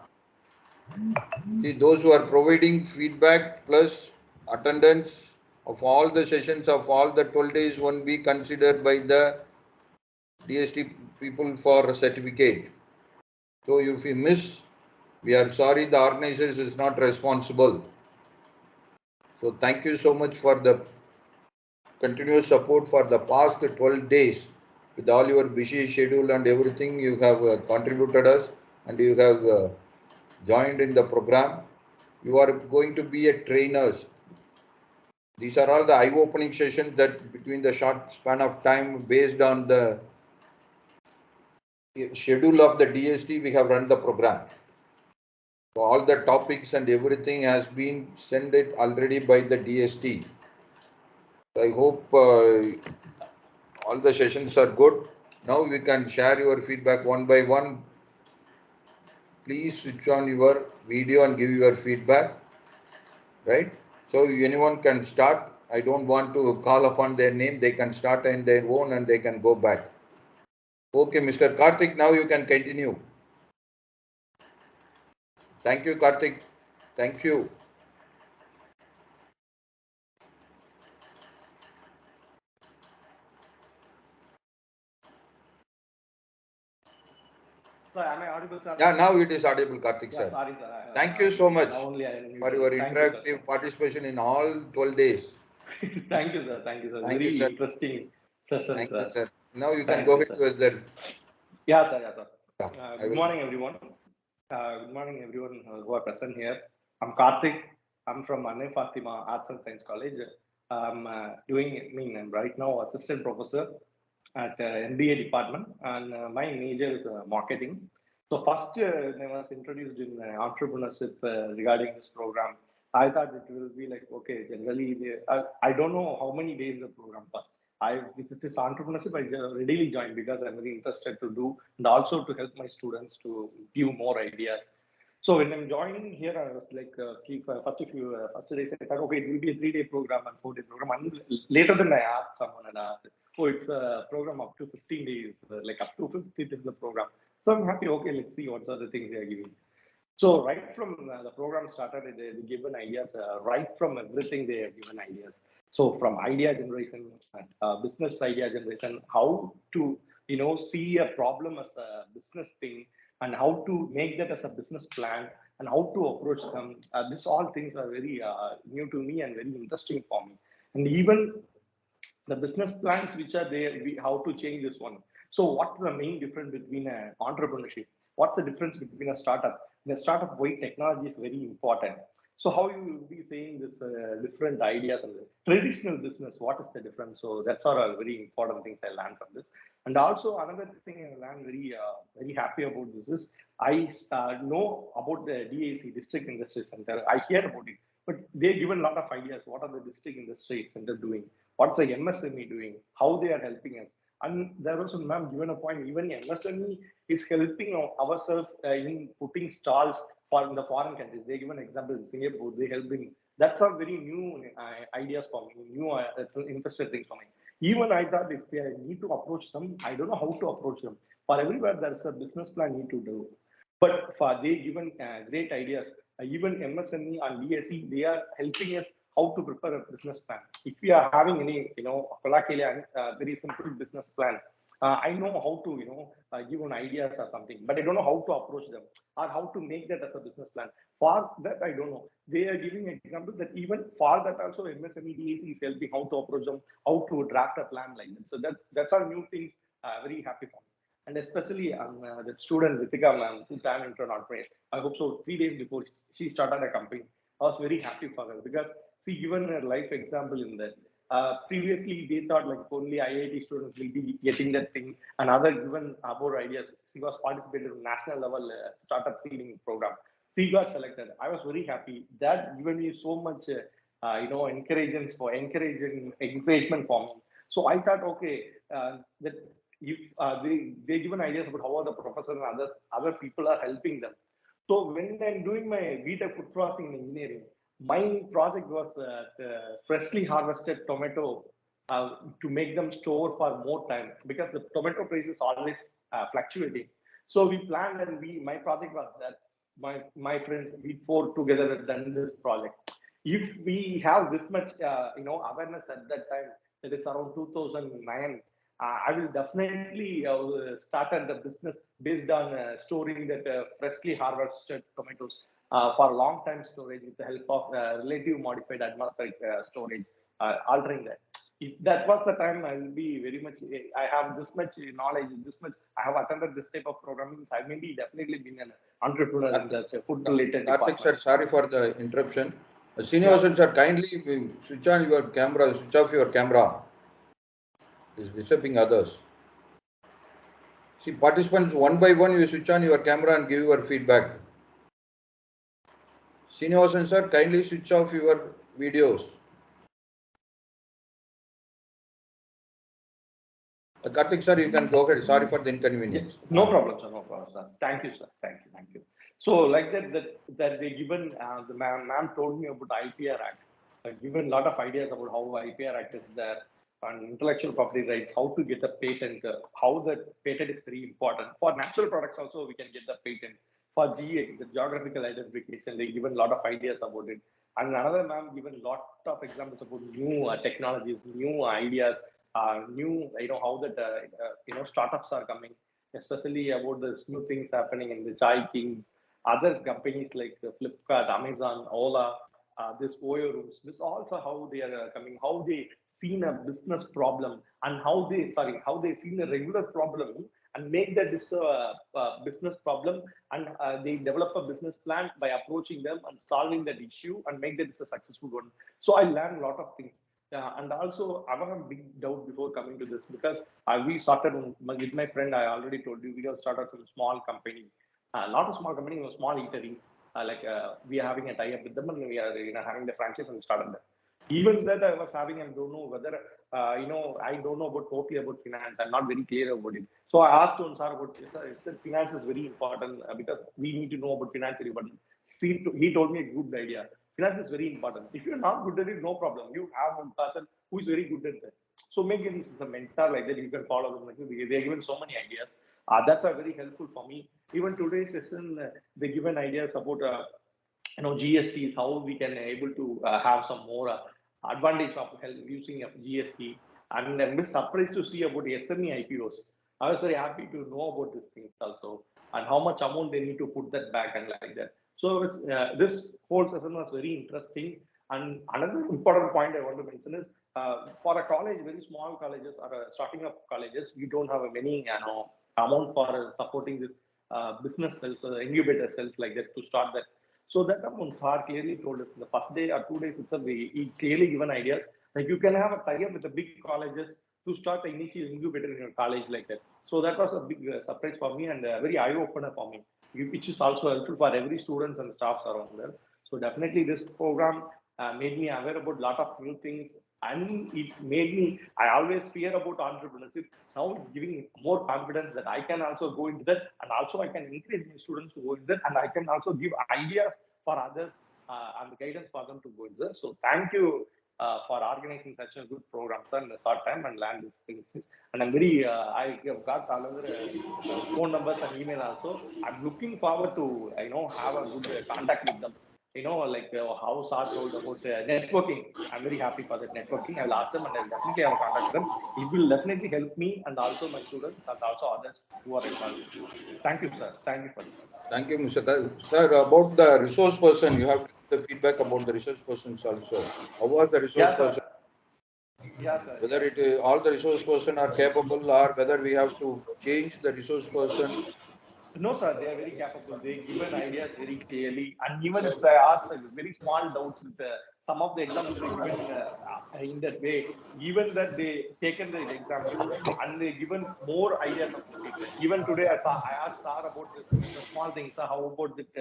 See, those who are providing feedback plus attendance of all the sessions of all the 12 days won't be considered by the DST people for a certificate. So if we miss, we are sorry, the organization is not responsible. So thank you so much for the continuous support for the past 12 days. With all your busy schedule and everything, you have contributed us and you have joined in the program. You are going to be a trainers. These are all the eye-opening sessions that between the short span of time based on the schedule of the DST, we have run the program. So all the topics and everything has been sent it already by the DST. I hope all the sessions are good. Now we can share your feedback one by one. Please switch on your video and give your feedback. Right? So anyone can start. I don't want to call upon their name. They can start in their own and they can go back. Okay, Mr. Karthik, now you can continue. Thank you, Karthik. Thank you. Sir, am I audible, sir? Yeah, now it is audible, Karthik, Yeah, sir. sorry, sir. Thank you so much Now only I unmuted. for your Thank you, interactive sir. participation in all 12 days. Thank you, sir. Thank you, sir. Thank you, Very sir. interesting session, Thank you, sir. sir. Now you can Thank go you, ahead sir. with the. Yeah, sir. Yeah, sir. Yeah, Good morning, everyone. Good morning, everyone who are present here. I'm Karthik. I'm from Anne Fatima Arts and Science College. I'm right now assistant professor at MBA department, and my major is marketing. So first, when I was introduced in entrepreneurship regarding this program, I thought it will be like, okay, generally, I don't know how many days the program first. With this entrepreneurship, I readily joined because I'm very interested to do and also to help my students to give more ideas. So when I'm joining here, I was like, first days, I thought, okay, it will be a 3-day program and 4-day program. And later then I asked someone and asked, oh, it's a program up to 15 days, like up to 50 it is the program. So I'm happy, okay, let's see what are the things they are giving. So right from the program started, they given ideas, right from everything they have given ideas. So from idea generation, business idea generation, how to, see a problem as a business thing and how to make that as a business plan and how to approach them. This all things are very new to me and very interesting for me. And even the business plans which are there, how to change this one. So what's the main difference between an entrepreneurship? What's the difference between a startup? In a startup, why technology is very important. So how you will be saying this different ideas and the traditional business, what is the difference? So that's all are very important things I learned from this. And also another thing I learned very happy about this is I know about the DAC, District Industry Center. I hear about it, but they given a lot of ideas. What are the District Industry Center doing? What's the MSME doing? How they are helping us? And there was a ma'am given a point, even MSME is helping ourselves in putting stalls for in the foreign countries. They give an example in Singapore, they help in, that's all very new ideas for me, new interested things for me. Even I thought if I need to approach them, I don't know how to approach them. For everywhere, there's a business plan need to do. But for they given great ideas, even MSME and DSE, they are helping us how to prepare a business plan. If we are having any, very simple business plan, I know how to, give an ideas or something, but I don't know how to approach them or how to make that as a business plan. For that, I don't know. They are giving examples that even for that also MSME DSE is helping how to approach them, how to draft a plan like that. So that's all new things. Very happy for me. And especially the student Ritika ma'am, full-time intern entrepreneur. I hope so. 3 days before she started a company, I was very happy for her because she given a life example in that. Previously, they thought like only IIT students will be getting that thing, and other given about ideas. She was participated in national level startup seeding program. She got selected. I was very happy. That given me so much, encouragement for me. So I thought, okay, that if they given ideas about how the professors and other people are helping them. So when I'm doing my BTech food processing engineering, my project was freshly harvested tomato to make them store for more time because the tomato price is always fluctuating. So we planned and my project was that my friends we four together have done this project. If we have this much awareness at that time, that is around 2009. I will definitely started the business based on storing that freshly harvested tomatoes for long time storage with the help of relative modified atmospheric storage, altering that. If that was the time, I will be very much. I have this much knowledge, this much. I have attended this type of programming. So I may be definitely been an entrepreneur in the food related Karthik sir, department. sorry for the interruption. Srinivasan sir, kindly switch on your camera, switch off your camera. It's disturbing others. See, participants, one by one, you switch on your camera and give your feedback. Srinivasan sir, kindly switch off your videos. Karthik sir, you can go ahead. Sorry for the inconvenience. No problem, sir. No problem, sir. Thank you, sir. Thank you. So, like that they given the ma'am told me about IPR Act. Given a lot of ideas about how IPR Act is there and intellectual property rights, how to get a patent, how the patent is very important. For natural products also, we can get the patent. For GA, the geographical identification, they given a lot of ideas about it. And another ma'am given a lot of examples about new technologies, new ideas, new, how that, startups are coming, especially about the new things happening in the Chai King, other companies like Flipkart, Amazon, Ola, this OYO rooms, this also how they are coming, how they seen a business problem and how they seen a regular problem and make that this business problem and they develop a business plan by approaching them and solving that issue and make that a successful one. So I learned a lot of things. And also, I have a big doubt before coming to this because we started with my friend. I already told you we have started some small company, not a small company, a small eatery. We are having a tie-up with them, and we are having the franchise and started that. Even that I was having, I don't know whether I don't know about totally about finance. I'm not very clear about it. So I asked him, sir, about sir, finance is very important because we need to know about finance. But he told me a good idea. Finance is very important. If you're not good at it, no problem. You have one person who is very good at that. So make it a mentor like that. You can follow them. Like they're given so many ideas. That's very helpful for me. Even today's session, they given ideas about GST, how we can able to have some more advantage of using of GST. And I'm surprised to see about SME IPOs. I was very happy to know about these things also and how much amount they need to put that back and like that. So this whole session was very interesting. And another important point I want to mention is for a college, very small colleges or starting up colleges, we don't have a many amount for supporting this business cells, incubator cells like that to start that. So that amount clearly told us the first day or 2 days itself, he clearly given ideas. Like you can have a tie-up with the big colleges to start the initial incubator in your college like that. So that was a big surprise for me and a very eye-opener for me, which is also helpful for every students and staffs around there. So definitely this program made me aware about a lot of new things, and it made me, I always fear about entrepreneurship. Now it's giving more confidence that I can also go into that, and also I can encourage my students to go into that, and I can also give ideas for others and guidance for them to go into that. So thank you for organizing such a good program, sir, in a short time and land these things. And I'm very, I have got all other phone numbers and email also. I'm looking forward to, have a good contact with them. Like how Sar told about networking. I'm very happy for that networking. I'll ask them and I'll definitely have a contact with them. It will definitely help me and also my students and also others who are involved. Thank you, sir. Thank you for this. Thank you, Mr. Sir, about the resource person, you have the feedback about the resource persons also. How was the resource person? Yeah, sir. Whether all the resource person are capable, or whether we have to change the resource person? No, sir, they are very capable. They given ideas very clearly, and even if they ask very small doubts with some of the examples they given in that way, even that they taken the example and they given more ideas about it. Even today, I asked Sir about the small things. How about that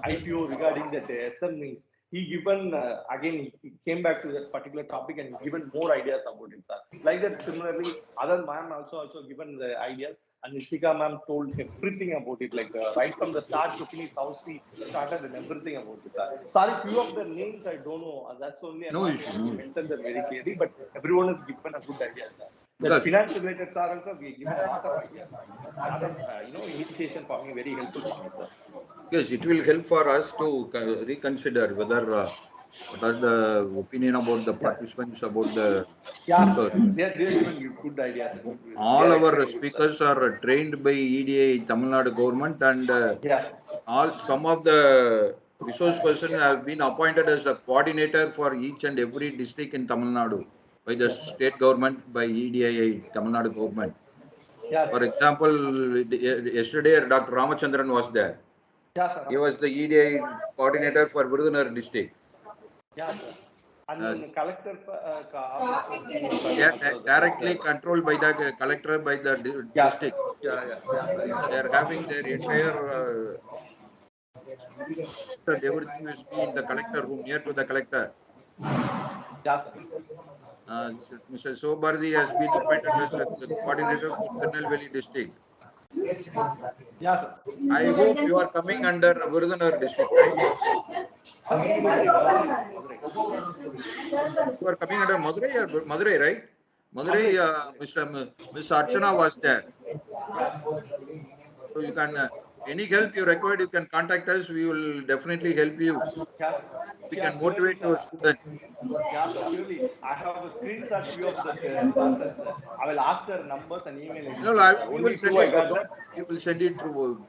IPO regarding that SMEs? He given again. He came back to that particular topic and given more ideas about it, sir. Like that, similarly, other ma'am also given the ideas. And Nishika ma'am told everything about it, like right from the start to finish, how she started and everything about it. Sorry, few of the names I don't know. That's only I'm No not issue. able No to issue. mention them very clearly, but everyone has given a good idea, sir. That Because finance related, sir, also we given a lot of ideas, lot of initiation for me, very helpful for me, sir. yes, it will help for us to reconsider whether what are the opinion about the Yeah, participants about the yeah, sir. resource. They're giving you good ideas. They All are our explaining good, sir. speakers are trained by EDA Tamil Nadu government, and Yes. some of the resource persons have been appointed as a coordinator for each and every district in Tamil Nadu by the state government, by EDA Tamil Nadu government. Yes. For example, yesterday Dr. Ramachandran was there. Yes, sir. He was the EDA coordinator for Virudunar district. Yes, sir. And collector office They are also directly there. controlled by the collector, by the Yeah, sir. district. Yeah, sir. They are having their entire everything will be in the collector room, near to the collector. Yeah, sir. Mr. Sobardi has been appointed as the coordinator for Tirunelveli district. Yeah, sir. I hope you are coming under Virudunar district, right? Madurai. You are coming under Madurai or Madurai, right? Madurai, Miss Archana was there. Yeah. So you can, any help you require, you can contact us. We will definitely help you. Yes, We sir. can Surely, motivate your sir. students. Yeah, sir. Surely. I have a screenshot few of the persons. I will ask their numbers and email IDs No, too, sir. we will Only send two I it. got Don't, that. we will send it through.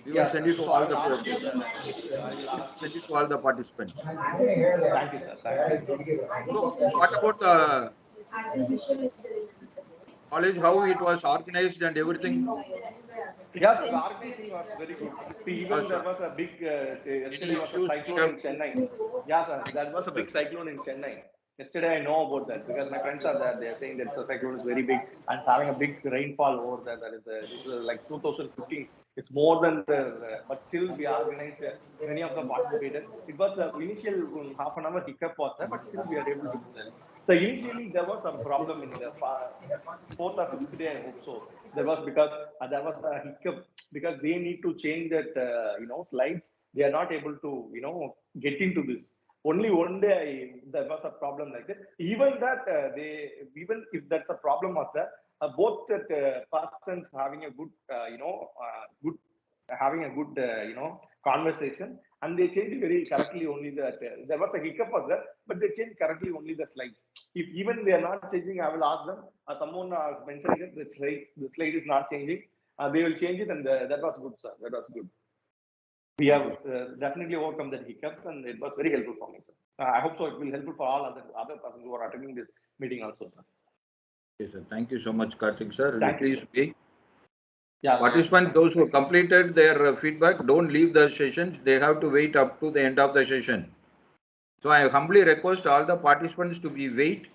We will Yes, send sir. it to So I all will the. ask you, sir. I will We will ask you, send it sir. to all the participants. Thank you, sir. Thank you. So, what about the college? How it was organized and everything? Yes, sir, the organizing was very good. See, even there Also, was a big, yesterday any was a issues we cyclone have in Chennai. Yes, sir, that was a big cyclone in Chennai. Yesterday, I know about that because my friends are there. They are saying that the cyclone is very big and having a big rainfall over there. That is, this is like 2015. It's more than but still we organized. Many of them participated. It was the initial half an hour hiccup was there, but still we are able to do that. So initially there was some problem in the fourth or fifth day. I hope so. There was because there was a hiccup because they need to change that slides. They are not able to get into this. Only one day there was a problem like that. Even that even if that's a problem was there, both that persons having a good good having a good conversation, and they changed very correctly only that there was a hiccup was there, but they changed correctly only the slides. If even they are not changing, I will ask them. Someone mentioning that the slide is not changing. They will change it, and that was good, sir. That was good. We have definitely overcome that hiccups, and it was very helpful for me, sir. I hope so. It will helpful for all other persons who are attending this meeting also, sir. yes, sir. Thank you so much, Karthik sir. Thank you, Please sir. be. Yeah. Participants, those who completed their feedback, don't leave the sessions. They have to wait up to the end of the session. So I humbly request all the participants to be wait.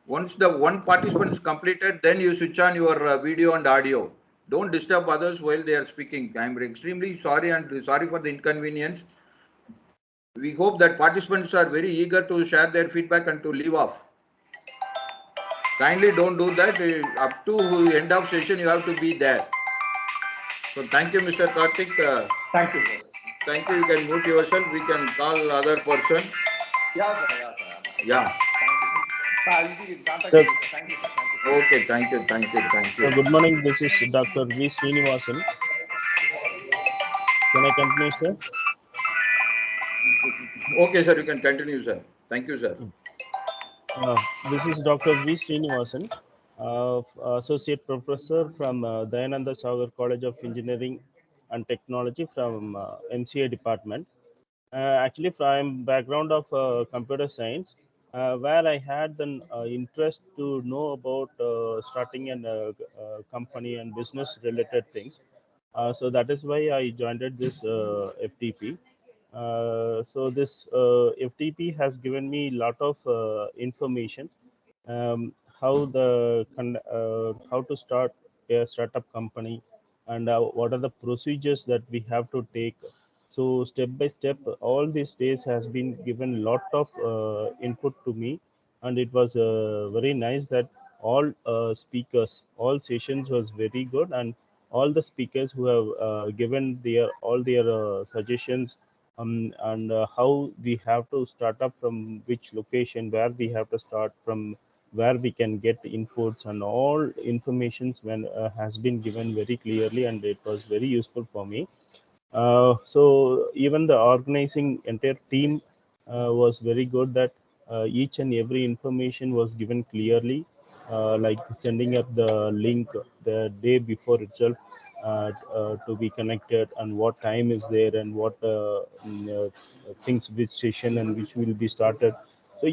Once the one participant is completed, then you switch on your video and audio. Don't disturb others while they are speaking. I am extremely sorry and sorry for the inconvenience. We hope that participants are very eager to share their feedback and to leave off. Kindly don't do that. Up to end of session, you have to be there. So thank you, Mr. Karthik. Thank you, sir. Thank you. You can mute yourself. We can call other person. Yeah, sir. Yeah, sir. Yeah. Thank you, sir. I'll be in contact Sir. with you, sir. Thank you, sir. Thank you. Okay. Thank you. Thank you. Thank you. Good morning. This is Dr. V. Srinivasan. Can I continue, sir? Okay, sir. You can continue, sir. Thank you, sir. This is Dr. V. Srinivasan, Associate Professor from Dayananda Sagar College of Engineering and Technology from MCA Department. Actually, from background of computer science, where I had an interest to know about starting a company and business related things. So that is why I joined this FTP. So this FTP has given me a lot of information, how how to start a startup company, and what are the procedures that we have to take. So step by step, all these days has been given lot of input to me, and it was very nice that all speakers, all sessions was very good, and all the speakers who have given their all their suggestions, and how we have to start up from which location, where we have to start from, where we can get inputs, and all informations when has been given very clearly, and it was very useful for me. So even the organizing entire team was very good, that each and every information was given clearly, like sending up the link the day before itself to be connected, and what time is there, and what things, which session and which will be started. So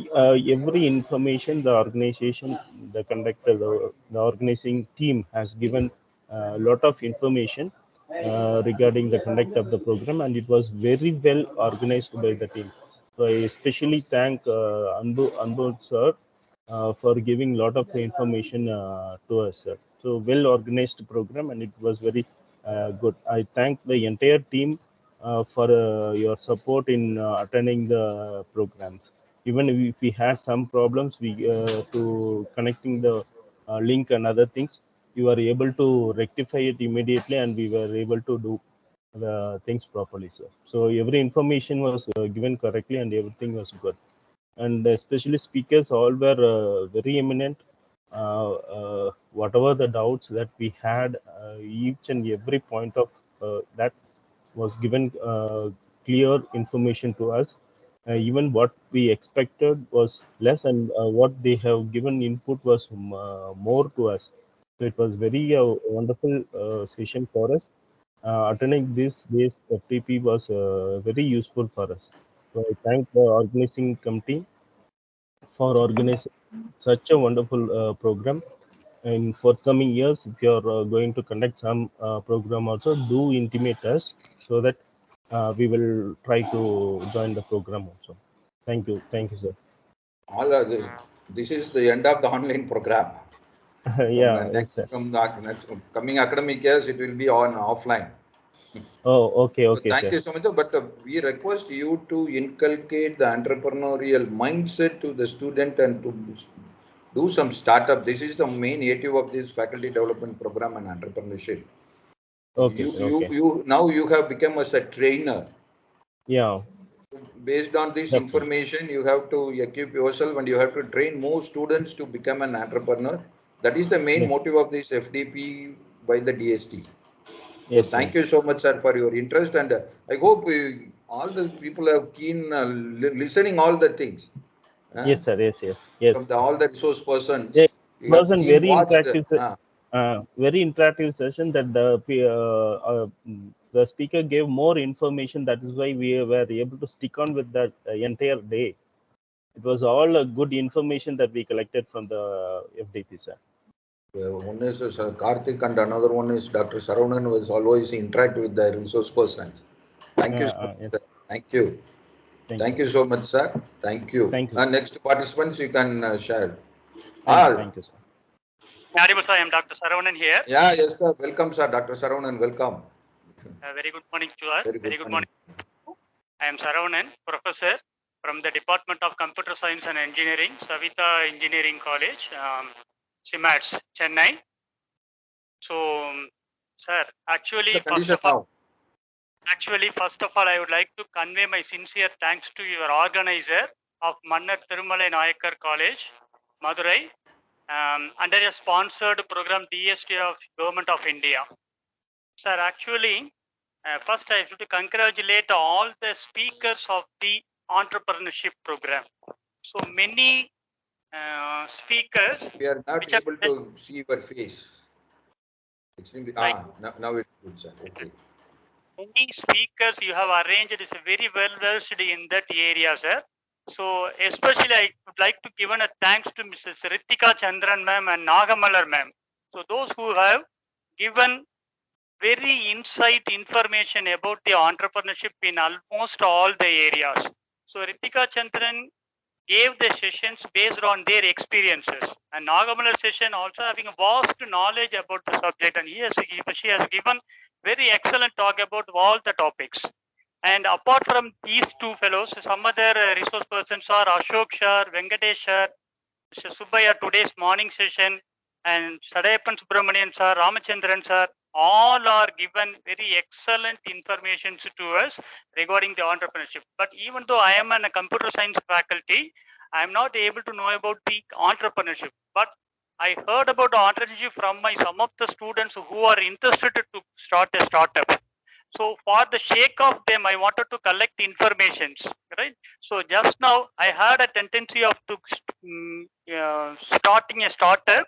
every information the organization, the conductor, the organizing team has given a lot of information regarding the conduct of the program, and it was very well organized by the team. So I especially thank Anbu sir for giving lot of information to us, sir. So well organized program, and it was very good. I thank the entire team for your support in attending the programs. Even if we had some problems, we to connecting the link and other things, you were able to rectify it immediately, and we were able to do the things properly, sir. So every information was given correctly, and everything was good. And especially speakers all were very eminent. Whatever the doubts that we had, each and every point of that was given clear information to us. Even what we expected was less, and what they have given input was more to us. So it was very wonderful session for us. Attending this day's FTP was very useful for us. So I thank the organizing committee for organizing such a wonderful program. In forthcoming years, if you are going to conduct some program also, do intimate us, so that we will try to join the program also. Thank you, sir. All of this is the end of the online program. Yeah, yes, sir. From the coming academic years, it will be on offline. Oh, okay, So okay, thank sir. you so much, but we request you to inculcate the entrepreneurial mindset to the student and to do some startup. This is the main native of this faculty development program and entrepreneurship. Okay, You now you have become as a trainer. Yeah. Based on this Definitely. information, you have to equip yourself, and you have to train more students to become an entrepreneur. That is the main Yes. motive of this FDP by the DST. So Yes, thank yes. you so much, sir, for your interest, and I hope all the people are keen listening all the things. Yes, sir. Yes. From all the resource persons, Yeah, it you have was a keen very watched. very interactive session, that the speaker gave more information. That is why we were able to stick on with that entire day. It was all good information that we collected from the FDP, sir. One is Karthik, and another one is Dr. Saravanan, who is always interact with the resource persons. Thank you so much, Yes. sir. Thank you. Thank you so much, sir. Thank you. Thank you. Next participants, you can share. Thank you, sir. Audible, sir. I am Dr. Saravanan here. Yeah, yes, sir. Welcome, sir. Dr. Saravanan, welcome. Very good morning to us. Very good morning. I am Saravanan, professor from the Department of Computer Science and Engineering, Savita Engineering College, CIMATS, Chennai. So, sir, The condition now. first of all, I would like to convey my sincere thanks to your organizer of Mannar Thirumalai Nayakar College, Madurai, under a sponsored program DST of Government of India. Sir, actually, first I should congratulate all the speakers of the entrepreneurship program. So many speakers We are not which are able to see your face. like Now it's good, sir. Okay. many speakers you have arranged is very well versed in that area, sir. So especially I would like to give a thanks to Mrs. Ritika Chandran ma'am and Nagamalar ma'am. So those who have given very insight information about the entrepreneurship in almost all the areas. So Ritika Chandran gave the sessions based on their experiences, and Nagamalar session also having a vast knowledge about the subject, and she has given very excellent talk about all the topics. And apart from these two fellows, some other resource persons are Ashok Shah, Venkatesh Shah, Mr. Subbaya, today's morning session, and Sadayapan Subramanian sir, Ramachandran sir, all are given very excellent information to us regarding the entrepreneurship. But even though I am in a computer science faculty, I am not able to know about the entrepreneurship. But I heard about entrepreneurship from some of the students who are interested to start a startup. So for the sake of them, I wanted to collect informations, right? So just now I had a tendency of starting a startup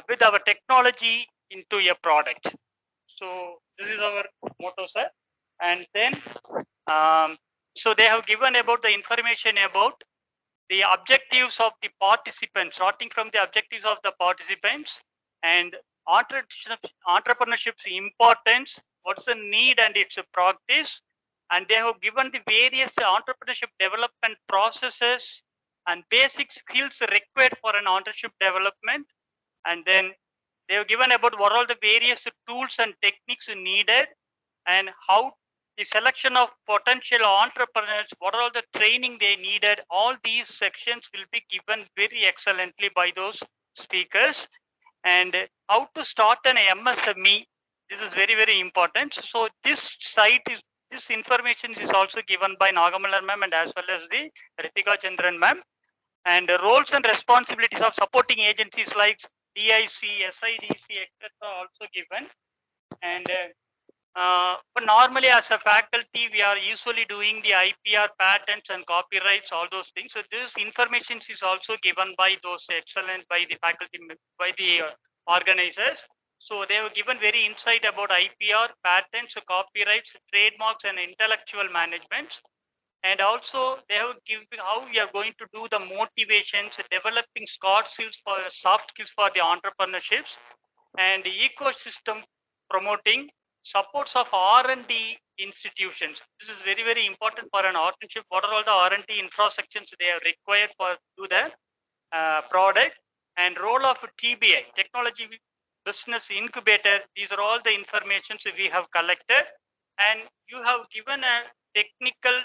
with our technology into a product. So this is our motto, sir. And then, so they have given about the information about the objectives of the participants, starting from the objectives of the participants and entrepreneurship's importance, what's the need and its practice, and they have given the various entrepreneurship development processes and basic skills required for an entrepreneurship development, and then they have given about what are the various tools and techniques needed and how the selection of potential entrepreneurs, what are all the training they needed. All these sections will be given very excellently by those speakers. And how to start an MSME, this is very, very important. So this this information is also given by Nagamalar ma'am and as well as the Ritika Chandran ma'am. And the roles and responsibilities of supporting agencies like DIC, SIDC, etc. also given. And but normally as a faculty, we are usually doing the IPR patents and copyrights, all those things. So this information is also given by those excellent, by the faculty, by the organizers. So they have given very insight about IPR, patents, copyrights, trademarks, and intellectual management. And also they have given how we are going to do the motivations, developing soft skills for the entrepreneurships, and ecosystem promoting supports of R&D institutions. This is very, very important for an entrepreneurship. What are all the R&D infrastructures they are required for do the product, and role of TBI, technology business incubator. These are all the informations we have collected, and you have given a technical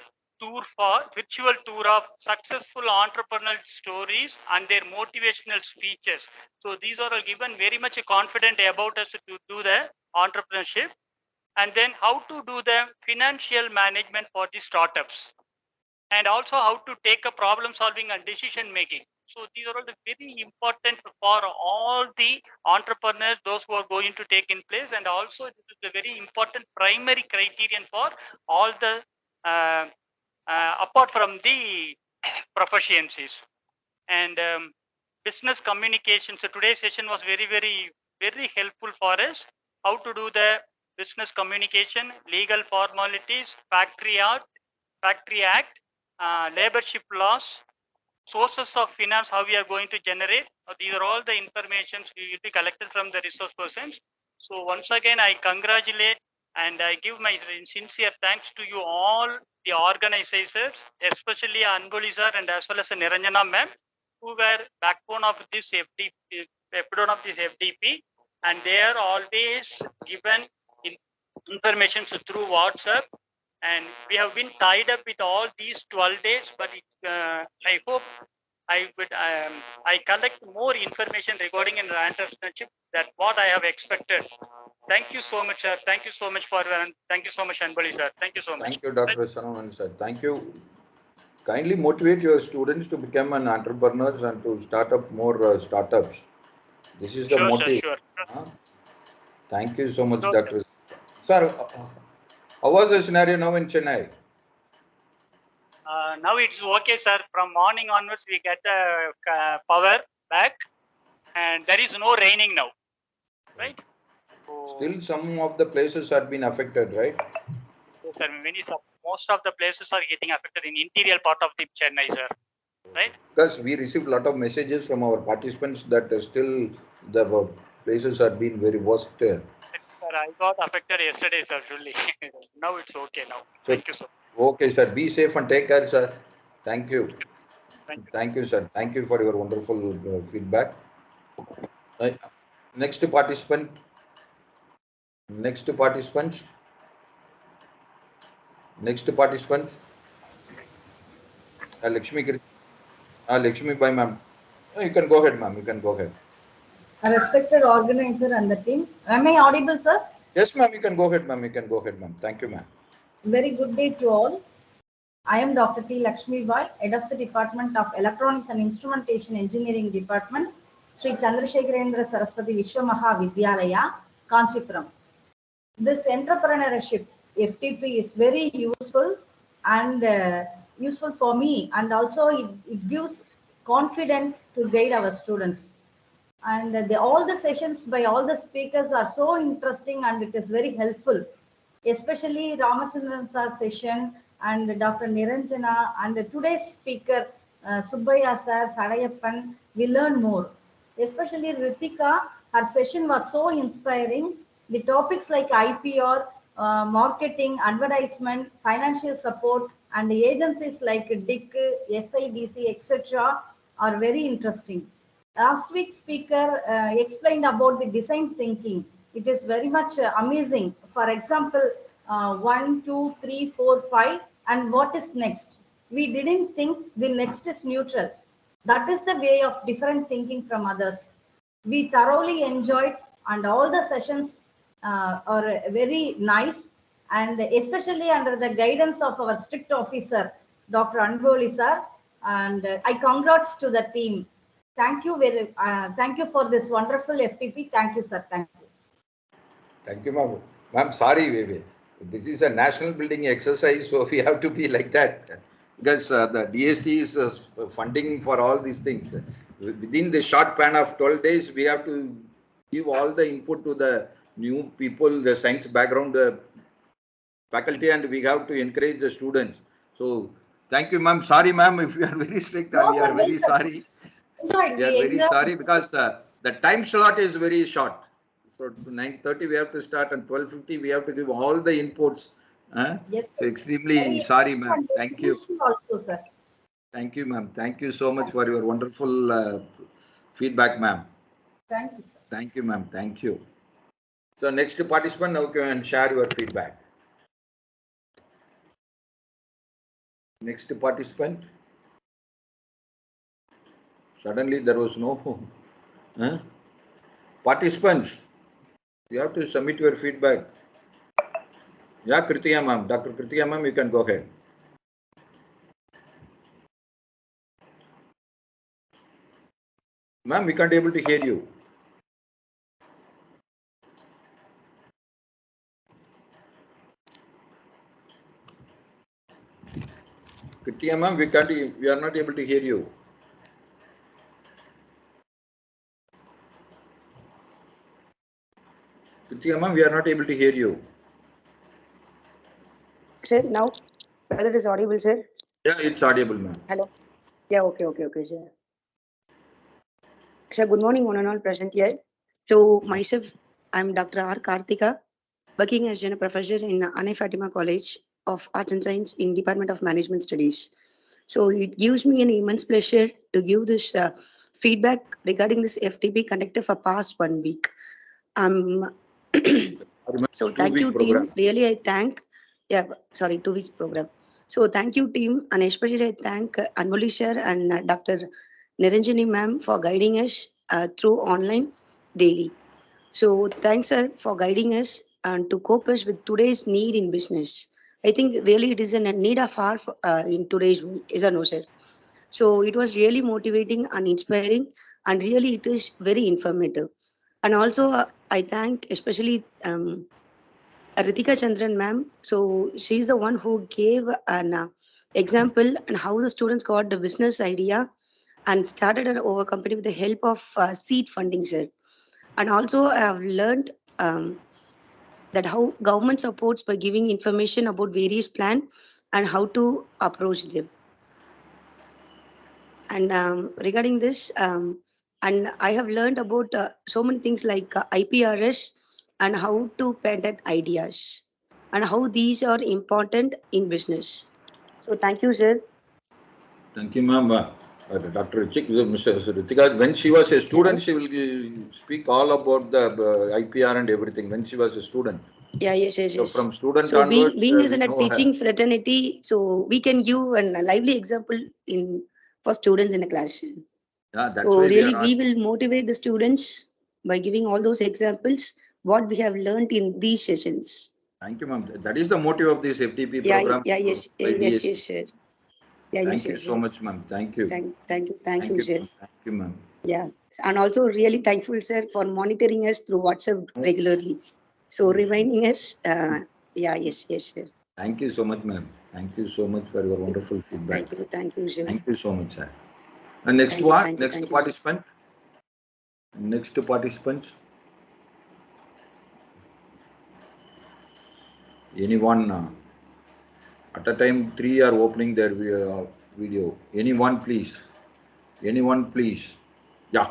virtual tour of successful entrepreneurial stories and their motivational speeches. So these are all given very much confident about us to do the entrepreneurship, and then how to do the financial management for the startups, and also how to take a problem solving and decision making. So these are all the very important for all the entrepreneurs, those who are going to take in place, and also this is the very important primary criterion for all the apart from the proficiencies. And business communication. So today's session was very, very, very helpful for us. How to do the business communication, legal formalities, factory act, laborship laws, sources of finance, how we are going to generate. These are all the informations we will be collected from the resource persons. So once again, I congratulate and I give my sincere thanks to you all, the organizers, especially Anboli sir and as well as Niranjana ma'am, who were backbone of this FDP, and they are always given information through WhatsApp And we have been tied up with all these 12 days, but I hope I collect more information regarding an entrepreneurship than what I have expected. Thank you so much, sir. Thank you so much thank you so much, Anbali, sir. Thank you so much. Thank you, Dr. Sanavan, sir. Thank you. Kindly motivate your students to become an entrepreneurs and to start up more startups. This is the Sure, sir, motive. sure. Thank you so much, Sure, Dr. Sir, how was the scenario now in Chennai? now it's okay, sir. From morning onwards, we get power back, and there is no raining now, right? So, Still, some of the places have been affected, right? yes, sir, most of the places are getting affected in interior part of the Chennai, sir, right? Because we received a lot of messages from our participants that still the places have been very worst. Sir, I got affected yesterday, sir, surely. Now it's okay now. So, Thank you, sir. okay, sir. Be safe and take care, sir. Thank you. Thank you. Thank you, sir. Thank you for your wonderful feedback. Next participant. Next participant. Next participant. Lakshmi Bhai, ma'am. You can go ahead, ma'am. You can go ahead. A respected organizer and the team. Am I audible, sir? Yes, ma'am. You can go ahead, ma'am. You can go ahead, ma'am. Thank you, ma'am. Very good day to all. I am Dr. T. Lakshmi Bai, Head of the Department of Electronics and Instrumentation Engineering Department, Sri Chandrasekharendra Saraswati Vishwamaha Vidyalaya, Kanchipuram. This entrepreneurship FTP is very useful and useful for me, and also it gives confidence to guide our students. And all the sessions by all the speakers are so interesting and it is very helpful, especially Ramachandran sir session and Dr. Niranjana and today's speaker Subbaya sir, Sadayappan. We learn more, especially Ritika. Her session was so inspiring. The topics like IPR, marketing, advertisement, financial support, and the agencies like DIC, SIDC, etc. are very interesting. Last week's speaker explained about the design thinking. It is very much amazing. For example, 1, 2, 3, 4, 5, and what is next? We didn't think the next is neutral. That is the way of different thinking from others. We thoroughly enjoyed, and all the sessions are very nice, and especially under the guidance of our strict officer, Dr. Anboli sir. And I congrats to the team. Thank you for this wonderful FTP. Thank you, sir. Thank you. Thank you, ma'am. Ma'am, sorry, this is a national building exercise, so we have to be like that because the DST is funding for all these things. Within the short span of 12 days, we have to give all the input to the new people, the science background, the faculty, and we have to encourage the students. So, thank you, ma'am. Sorry, ma'am, if you are very strict, No, we are sir, very sorry. We are very sorry because the time slot is very short. So 9:30 we have to start and 12:50 we have to give all the inputs. Yes, So sir. extremely sorry, ma'am. Thank you. Also, sir. Thank you, ma'am. Thank you so much for your wonderful feedback, ma'am. Thank you, sir. Thank you, ma'am. Thank you. So next participant, now can share your feedback. Next participant. Suddenly there was no participants. You have to submit your feedback. Yeah, Kritiya ma'am. Dr. Kritiya ma'am, you can go ahead. Ma'am, we can't able to hear you. Kritiya ma'am, we are not able to hear you. Kritiya ma'am, we are not able to hear you. Sir, now whether it is audible, sir? Yeah, it's audible, ma'am. Hello. Yeah, okay, sir. Sir, good morning, one and all present here. So myself, I'm Dr. R. Karthika, working as General Professor in Anai Fatima College of Arts and Science in Department of Management Studies. So it gives me an immense pleasure to give this feedback regarding this FTP conducted for past 1 week. So thank you, team. Really, I thank Yeah, sorry, 2 week program. So thank you, team, and especially I thank Anmoli sir and Dr. Niranjani ma'am for guiding us through online daily. So thanks, sir, for guiding us and to cope us with today's need in business. I think really it is a need of our in today's world, is a no, sir. So it was really motivating and inspiring, and really it is very informative. And also, I thank especially Ritika Chandran ma'am. So she's the one who gave an example and how the students got the business idea and started an over company with the help of seed funding, sir. And also, I have learned that how government supports by giving information about various plan and how to approach them. And regarding this, and I have learned about so many things like IPRS and how to patent ideas and how these are important in business. So thank you, sir. Thank you, ma'am. Dr. Mr. Ritika, when she was a student, Yeah. she will speak all about the IPR and everything. When she was a student. Yeah, yes. So from student So onwards, being as we in a know teaching her. fraternity, so we can give a lively example in for students in a class. Yeah, that's So why we really, are we asking. will motivate the students by giving all those examples what we have learned in these sessions. Thank you, ma'am. That is the motive of this FTP Yeah, program. yes, By DST. sir. Yeah, Thank you yes, so sir. much, ma'am. Thank you. Thank you, sir. Ma'am. Thank you, ma'am. Yeah, and also really thankful, sir, for monitoring us through WhatsApp regularly. So reminding us, yes, sir. Thank you so much, ma'am. Thank you so much for your wonderful feedback. Thank you, sir. Thank you so much, sir. And next Thank you, one, thank you, next thank you. participant. Next participants. Anyone? At a time, 3 are opening their video. Anyone, please? Anyone, please? Yeah.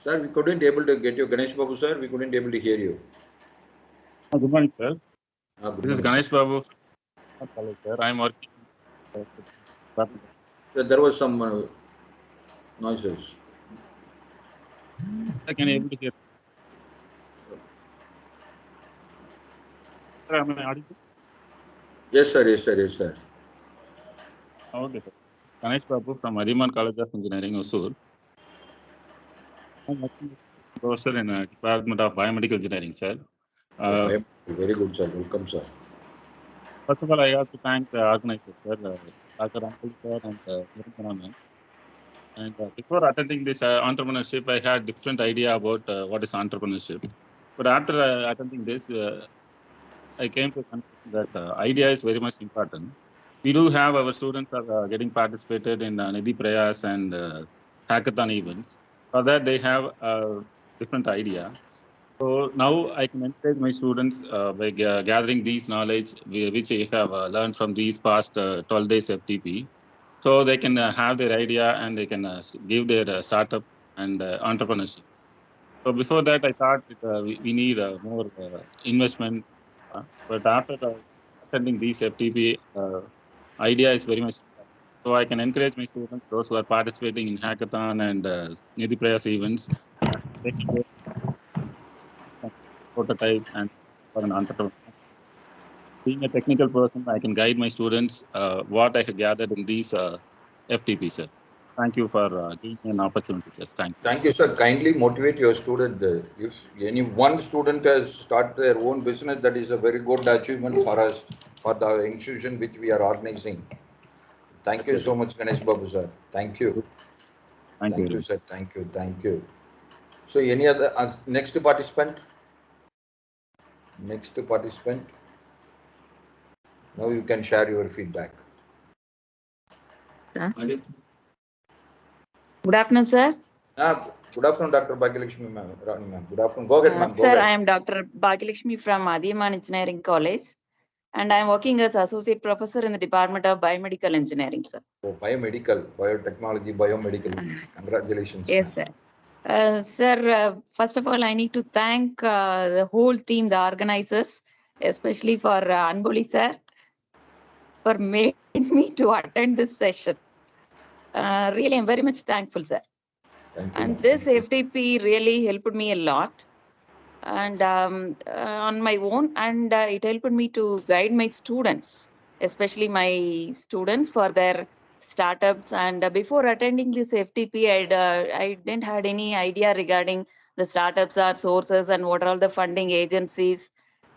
Sir, we couldn't able to get you. Ganesh Babu, sir, we couldn't able to hear you. Good morning, sir. Good This is morning, Ganesh Babu from college, sir. I am working. Sir, there was some noises. Can you able to hear? Sir, am I audible? Yes, sir. Yes, sir. Yes, sir. Okay, sir. Ganesh Babu from Ariman College of Engineering, Hosur. I am working as professor in Department of Biomedical Engineering, sir. Very good, sir. Welcome, sir. First of all, I have to thank the organizers, sir, Dr. Uncle, sir, and Niranjana. And before attending this entrepreneurship, I had different idea about what is entrepreneurship. But after attending this, I came to conclusion that idea is very much important. We do have our students are getting participated in Nidhi Prayas and hackathon events. For that, they have a different idea. So now I can encourage my students by gathering these knowledge which I have learned from these past 12 days FTP. So they can have their idea and they can give their startup and entrepreneurship. So before that, I thought we need more investment. But after attending these FTP, idea is very much important. So I can encourage my students, those who are participating in hackathon and Nidhi Prayas events, they can go prototype and for an entrepreneur. Being a technical person, I can guide my students what I have gathered in these FTP, sir. Thank you for giving me an opportunity, sir. Thank you. Thank you, sir. Kindly motivate your student. If any one student has started their own business, that is a very good achievement for us, for the institution which we are organizing. Thank you so much, Ganesh Babu, sir. Thank you. Thank you, sir. Thank you. Thank you. So, any other next participant? Next participant. Now you can share your feedback. Good afternoon, sir. Good afternoon, Dr. Bhagyalakshmi ma'am. Good afternoon. Go ahead, ma'am. Sir, I am Dr. Bhagyalakshmi from Adiman Engineering College, and I am working as Associate Professor in the Department of Biomedical Engineering, sir. Oh, biomedical, biotechnology, biomedical. Congratulations. Yes, sir. Sir, first of all, I need to thank the whole team, the organizers, especially for Anboli, sir, for making me to attend this session. Really, I'm very much thankful, sir. Thank you, And ma'am. this Thank you. FTP really helped me a lot and on my own, and it helped me to guide my students, especially my students for their startups. And before attending this FTP, I didn't had any idea regarding the startups or sources and what are all the funding agencies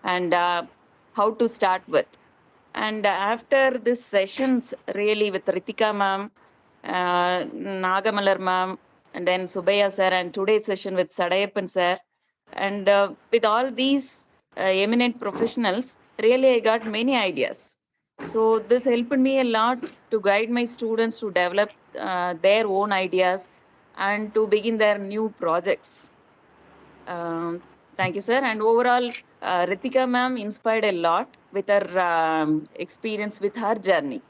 and how to start with. And after this sessions, really with Ritika ma'am, Nagamalar ma'am, and then Subaya sir, and today's session with Sadayappan sir, and with all these eminent professionals, really I got many ideas. So this helped me a lot to guide my students to develop their own ideas and to begin their new projects. Thank you, sir. And overall, Ritika ma'am inspired a lot with her experience with her journey.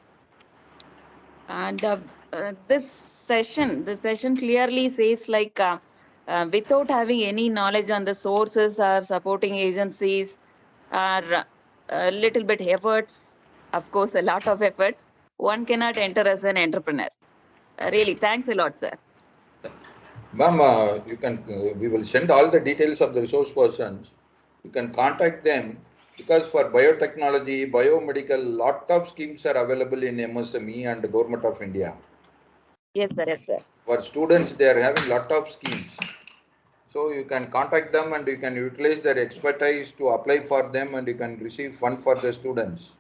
And this session clearly says like without having any knowledge on the sources or supporting agencies or a little bit efforts, of course, a lot of efforts, one cannot enter as an entrepreneur. Really, thanks a lot, sir. Ma'am, you can, we will send all the details of the resource persons. You can contact them because for biotechnology, biomedical, lot of schemes are available in MSME and the Government of India. Yes, sir. Yes, sir. For students, they are having lot of schemes. So you can contact them and you can utilize their expertise to apply for them and you can receive fund for the students.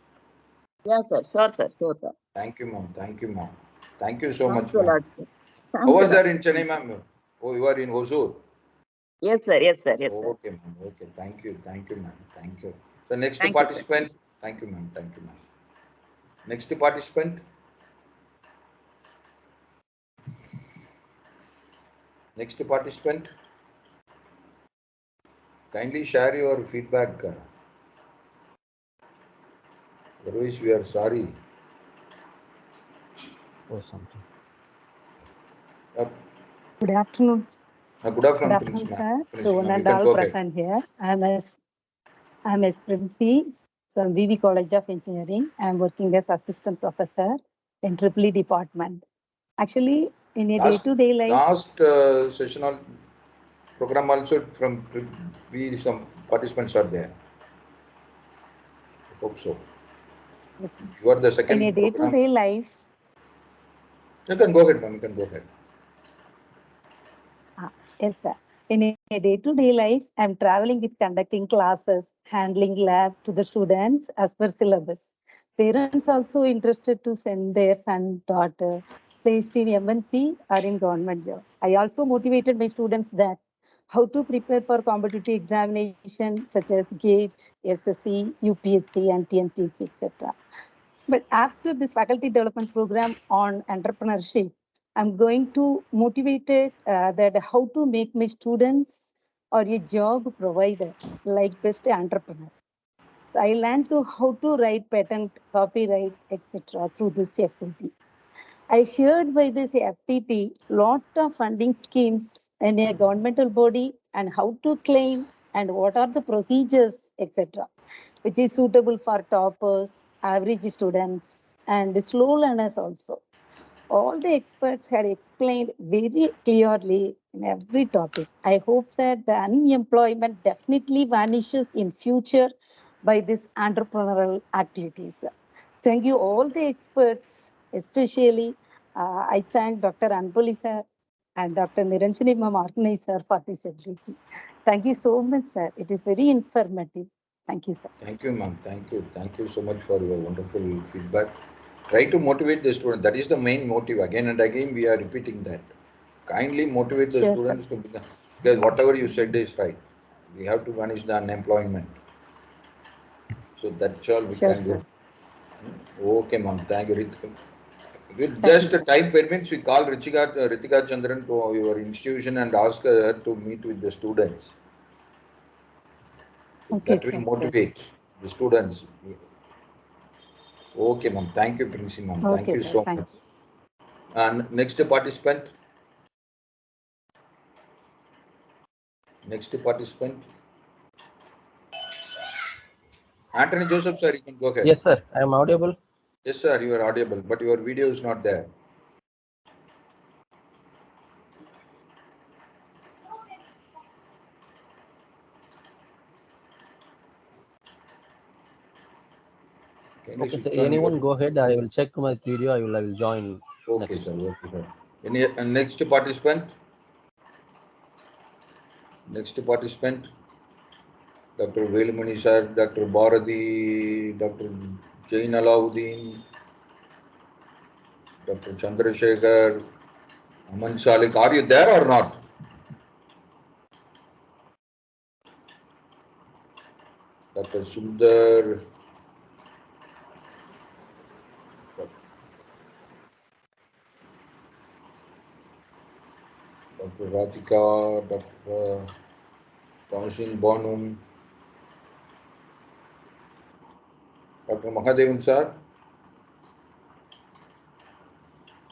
Yes, sir. Sure, sir. Sure, sir. Thank you, ma'am. Thank you, ma'am. Thank you so Thanks much, a ma'am. lot, sir. How Thanks was a lot. there in Chennai, ma'am? Oh, you are in Hosur. Yes, sir. Yes, sir. Yes, sir. Okay, ma'am. Okay. Thank you. Thank you, ma'am. Thank you. The next Thank you, sir. participant. Thank you, ma'am. Thank you, ma'am. Next participant. Next participant. Kindly share your feedback. Otherwise, we are sorry. Or something. Good afternoon. Good afternoon, Good afternoon, Prince, sir. Prince, To one ma'am. You and can all go ahead. present here. I'm S. Princey from VV College of Engineering. I'm working as assistant professor in EEE department. Actually, in a day-to-day life. Last session program also from some participants are there. I hope so. Yes. You are the second in a day-to-day life. You can go ahead, ma'am. You can go ahead. Yes, sir. In a day-to-day life, I'm traveling with conducting classes, handling lab to the students as per syllabus. Parents also interested to send their son, daughter, placed in MNC or in government job. I also motivated my students that how to prepare for competitive examination such as GATE, SSC, UPSC, and TNPSC, etc. But after this faculty development program on entrepreneurship, I'm going to motivate it that how to make my students or a job provider like best entrepreneur. I learned to how to write patent, copyright, etc. through this FTP. I heard by this FTP lot of funding schemes in a governmental body and how to claim and what are the procedures, etc., which is suitable for toppers, average students, and slow learners also. All the experts had explained very clearly in every topic. I hope that the unemployment definitely vanishes in future by these entrepreneurial activities. Thank you all the experts, especially I thank Dr. Anboli sir and Dr. Niranjani ma'am organizer for this ability. Thank you so much, sir. It is very informative. Thank you, sir. Thank you, ma'am. Thank you. Thank you so much for your wonderful feedback. Try to motivate the student. That is the main motive. Again and again, we are repeating that. Kindly motivate the students to become, because whatever you said is right. We have to manage the unemployment. So that's all we can do. Okay, ma'am. Thank you. With just time permits, we call Ritika Chandran to your institution and ask her to meet with the students. Okay, that will motivate the students. Okay, ma'am. Thank you, Prince, ma'am. Okay, thank you sir. so Thank much. you. And next participant. Next participant. Anthony Joseph, sir, you can go ahead. Yes, sir. I am audible. Yes, sir, you are audible, but your video is not there. Kindly Okay, sir. switch on Anyone your. go ahead. I will check my video. I will join. Okay, Next. sir. Okay, sir. Any next participant? Next participant, Dr. Velumani sir, Dr. Bharati, Dr. Jain Alauddin, Dr. Chandrasekhar, Aman Salik. Are you there or not? Dr. Sundar, Dr. Radhika, Dr. Kausin Bonum, Dr. Mahadevan sir.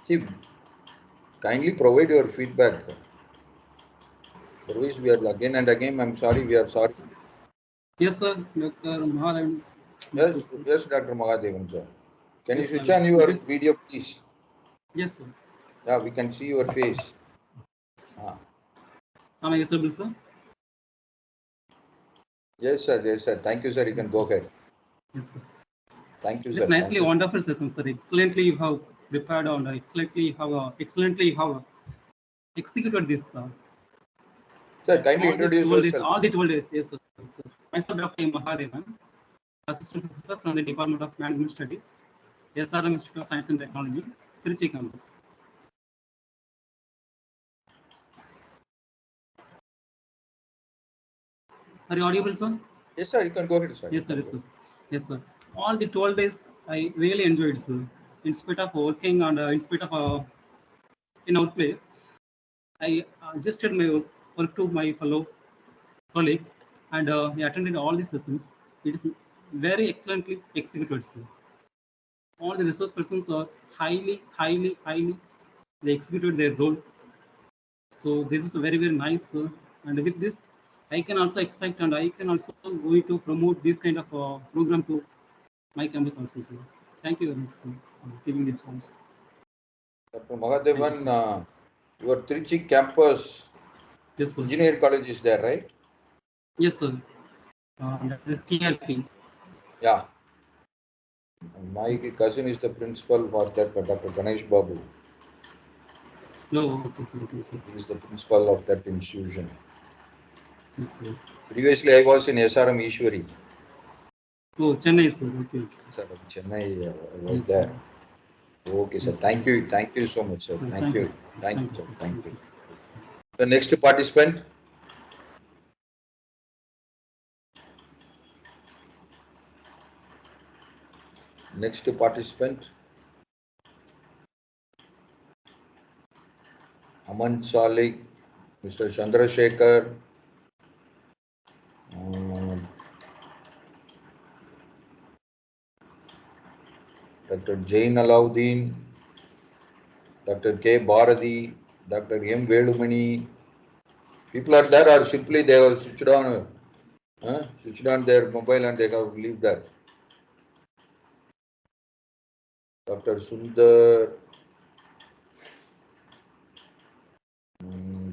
See, kindly provide your feedback. Otherwise, we are again and again. I'm sorry, we are sorry. Yes, sir, Dr. Mahadevan. Yes, Dr. Mahadevan sir. Can you Yes, switch sir. on your Yes. video, please? Yes, sir. Yeah, we can see your face. Am I visible, sir? Yes, sir. Yes, sir. Thank you, sir. You can go ahead. Yes, sir. Thank you, It's sir. nicely Thank you, wonderful session, sir. Excellently you have prepared and excellently you have executed this. Sir, kindly all introduce the 12 days, yourself. all the 12 days. Yes, sir. Yes, sir. Myself, Dr. Mahadevan, Assistant Professor from the Department of Management Studies, SRM Institute of Science and Technology, Trichy campus. Are you audible, sir? Yes, sir. You can go ahead, sir. Yes, sir. Yes, sir. Yes, sir. All the 12 days, I really enjoyed, sir. In spite of working and in spite of in our place, I adjusted my work to my fellow colleagues and I attended all the sessions. It is very excellently executed, sir. All the resource persons are highly, they executed their role. So this is very, very nice, sir. And with this, I can also expect and I can also going to promote this kind of program to my campus also, sir. Thank you very much, sir, for giving the chance. Dr. Mahadevan, your Trichy campus, yes, sir. engineering college is there, right? Yes, sir. That is TRP. Yeah. My cousin is the principal for that, Dr. Ganesh Babu. No, okay, sir. Okay. He is the principal of that institution. Yes, sir. Previously, I was in SRM Ishwari. Oh, Chennai, sir. Okay. Sir, Chennai, I was yes, there. Sir. Okay, sir. Yes, Thank yes, you. Thank you so much, sir. Sir, Thank you. sir. Thank you, sir. Sir. Thank you. Sir. The next participant. Next participant. Aman Salik, Mr. Chandrasekhar, Dr. Jain Alauddin, Dr. K. Bharati, Dr. M. Velumani. People are there or simply they have switched on their mobile and they have leave that. Dr. Sundar,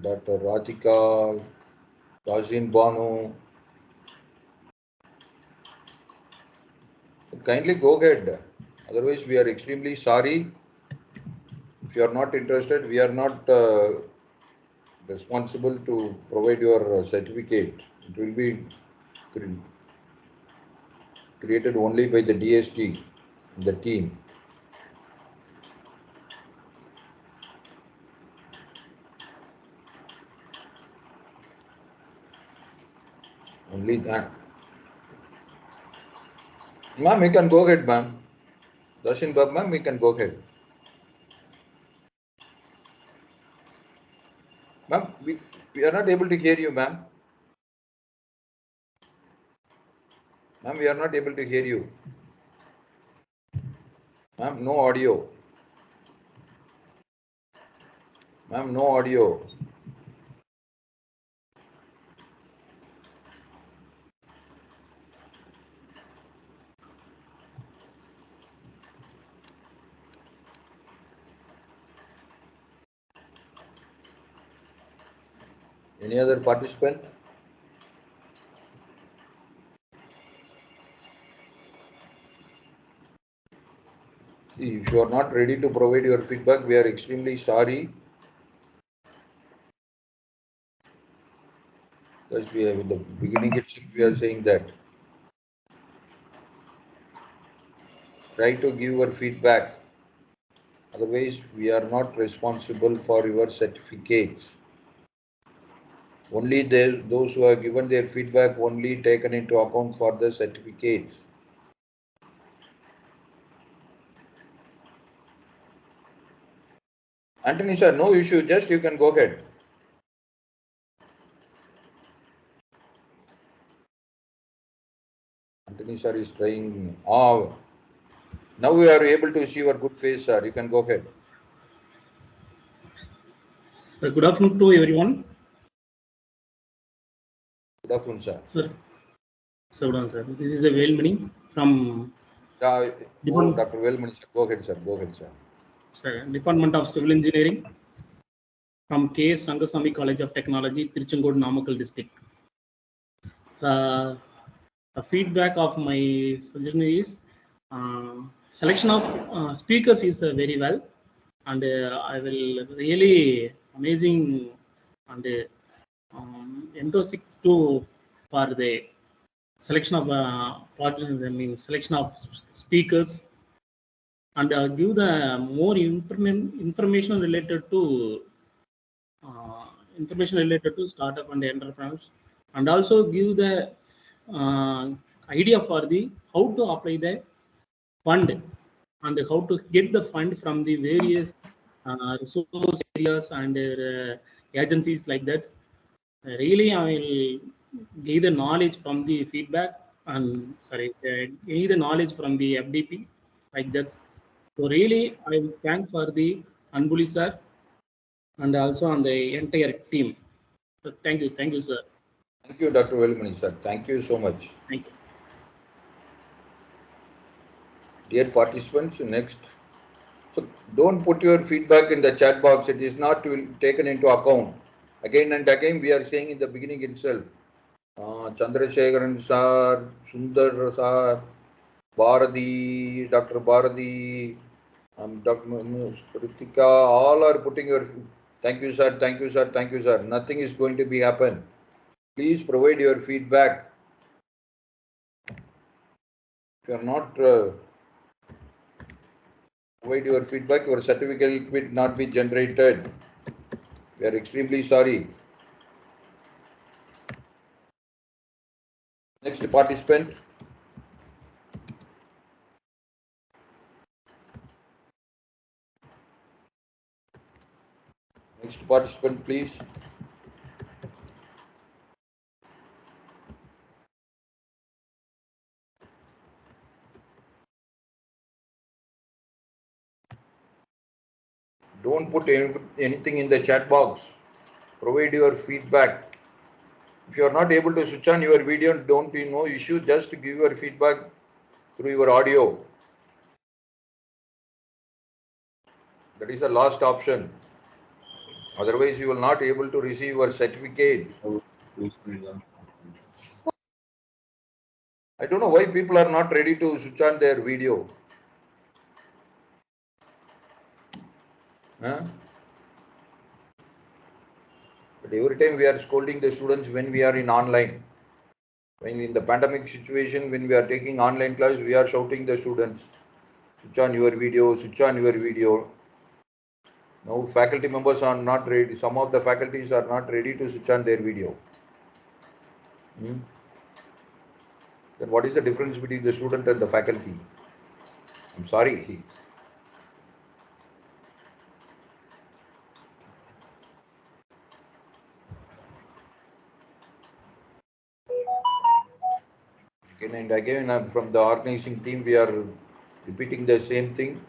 Dr. Radhika, Kausin Banu. Kindly go ahead. Otherwise, we are extremely sorry. If you are not interested, we are not responsible to provide your certificate. It will be created only by the DST, the team. Only that. Ma'am, you can go ahead, ma'am. Dashin Bab, ma'am, we can go ahead. Ma'am, we are not able to hear you, ma'am. Ma'am, we are not able to hear you. Ma'am, no audio. Ma'am, no audio. Any other participant? See, if you are not ready to provide your feedback, we are extremely sorry. Because we have in the beginning itself, we are saying that. Try to give your feedback. Otherwise, we are not responsible for your certificates. Only those who have given their feedback only taken into account for the certificates. Anthony sir, no issue, just you can go ahead. Anthony sir is trying. Now we are able to see your good face, sir. You can go ahead. So good afternoon to everyone. Good afternoon, sir. Sir, so good sir. This is a Velmani from. Dr. Velmani, sir. Go ahead, sir. Go ahead, sir. Sir, Department of Civil Engineering from K.S. Rangasamy College of Technology, Tiruchengode, Namakkal district. So, the feedback of my suggestion is selection of speakers is very well, and I will really amazing and enthusiastic to for the selection of partners. I mean selection of speakers, and give the more information related to startup and entrepreneurs, and also give the idea for the how to apply the fund and how to get the fund from the various resource areas and agencies like that. Really, I will give the knowledge from the feedback and give the knowledge from the FDP like that. So really, I will thank for the Anbuli sir and also on the entire team. So thank you, sir. Thank you, Dr. Velmani, sir. Thank you so much. Thank you. Dear participants, next. So don't put your feedback in the chat box. It is not taken into account. Again and again, we are saying in the beginning itself. Chandrasekharan sir, Sundar sir, Bharati, Dr. Bharati, Dr. Kritika, all are putting your. Thank you, sir. Thank you, sir. Thank you, sir. Nothing is going to be happen. Please provide your feedback. If you are not provide your feedback, your certificate will not be generated. We are extremely sorry. Next participant. Next participant, please. Don't put anything in the chat box. Provide your feedback. If you are not able to switch on your video, don't be no issue. Just give your feedback through your audio. That is the last option. Otherwise, you will not able to receive your certificate. I don't know why people are not ready to switch on their video. Huh? But every time we are scolding the students when we are in online. When in the pandemic situation, when we are taking online class, we are shouting the students, switch on your video, switch on your video. Now faculty members are not ready. Some of the faculties are not ready to switch on their video. Then what is the difference between the student and the faculty? I'm sorry. Again and again, from the organizing team, we are repeating the same thing.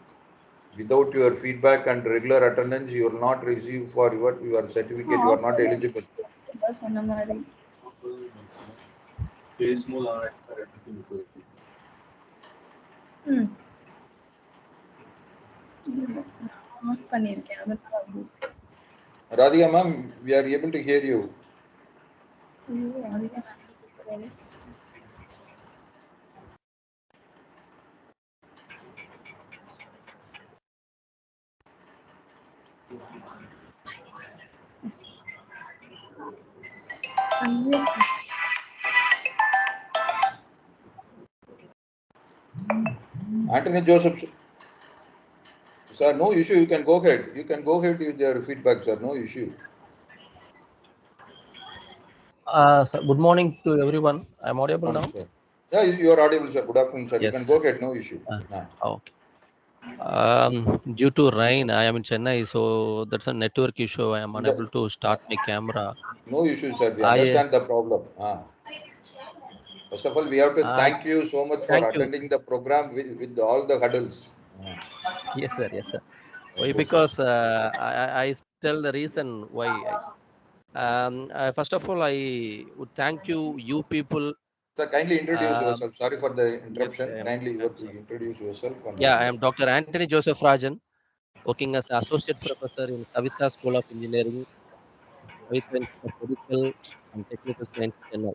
Without your feedback and regular attendance, you will not receive for your certificate. You are not eligible. Radhika ma'am, we are able to hear you. Anthony Joseph, sir, no issue. You can go ahead. You can go ahead with your feedback, sir. No issue. Sir, good morning to everyone. I'm audible now? Sir. Yeah, you are audible, sir. Good afternoon, sir. Yes. You can go ahead. No issue. Okay. Due to rain, I am in Chennai, so that's a network issue. I am unable to start my camera. No issue, sir. We understand the problem. First of all, we have to thank you so much for attending the program with all the hurdles. Yes, sir. Yes, sir. Why? Okay, Because I tell the reason why. First of all, I would thank you people. Sir, kindly introduce yourself. Sorry for the interruption. Yes, Kindly introduce yourself. And I am Dr. Anthony Joseph Rajan, working as associate professor in Savita School of Engineering, Savita Institute of Medical and Technical Science, Chennai.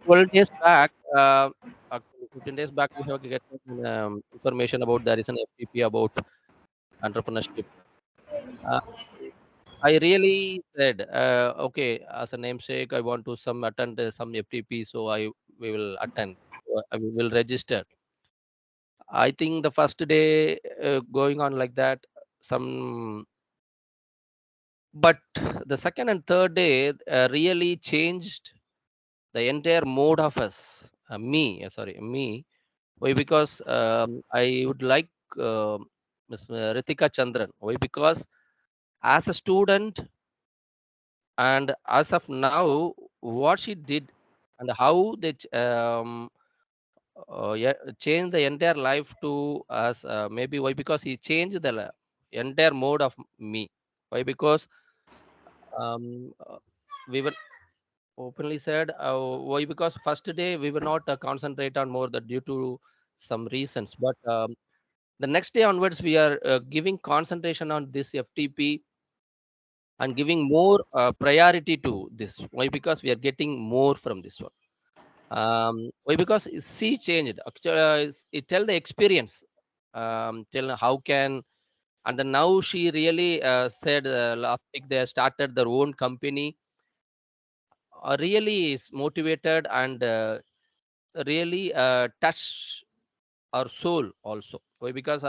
12 days back, actually 15 days back, we have get information about there is an FTP about entrepreneurship. Uh, I really said, okay, as a namesake, I want to attend some FTP, so we will attend. We will register. I think the first day going on like that, but the second and third day really changed the entire mode of us. Me. Why? Because I would like Ms. Ritika Chandran. Why? Because as a student and as of now, what she did and how they yeah, changed the entire life to us. Maybe why? Because he changed the entire mode of me. Why? Because we were openly said why, because first day we will not concentrate on more that due to some reasons, but the next day onwards we are giving concentration on this FTP and giving more priority to this. Why? Because we are getting more from this one. Why? Because she changed actually, it tell the experience, tell how can. And then now she really said last week they started their own company, really is motivated and really touch our soul also. Why? Because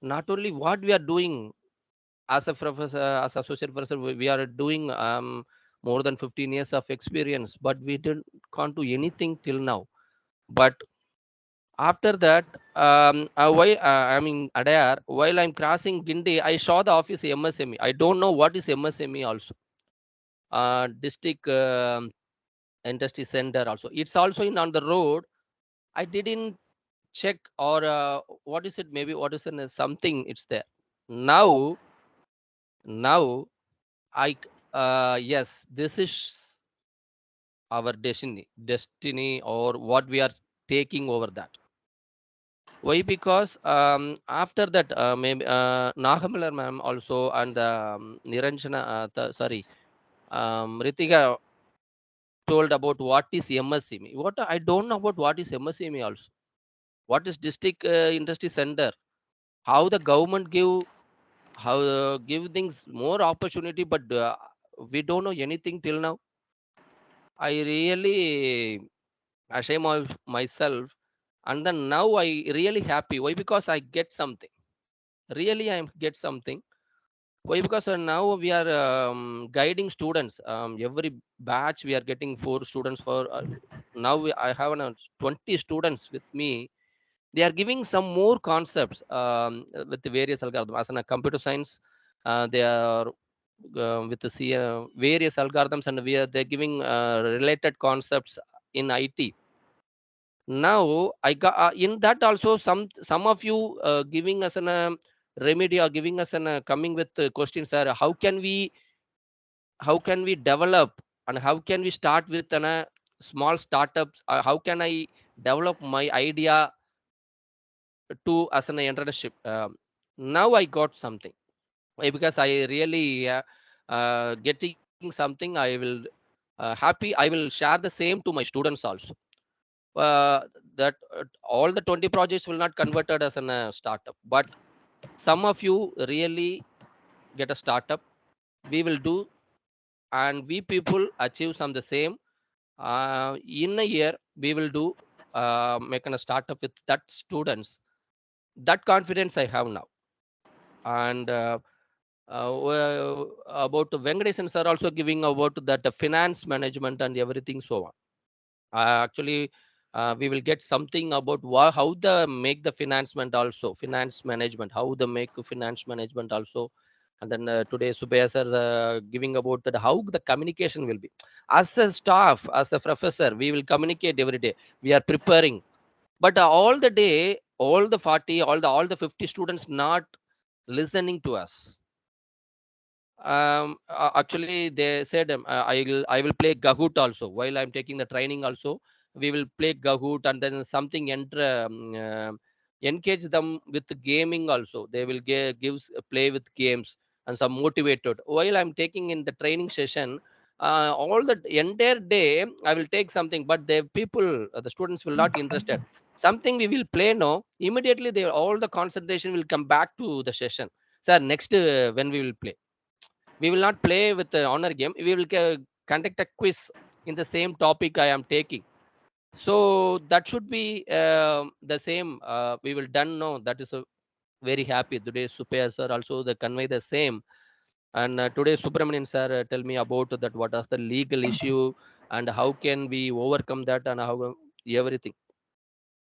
not only what we are doing as a professor, as associate professor, we are doing more than 15 years of experience, but we didn't can't do anything till now. But after that, why I'm in Adayar, while I'm crossing Gindi, I saw the office MSME. I don't know what is MSME also. District industry center also. It's also in on the road. I didn't check or what is it? Maybe what is in something? It's there now. Now yes, this is our destiny or what we are taking over that. Why? Because after that, maybe Nagamiller ma'am also and Niranjana, sorry, Ritika told about what is MSME. What I don't know about what is MSME also. What is district industry center? How the government give things more opportunity, but we don't know anything till now. I really ashamed of myself, and then now I really happy. Why? Because I get something. Really, I get something. Why? Because now we are guiding students. Every batch we are getting 4 students for. Now I have 20 students with me. They are giving some more concepts with the various algorithms. As in a computer science, they are with the various algorithms, and they're giving related concepts in IT. Now I got in that also some of you giving us an remedy or giving us an coming with questions, sir. How can we develop and how can we start with an small startups? How can I develop my idea to as an entrepreneurship? Now I got something. Why? Because I really getting something. I will happy. I will share the same to my students also. Uh, that all the 20 projects will not converted as a startup, but some of you really get a startup. We will do, and we people achieve some the same. In a year, we will do making a startup with that students. That confidence I have now. And about Venkatesan sir also giving about that finance management and everything so on. Actually, we will get something about how the make the finance management, how the make finance management also. And then today Subhaya sir giving about that how the communication will be. As a staff, as a professor, we will communicate every day. We are preparing, but all the day, all the 40, all the 50 students not listening to us. Actually they said I will play Kahoot also while I'm taking the training also. We will play Kahoot, and then something engage them with gaming also. They will play with games and some motivated while I'm taking in the training session. All the entire day I will take something, but the people, the students will not interested. Something we will play, no, immediately they all the concentration will come back to the session. Sir, next when we will play, we will not play with the honor game. We will conduct a quiz in the same topic I am taking. So that should be the same. We will done. No, that is a very happy today. Superior sir also they convey the same. And today Subramanian sir tell me about that what is the legal issue and how can we overcome that and how everything.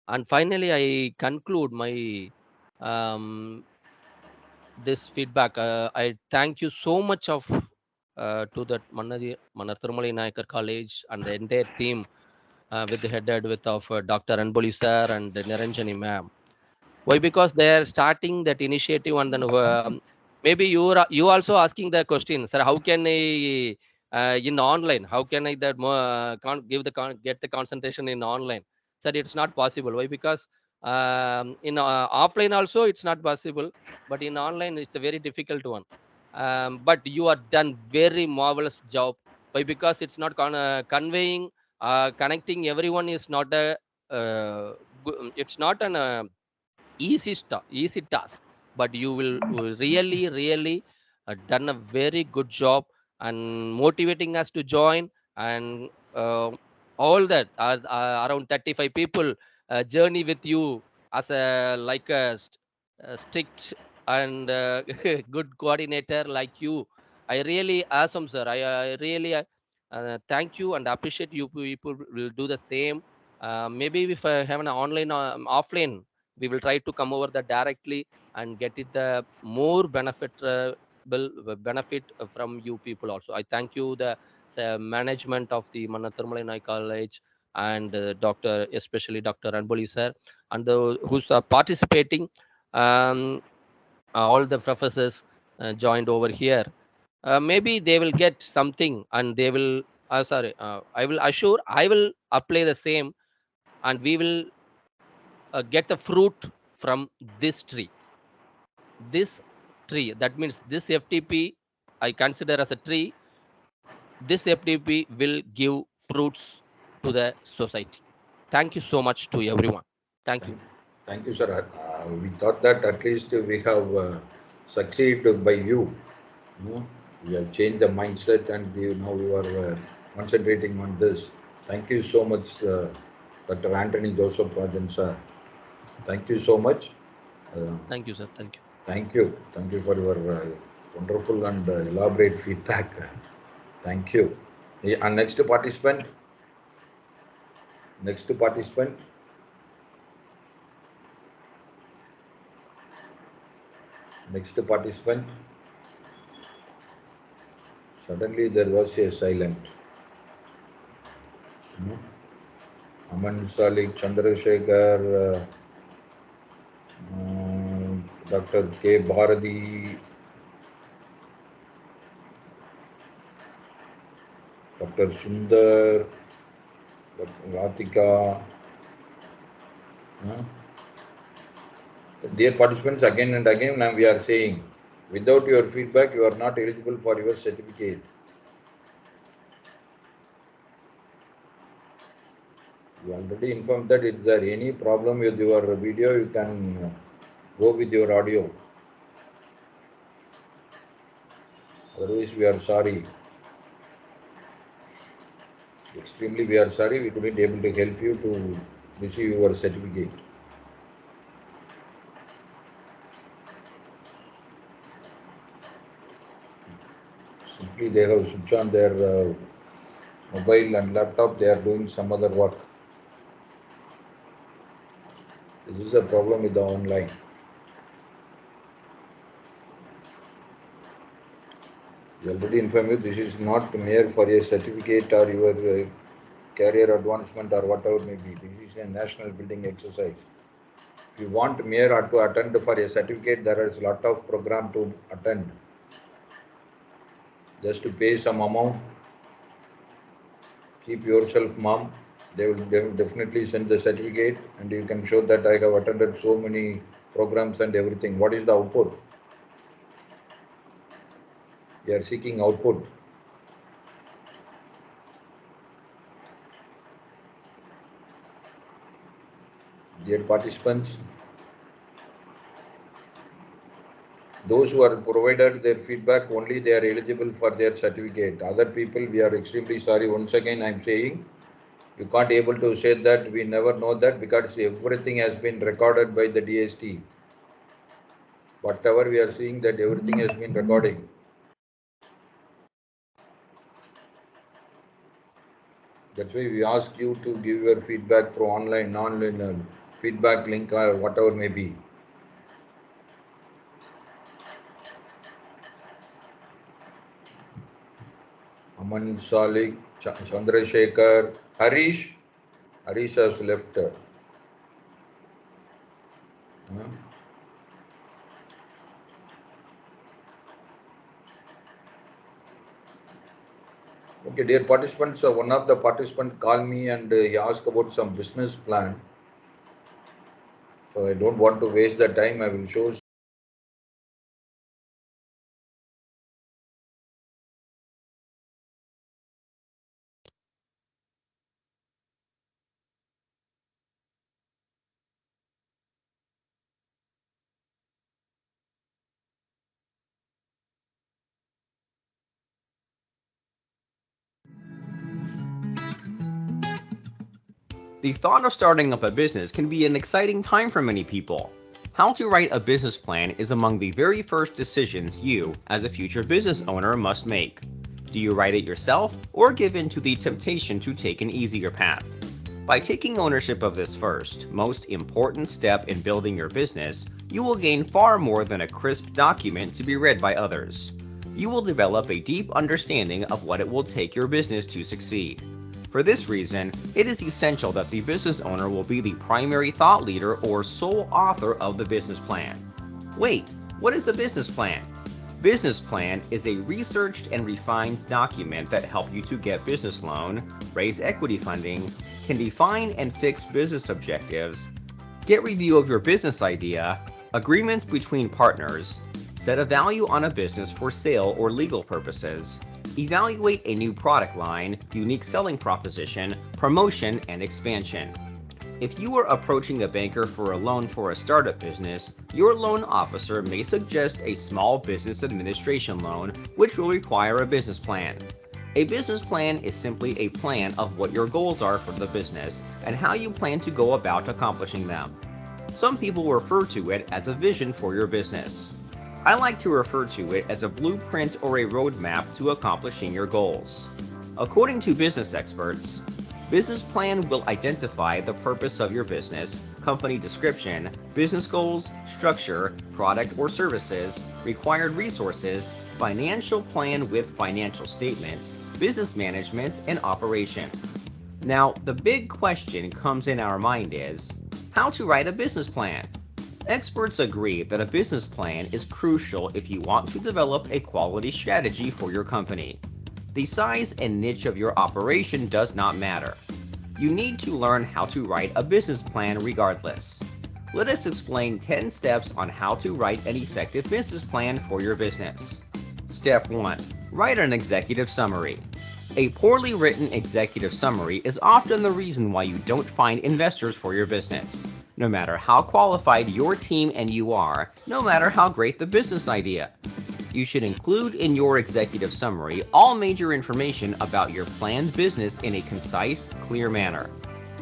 And finally I conclude my um, this feedback. I thank you so much of to that Manar Thirumali Nayakar College and the entire team with the headed with of Dr. Anboli sir and Niranjani ma'am. Why? Because they are starting that initiative, and then maybe you also asking the question, sir. How can I in online? How can I that get the concentration in online? Sir, it's not possible. Why? Because in offline also it's not possible, but in online it's a very difficult one. But you are done very marvelous job. Why? Because it's not conveying, connecting everyone is not a it's not an easy task, but you will really done a very good job and motivating us to join. And all that around 35 people journey with you as a like a strict and good coordinator like you. I really awesome, sir. I really thank you and appreciate you people will do the same. Maybe if I have an online offline, we will try to come over that directly and get it the more benefit from you people also. I thank you the management of the Manatharmalai College and Dr. especially Dr. Anboli sir and the who's participating. um, all the professors joined over here. Maybe they will get something and they will sorry, I will assure I will apply the same, and we will get the fruit from this tree. This tree, that means this FTP, I consider as a tree. This FTP will give fruits to the society. Thank you so much to everyone. Thank you. Thank you, sir. We thought that at least we have succeeded by you. No? We have changed the mindset, and now you are concentrating on this. Thank you so much, Dr. Anthony Joseph Rajan, sir. Thank you so much. Thank you, sir. Thank you. Thank you. Thank you for your wonderful and elaborate feedback. Thank you. And next participant. Next participant. Next participant. Suddenly there was a silent. Aman Salik, Chandrasekhar, Dr. K. Bharati, Dr. Sundar, Dr. Ratika. Dear participants, again and again now we are saying, without your feedback, you are not eligible for your certificate. You already informed that if there any problem with your video, you can go with your audio. Otherwise, we are sorry. Extremely, we are sorry we couldn't able to help you to receive your certificate. Simply, they have switched on their mobile and laptop. They are doing some other work. This is a problem with the online. I already informed you, this is not mere for a certificate or your career advancement or whatever may be. This is a national building exercise. If you want mere to attend for a certificate, there is a lot of program to attend. Just to pay some amount, keep yourself mum. They will definitely send the certificate and you can show that I have attended so many programs and everything. What is the output? You are seeking output. Dear participants, those who are provided their feedback, only they are eligible for their certificate. Other people, we are extremely sorry. Once again, I am saying, you can't able to say that we never know that because everything has been recorded by the DST. Whatever we are seeing, that everything has been recording. That's why we ask you to give your feedback through online, non-online feedback link or whatever may be. Aman Salik, Chandrasekhar, Harish. Harish has left. Okay, dear participants, one of the participants called me and he asked about some business plan. So I don't want to waste the time. I will show. The thought of starting up a business can be an exciting time for many people. How to write a business plan is among the very first decisions you, as a future business owner, must make. Do you write it yourself or give in to the temptation to take an easier path? By taking ownership of this first, most important step in building your business, you will gain far more than a crisp document to be read by others. You will develop a deep understanding of what it will take your business to succeed. For this reason, it is essential that the business owner will be the primary thought leader or sole author of the business plan. Wait, what is a business plan? Business plan is a researched and refined document that helps you to get business loan, raise equity funding, can define and fix business objectives, get review of your business idea, agreements between partners, set a value on a business for sale or legal purposes, evaluate a new product line, unique selling proposition, promotion, and expansion. If you are approaching a banker for a loan for a startup business, your loan officer may suggest a small business administration loan, which will require a business plan. A business plan is simply a plan of what your goals are for the business and how you plan to go about accomplishing them. Some people refer to it as a vision for your business. I like to refer to it as a blueprint or a roadmap to accomplishing your goals. According to business experts, business plan will identify the purpose of your business, company description, business goals, structure, product or services, required resources, financial plan with financial statements, business management, and operation. Now, the big question comes in our mind is, how to write a business plan? Experts agree that a business plan is crucial if you want to develop a quality strategy for your company. The size and niche of your operation does not matter. You need to learn how to write a business plan regardless. Let us explain 10 steps on how to write an effective business plan for your business. Step 1. Write an executive summary. A poorly written executive summary is often the reason why you don't find investors for your business. No matter how qualified your team and you are, no matter how great the business idea. You should include in your executive summary all major information about your planned business in a concise, clear manner.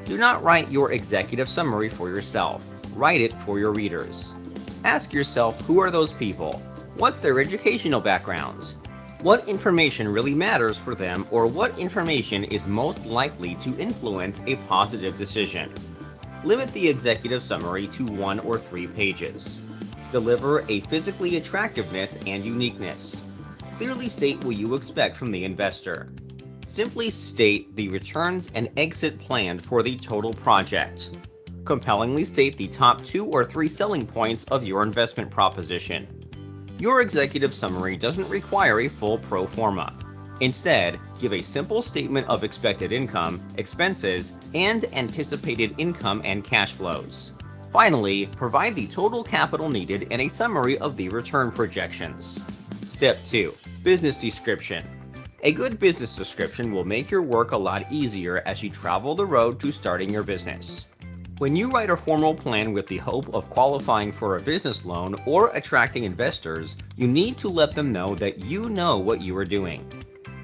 Do not write your executive summary for yourself. Write it for your readers. Ask yourself, who are those people? What's their educational backgrounds? What information really matters for them, or what information is most likely to influence a positive decision? Limit the executive summary to 1 or 3 pages. Deliver a physically attractiveness and uniqueness. Clearly state what you expect from the investor. Simply state the returns and exit plan for the total project. Compellingly state the top 2 or 3 selling points of your investment proposition. Your executive summary doesn't require a full pro forma. Instead, give a simple statement of expected income, expenses, and anticipated income and cash flows. Finally, provide the total capital needed and a summary of the return projections. Step 2. Business description. A good business description will make your work a lot easier as you travel the road to starting your business. When you write a formal plan with the hope of qualifying for a business loan or attracting investors, you need to let them know that you know what you are doing.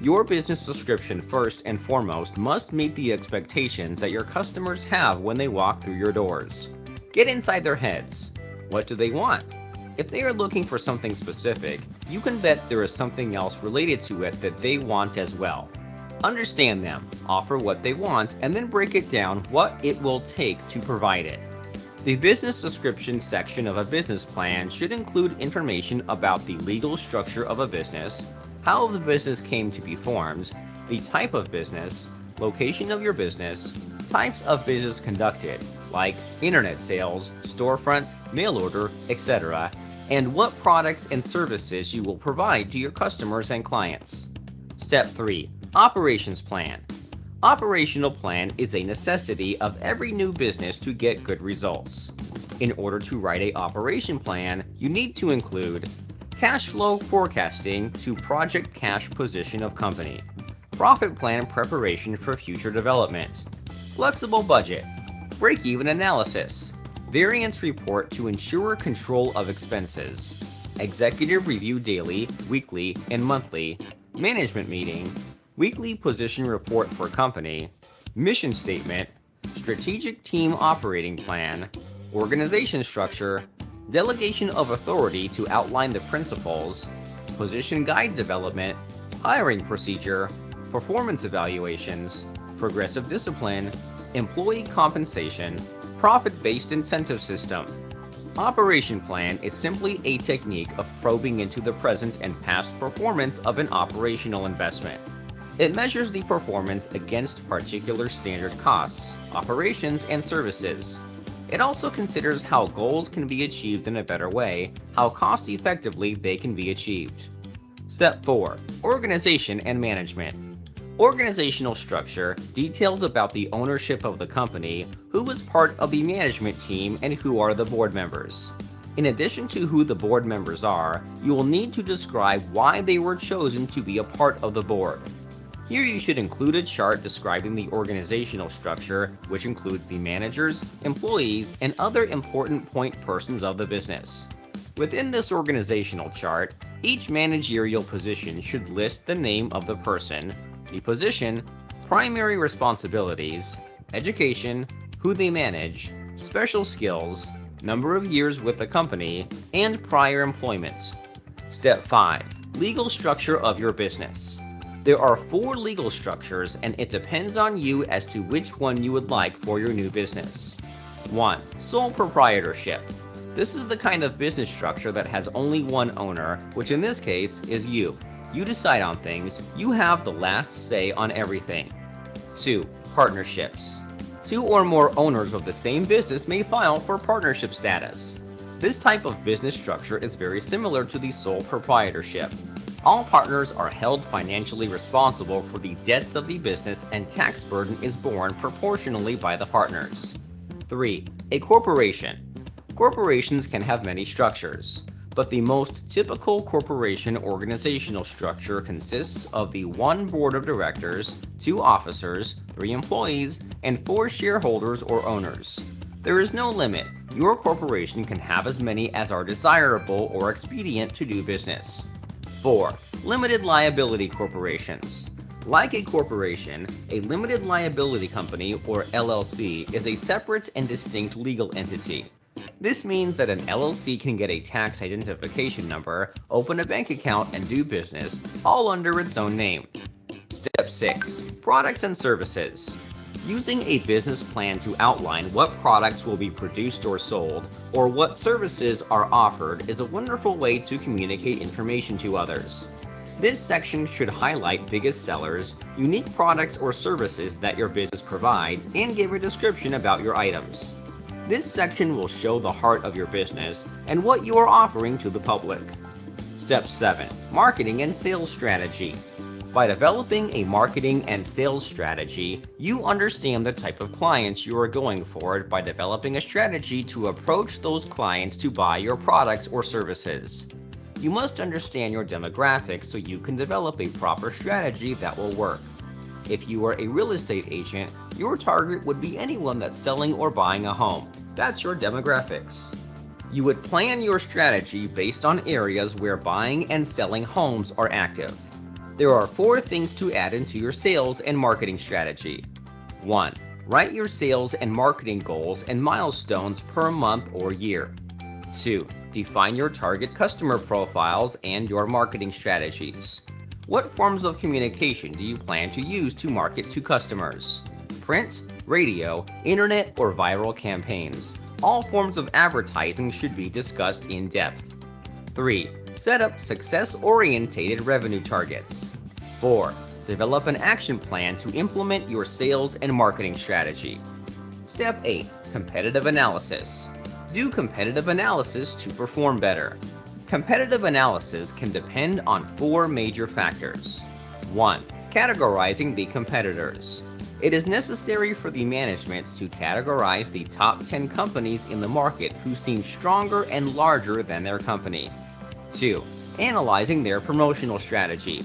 Your business description first and foremost must meet the expectations that your customers have when they walk through your doors. Get inside their heads. What do they want? If they are looking for something specific, you can bet there is something else related to it that they want as well. Understand them, offer what they want, and then break it down what it will take to provide it. The business description section of a business plan should include information about the legal structure of a business, how the business came to be formed, the type of business, location of your business, types of business conducted, like internet sales, storefronts, mail order, etc., and what products and services you will provide to your customers and clients. Step 3. Operations plan. Operational plan is a necessity of every new business to get good results. In order to write an operation plan, you need to include cash flow forecasting to project cash position of company, profit plan preparation for future development, flexible budget, break-even analysis, variance report to ensure control of expenses, executive review daily, weekly, and monthly, management meeting, weekly position report for company, mission statement, strategic team operating plan, organization structure, delegation of authority to outline the principles, position guide development, hiring procedure, performance evaluations, progressive discipline, employee compensation, profit-based incentive system. Operation plan is simply a technique of probing into the present and past performance of an operational investment. It measures the performance against particular standard costs, operations, and services. It also considers how goals can be achieved in a better way, how cost-effectively they can be achieved. Step 4. Organization and management. Organizational structure details about the ownership of the company, who is part of the management team, and who are the board members. In addition to who the board members are, you will need to describe why they were chosen to be a part of the board. Here you should include a chart describing the organizational structure, which includes the managers, employees, and other important point persons of the business. Within this organizational chart, each managerial position should list the name of the person, the position, primary responsibilities, education, who they manage, special skills, number of years with the company, and prior employment. Step 5. Legal structure of your business. There are 4 legal structures, and it depends on you as to which one you would like for your new business. 1. Sole proprietorship. This is the kind of business structure that has only one owner, which in this case is you. You decide on things, you have the last say on everything. 2. Partnerships. 2 or more owners of the same business may file for partnership status. This type of business structure is very similar to the sole proprietorship. All partners are held financially responsible for the debts of the business, and tax burden is borne proportionally by the partners. 3. A corporation. Corporations can have many structures, but the most typical corporation organizational structure consists of the 1 board of directors, 2 officers, 3 employees, and 4 shareholders or owners. There is no limit. Your corporation can have as many as are desirable or expedient to do business. 4. Limited liability corporations. Like a corporation, a limited liability company, or LLC, is a separate and distinct legal entity. This means that an LLC can get a tax identification number, open a bank account, and do business, all under its own name. Step 6. Products and services. Using a business plan to outline what products will be produced or sold, or what services are offered, is a wonderful way to communicate information to others. This section should highlight biggest sellers, unique products or services that your business provides, and give a description about your items. This section will show the heart of your business and what you are offering to the public. Step 7. Marketing and sales strategy. By developing a marketing and sales strategy, you understand the type of clients you are going for by developing a strategy to approach those clients to buy your products or services. You must understand your demographics so you can develop a proper strategy that will work. If you are a real estate agent, your target would be anyone that's selling or buying a home. That's your demographics. You would plan your strategy based on areas where buying and selling homes are active. There are 4 things to add into your sales and marketing strategy. 1. Write your sales and marketing goals and milestones per month or year. 2. Define your target customer profiles and your marketing strategies. What forms of communication do you plan to use to market to customers? Print, radio, internet, or viral campaigns. All forms of advertising should be discussed in depth. 3. Set up success-oriented revenue targets. 4. Develop an action plan to implement your sales and marketing strategy. Step 8. Competitive analysis. Do competitive analysis to perform better. Competitive analysis can depend on 4 major factors. 1. Categorizing the competitors. It is necessary for the management to categorize the top 10 companies in the market who seem stronger and larger than their company. 2. Analyzing their promotional strategy.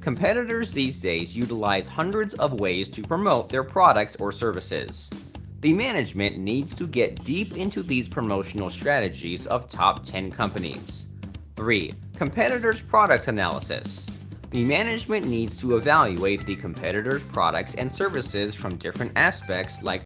Competitors these days utilize hundreds of ways to promote their products or services. The management needs to get deep into these promotional strategies of top 10 companies. 3. Competitors' products analysis. The management needs to evaluate the competitors' products and services from different aspects like